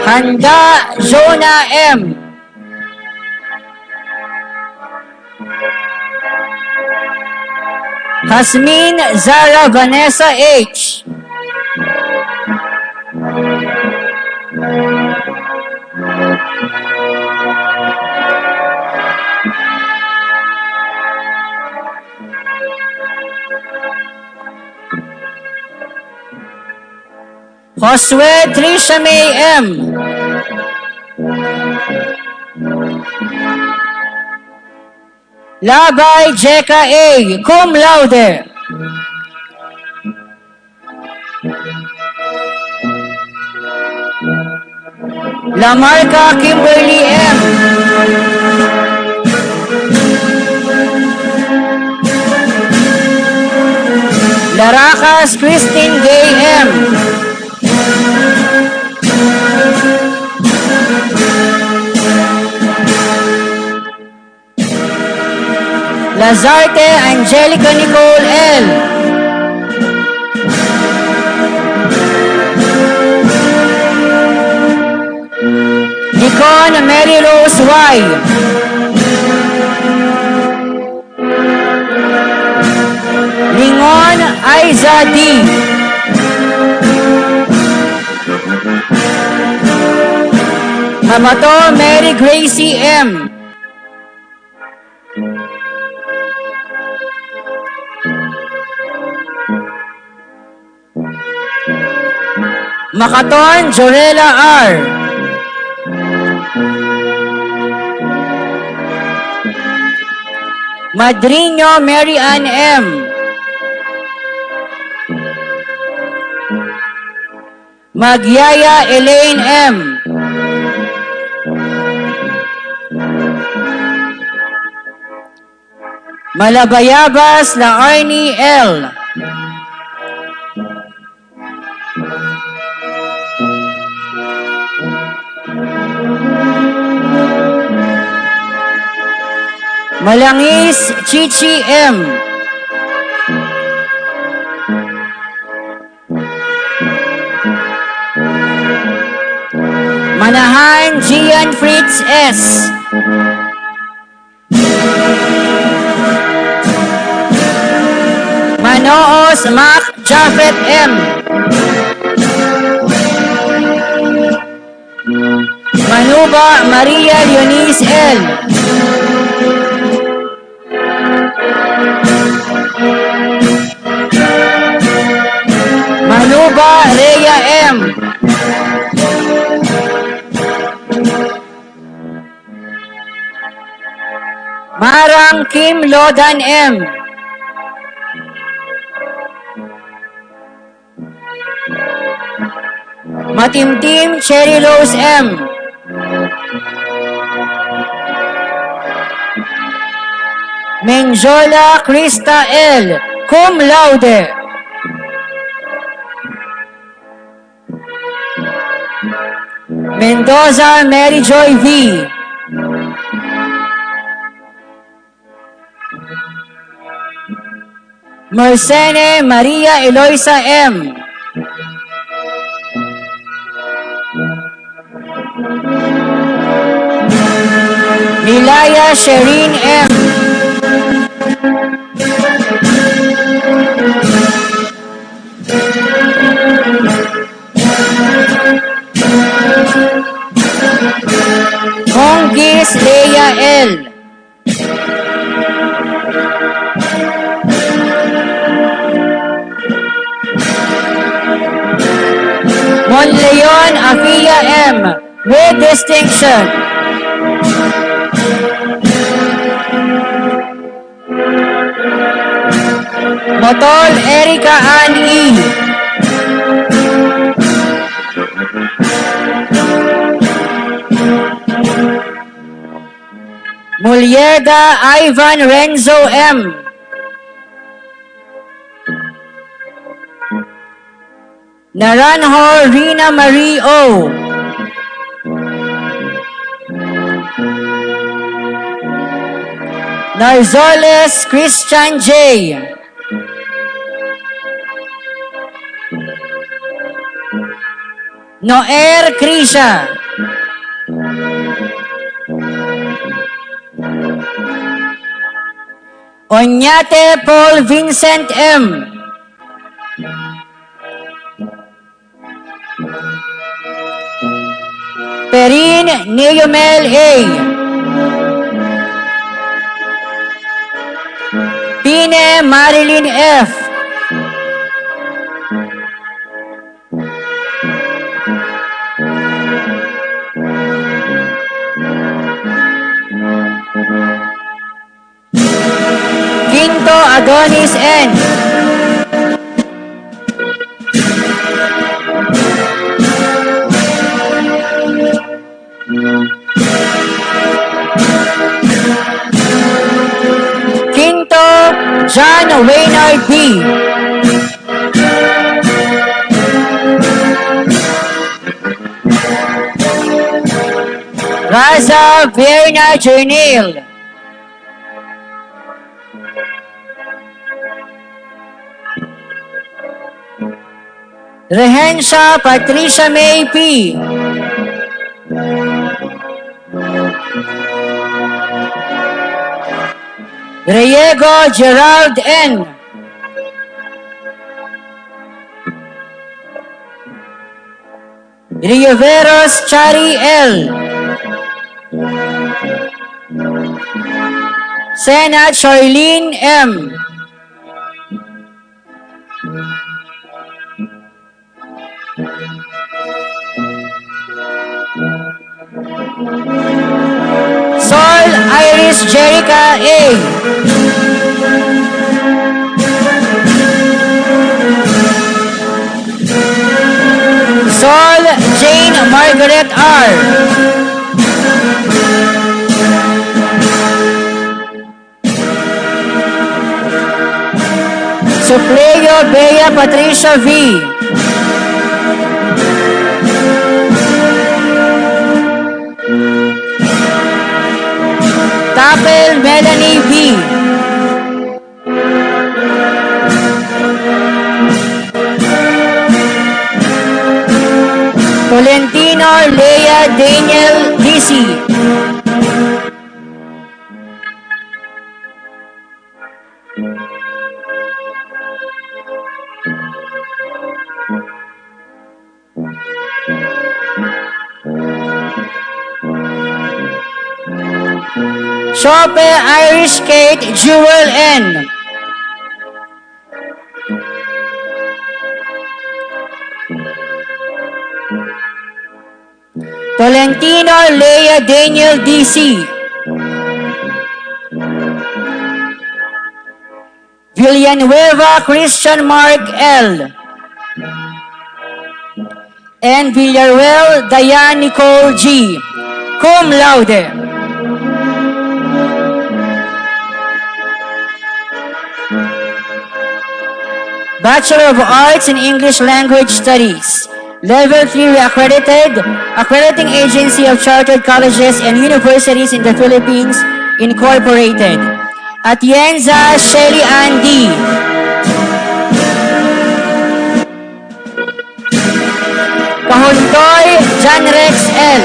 Handa Jonah M. Hasmin Zara Vanessa H. Josue Trisha May M. Labay Jeka A. Cum laude. Lamarca Kimberly M. Laracas Christine Gay M. Lazarte Angelica Nicole L. Dicon Mary Rose Y. Lingon Aiza D. Amato Mary Gracie M. Makaton Jorela R. Madrino Mary Ann M. Magyaya Elaine M. Malabayabas Laarni L. Malangis Chichi M. Manahan Gian Fritz S. Manoos Mac Jafet M. Manuba Maria Eunice L. Manuba Rhea M. Marang Kim Lodan M. Matimtim Cherry Rose M. Menjola Krista L. Cum laude. Mendoza Mary Joy V. Mercene Maria Eloisa M. Milaya Sherin M. Monggis Leia L. Monleon Afia M. With distinction. Motol Erika Ann E. Mulyeda Ivan Renzo M. Naranjo Rina Marie O. Narzoles Christian J. Noer Krisha. Onyate Paul Vincent M. Perin Neomel A. Pine Marilyn F. Quinto Adonis N. Quinto John Waynard B. Raza Vierna Jernil. Rehensha Patricia May P. Riego Gerald N. Rioveros Chari L. Sena Charlene M. Sol Iris Jerica A. Sol Jane Margaret R. Supleo Bea Patricia V. Tapel Melanie B. Tolentino Lea Daniel DC. Chope Irish Kate Jewel N. Tolentino Lea Daniel DC. Villanueva Christian Mark L. And Villarreal Diane Nicole G. Cum laude. Bachelor of Arts in English Language Studies. Level 3 accredited, accrediting agency of chartered colleges and universities in the Philippines, Incorporated. Atienza Shelly Andy. Kahuntoy John Rex L.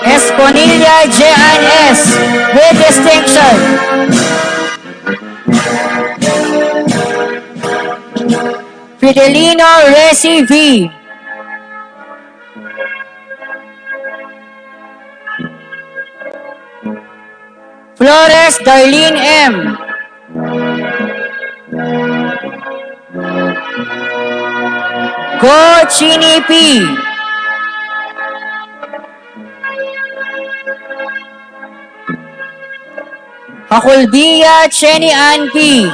Esponilla J.N.S. with distinction. Fidelino Resi V. Flores Darlene M. Go Chini P. Hakulbiya Chenny Ann P.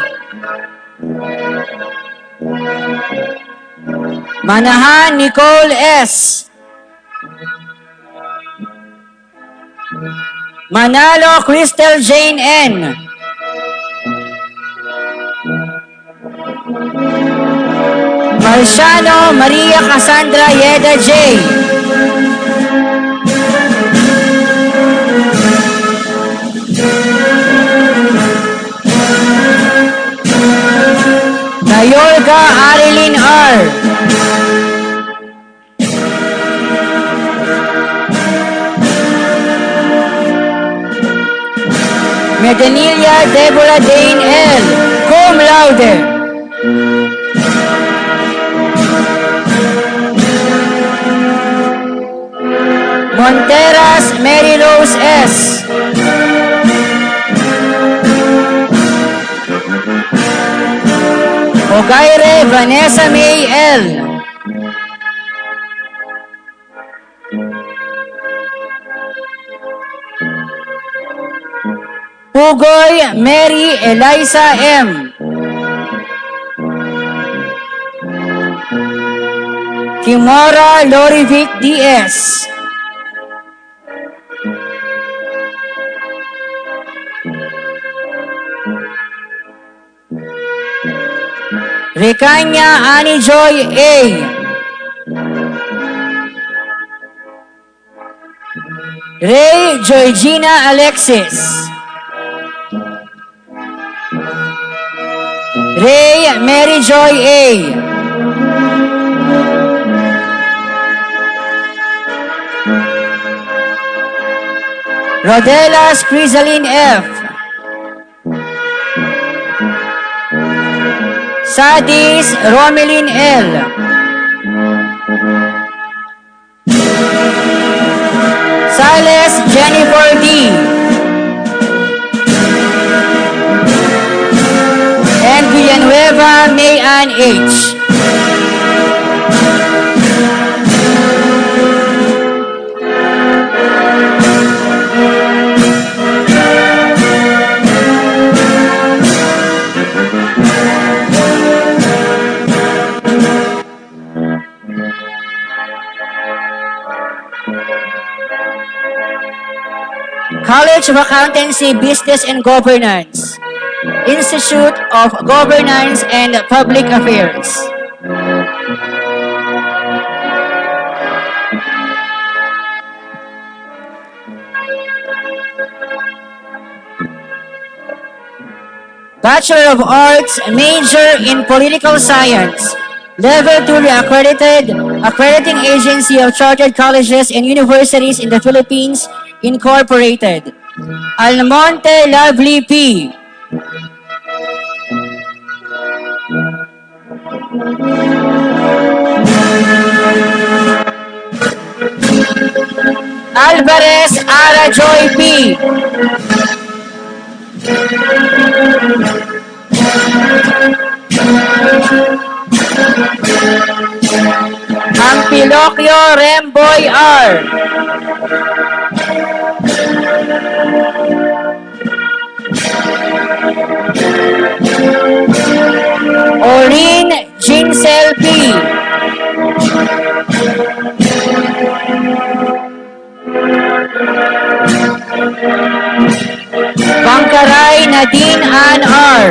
Manahan Nicole S. Manalo Crystal Jane N. Marciano Maria Cassandra Yeda J. Nayorga Arilyn R. Medanilia Deborah Dane L. Cum laude. Monteras Mary Rose S. Ogaire Vanessa May L. Pugoy Mary Eliza M. Kimora Lorivic D.S. Recanya Annie Joy A. Ray Georgina Alexis. Ray Mary Joy A. Rodelas Crisaline F. Sadis Romelin L. Sales Jennifer D. And Villanueva May Ann H. College of Accountancy, Business and Governance, Institute of Governance and Public Affairs. Bachelor of Arts, major in Political Science, Level 2 accredited, accrediting agency of chartered colleges and universities in the Philippines, Incorporated. Almonte Lovely P. Alvarez Ara Joy P. Ampilocchio Remboy R. Orin Jinsel P. Bangkaray Nadine Ann R.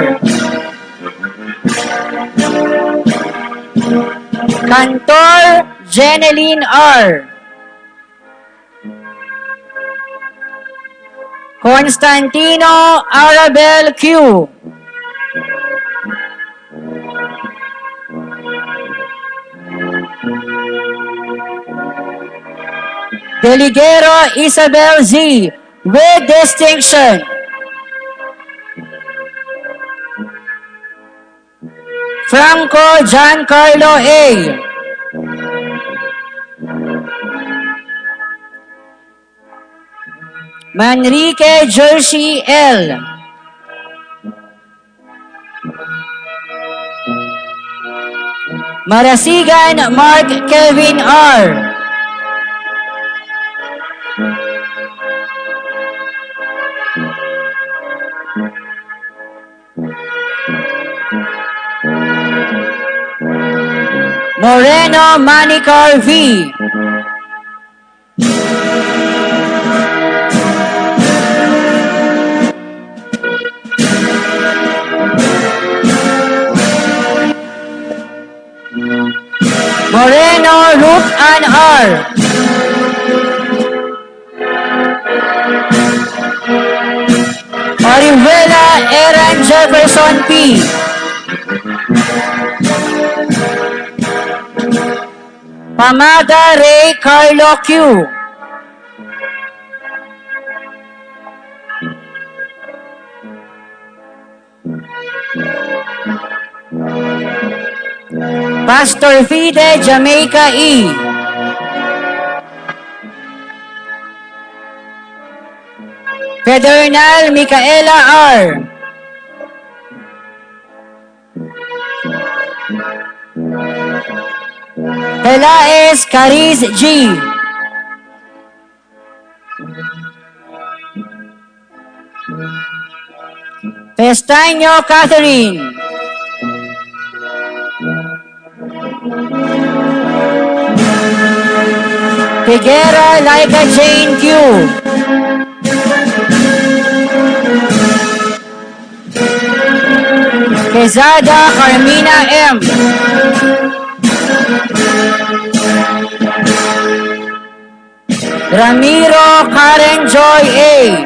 Cantor Jeneline R. Constantino Arabel Q. Deligero Isabel Z. With distinction. Franco Giancarlo A. Manrique Jersey L. Marasigan Mark Kelvin R. Moreno Manicar V. Moreno Ruth Ann R. Orihuela Eran Jefferson P. Pamada Ray Carlo Q. Pastor Fide Jamaica E. Pedernal Micaela R. Pelaez Cariz G. Pestaño Catherine. Figuera Laika Jane Q. Quezada Carmina M. Ramiro Karen Joy A.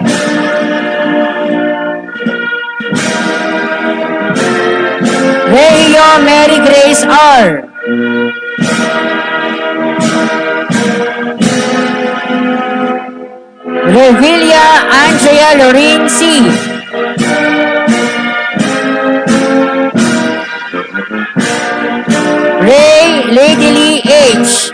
Regio Mary Grace R. Revilla Andrea Lorraine C. Ray Lady Lee H.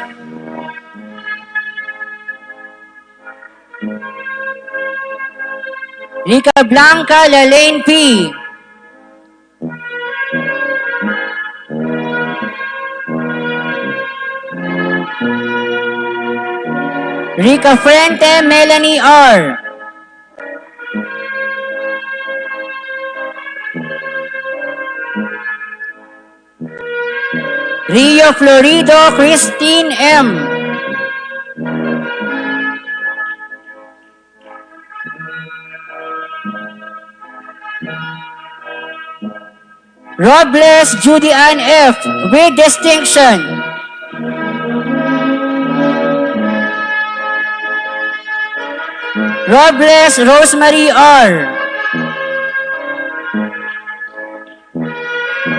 Rica Blanca Lalaine P. Rica Frente Melanie R. Rio Florido Christine M. Robles Judy Ann F. with distinction. Robles Rosemary R.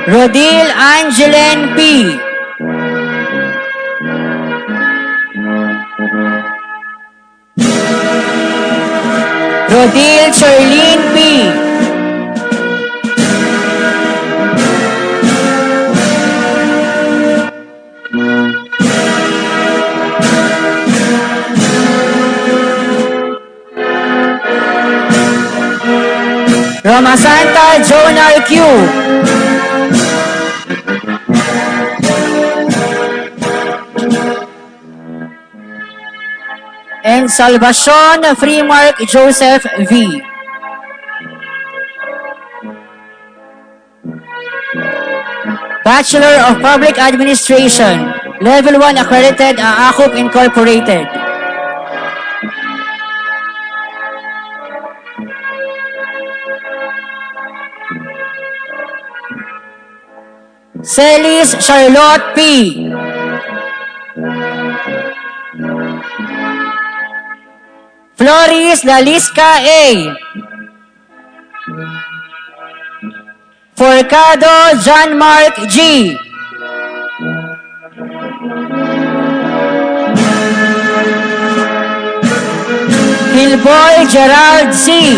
Rodil Angeline P. Rodil Charlene P. Roma Santa Jonar Q. And Salvacion Freemark Joseph V. Bachelor of Public Administration, Level 1 accredited AACUP Incorporated. Celis Charlotte P. Floris Lalisca A. Forcado John Mark G. Hilboy Gerald C.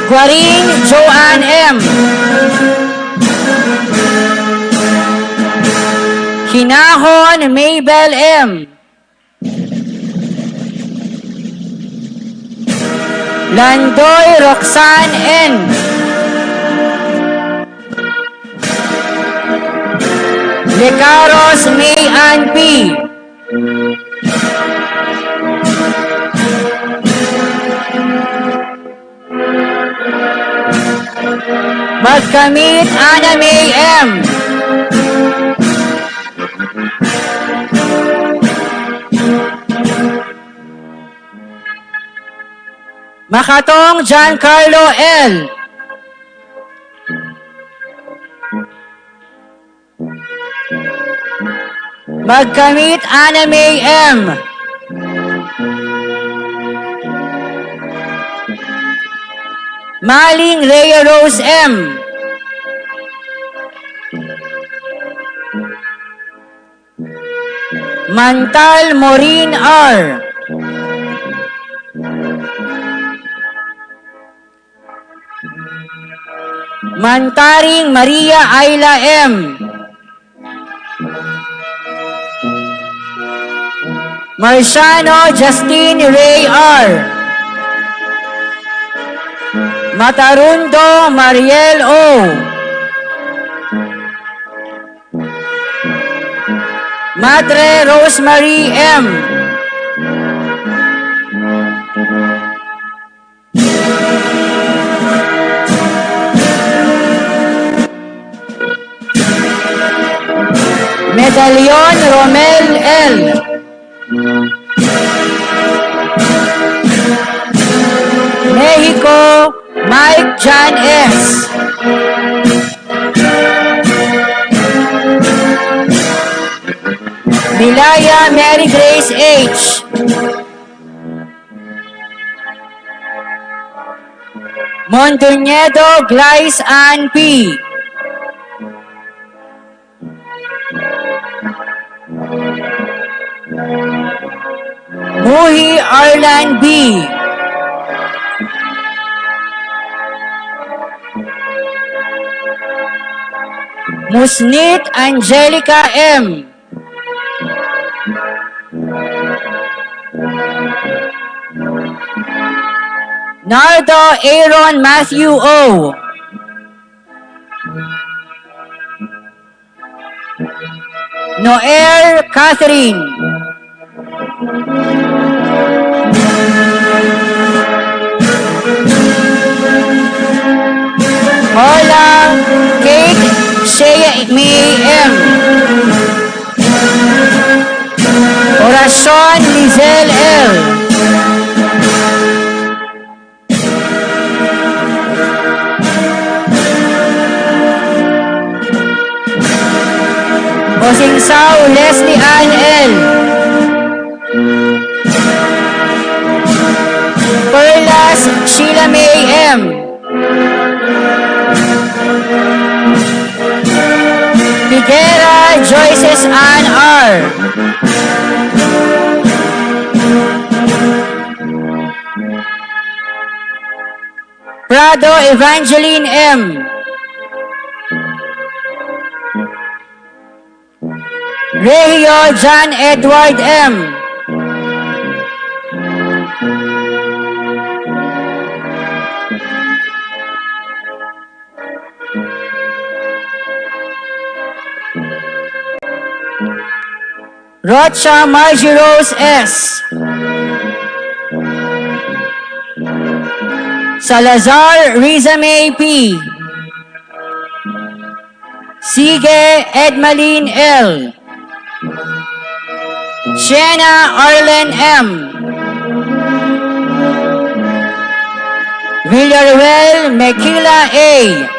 Guaring Joanne M. Hinahon Maybell M. Landoy Roxanne N. Lecaros May Ann P. Magkamit Ana May M. Makatong Giancarlo L. Magkamit Ana May M. Maling Rhea Rose M. Mantal Maureen R. Mantaring Maria Ayla M. Marciano Justine Ray R. Matarundo Mariel O. Madre Rosemary M. Medallion Romel L. Mexico Mike John S. Milaya Mary Grace H. Mondoñedo Glyce Ann P. Muhi Arlan B. Musnit Angelica M. Nardo Aaron Matthew O. Noel Catherine. Hola Kate Shea May M. Orasyon Ann R. Prado Evangeline M. Regio John Edward M. Rocha Margie Rose S. Salazar Riza May P. Sige Edmaline L. Sienna Arlen M. Villaruel Mekila A.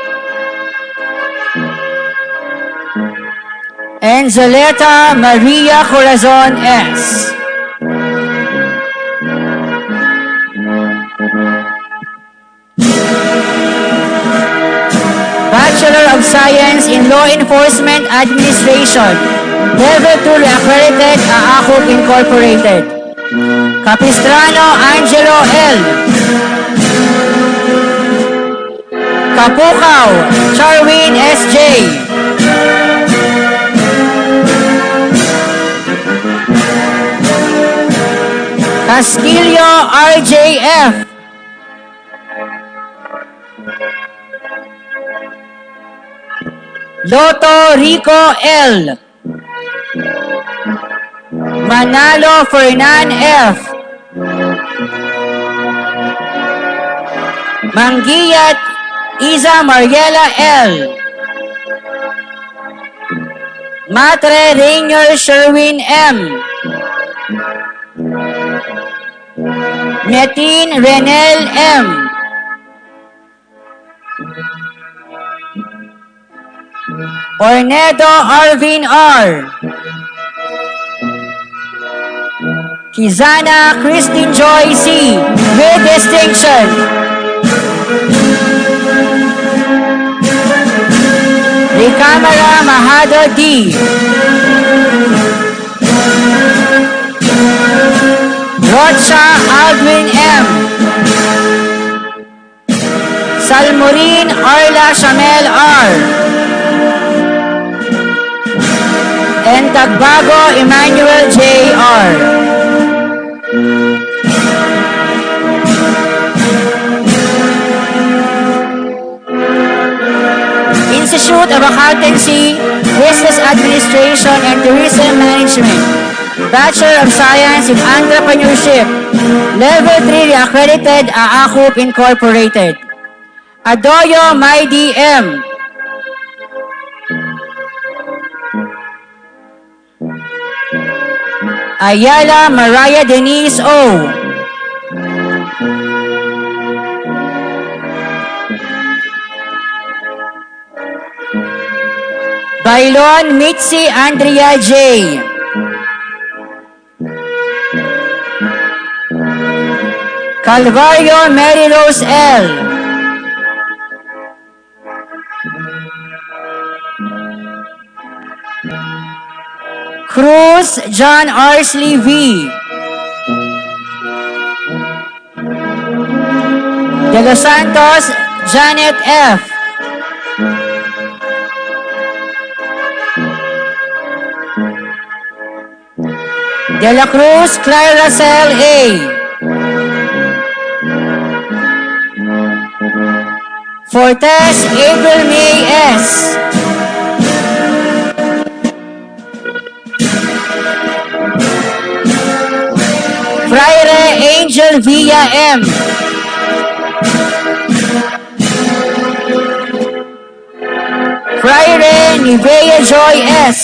and Zaleta Maria Corazon S. Bachelor of Science in Law Enforcement Administration, Level 2 accredited, AACOP Incorporated. Capistrano Angelo L. Kapukaw Charwin S.J. Castillo R.J.F. Loto Rico L. Manalo Fernan F. Manggiyat Iza Mariela L. Matre Rainier Sherwin M. Metin Renel M. Ornedo Arvin R. Kizana Christine Joy C. with distinction. Ricamara Mahado D. Rocha Alvin M. Salmorin Arla Shamel R. and Tagbago Emmanuel J. R. Institute of Accountancy, Business Administration and Tourism Management, Bachelor of Science in Entrepreneurship, Level 3 accredited, AACOP Incorporated. Adoyo Maidi M. Ayala Mariah Denise O. Bailon Mitzi Andrea J. Calvario Mary Rose L. Cruz John Arsley V. De Los Santos Janet F. De La Cruz Clara Cel A. Fortes April May S. Fraire Angel Villa M. Fraire Nivea Joy S.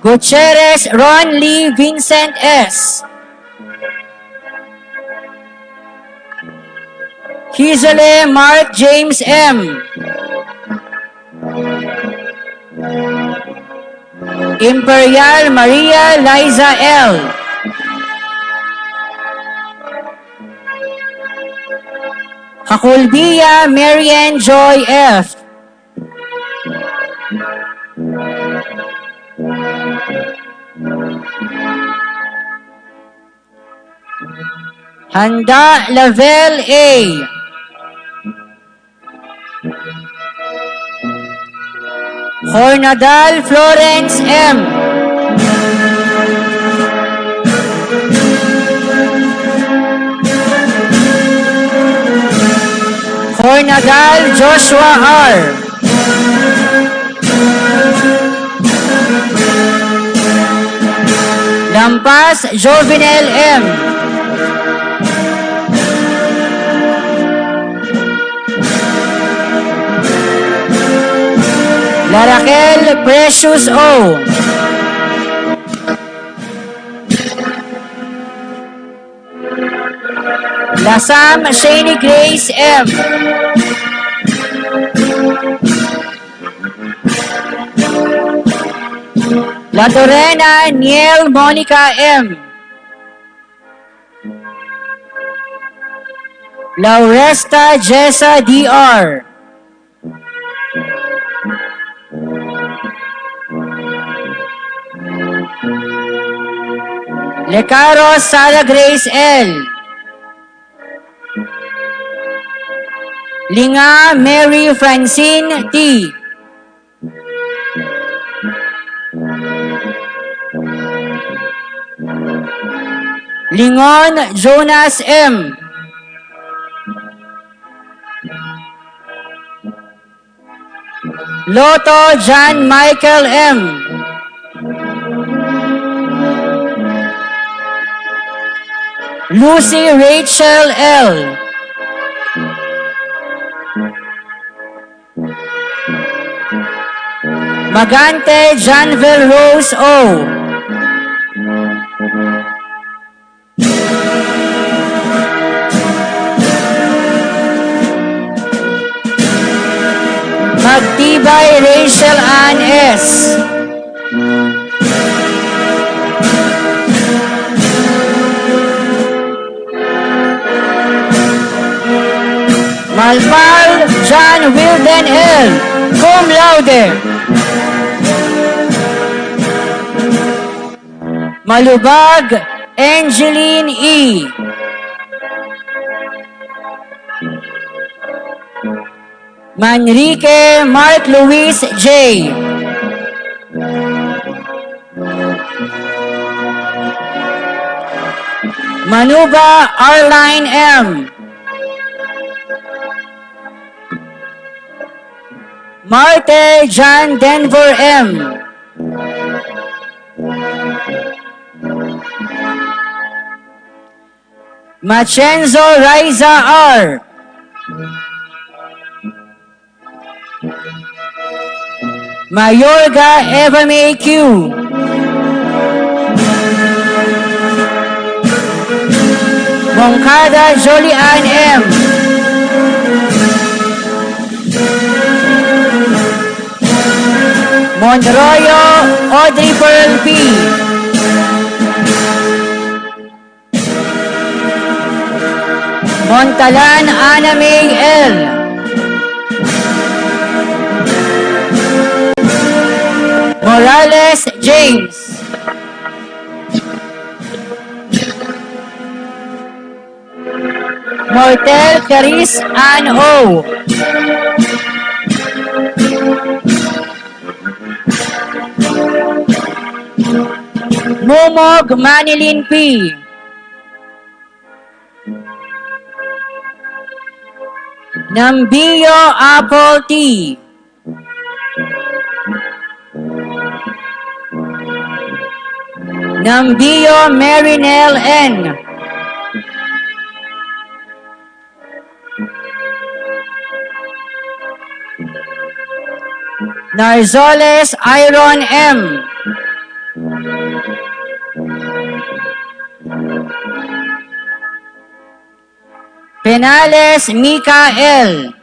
Gutierrez Ron Lee Vincent S. Hizele Mark James M. Imperial Maria Liza L. Acolbia Marian Joy F. Handa Lavel A. Hornadal Florence M. Hornadal Joshua R. Lampas Jovenel M. Laraquel Precious O. Lasam Shani Grace M. La Torrena Niel Monica M. Lauresta Jessa DR. Lecaro Sara Grace L. Linga Mary Francine T. Lingon Jonas M. Loto John Michael M. Lucy Rachel L. Magante Janvel Rose O. Magtibay Rachel Ann S. Malpal John Wilden L. Cum laude. Malubag Angeline E. Manrique Mark Luis J. Manuba Arline M. Marte John Denver M. Machenzo Raiza R. Mayorga Eva May Q. Moncada Jolian M. Monroyo Audrey Pearl P. Montalan Ana May L. Morales James. Mortel Caris Ann O. Momog Manilin P. Nambio Apple T. Nambio Marinel N. Narzoles Iron M. Penales Mika L.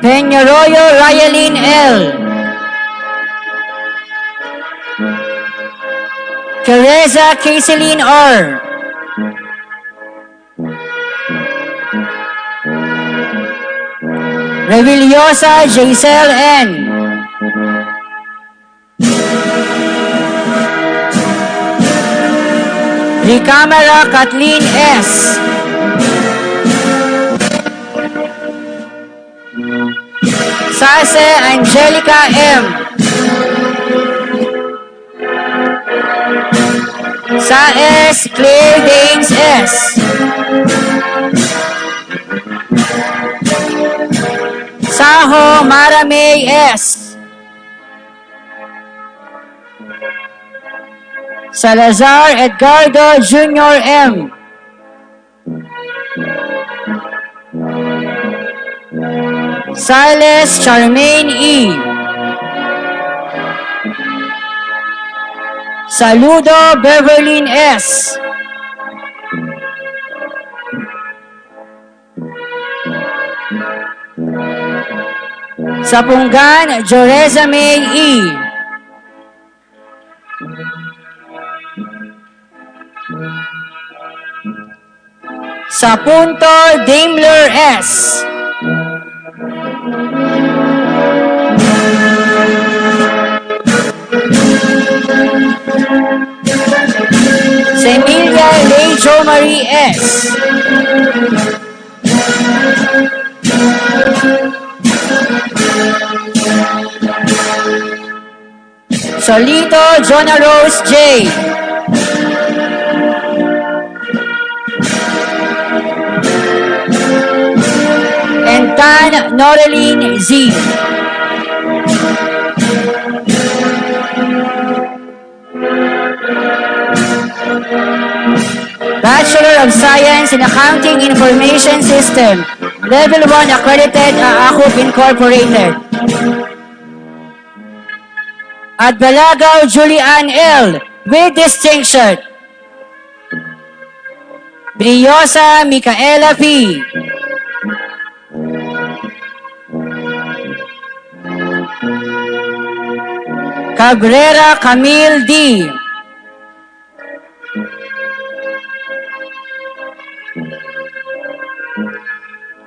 Peñarroyo Rayalin L. Teresa Caseline R. Revillosa Jaisel N. Ricamera Kathleen S. Sase Angelica M. Saes Claire Danes S. Saho Maramay S. Salazar Edgardo Jr. M. Silas Charmaine E. Saludo Beverlyn S. Sapunggan Joreza May E. Sapunto Daimler S. Semilia Lejo Marie S. Solito Jonah Rose J. And Tan Noreline Z. Bachelor of Science in Accounting Information System, Level 1 accredited AACUP Incorporated. At Balagaw Julian L. with distinction. Briosa Micaela P. Cabrera Camille D.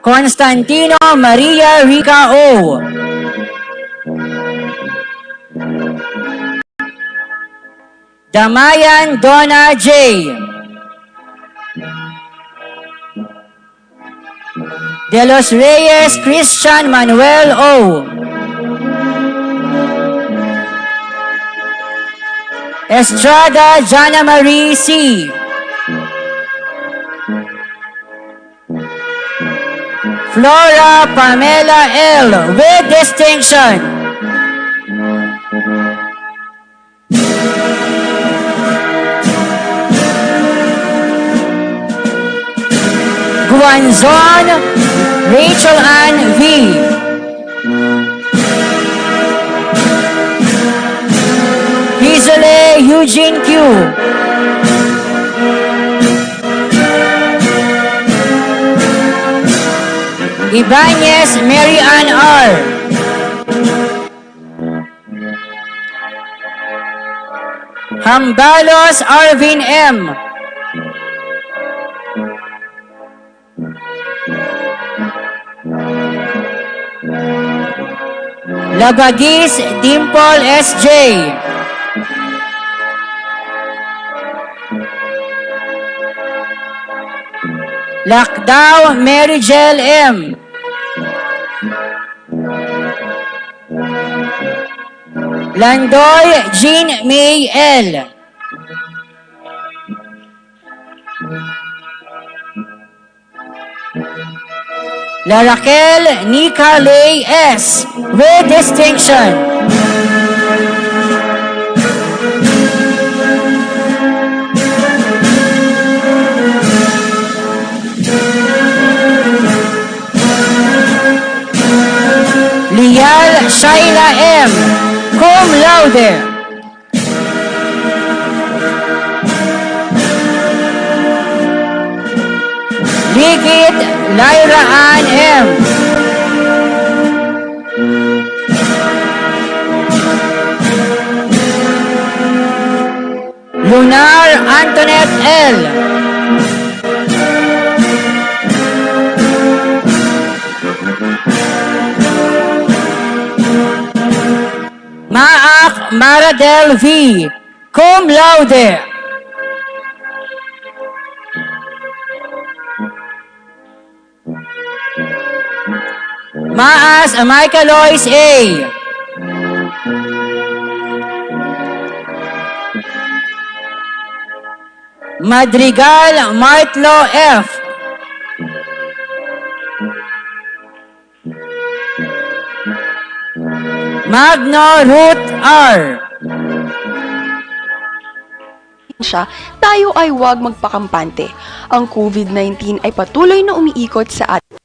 Constantino Maria Rica O. Damayan Donna J. De Los Reyes Christian Manuel O. Estrada Jana Marie C. Flora Pamela L. with distinction. Guanzon Rachel Ann V. Hizole Eugene Q. Ibanez Mary Ann R. Hambalos Arvin M. Labagis Dimple S.J. Lakdaw Mary Jel M. Landoy Jean May L. Laraquel Nika Lay S. with distinction. Lial Shaila M. cum laude. Ligid Lyra Ann M. Luna Antoinette L. Maak Maradel V. Cum laude. Maas Michael Lois A. Madrigal Martlo F. Magno Ruth R. Tayo ay huwag magpakampante. Ang COVID-19 ay patuloy na umiikot sa atin.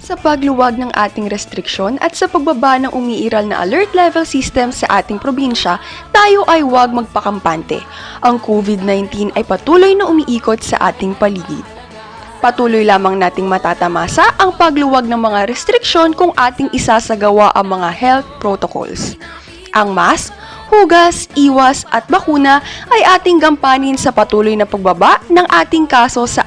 Sa pagluwag ng ating restriksyon at sa pagbaba ng umiiral na alert level system sa ating probinsya, tayo ay huwag magpakampante. Ang COVID-19 ay patuloy na umiikot sa ating paligid. Patuloy lamang nating matatamasa ang pagluwag ng mga restriksyon kung ating isasagawa ang mga health protocols. Ang mask, hugas, iwas at bakuna ay ating gampanin sa patuloy na pagbaba ng ating kaso sa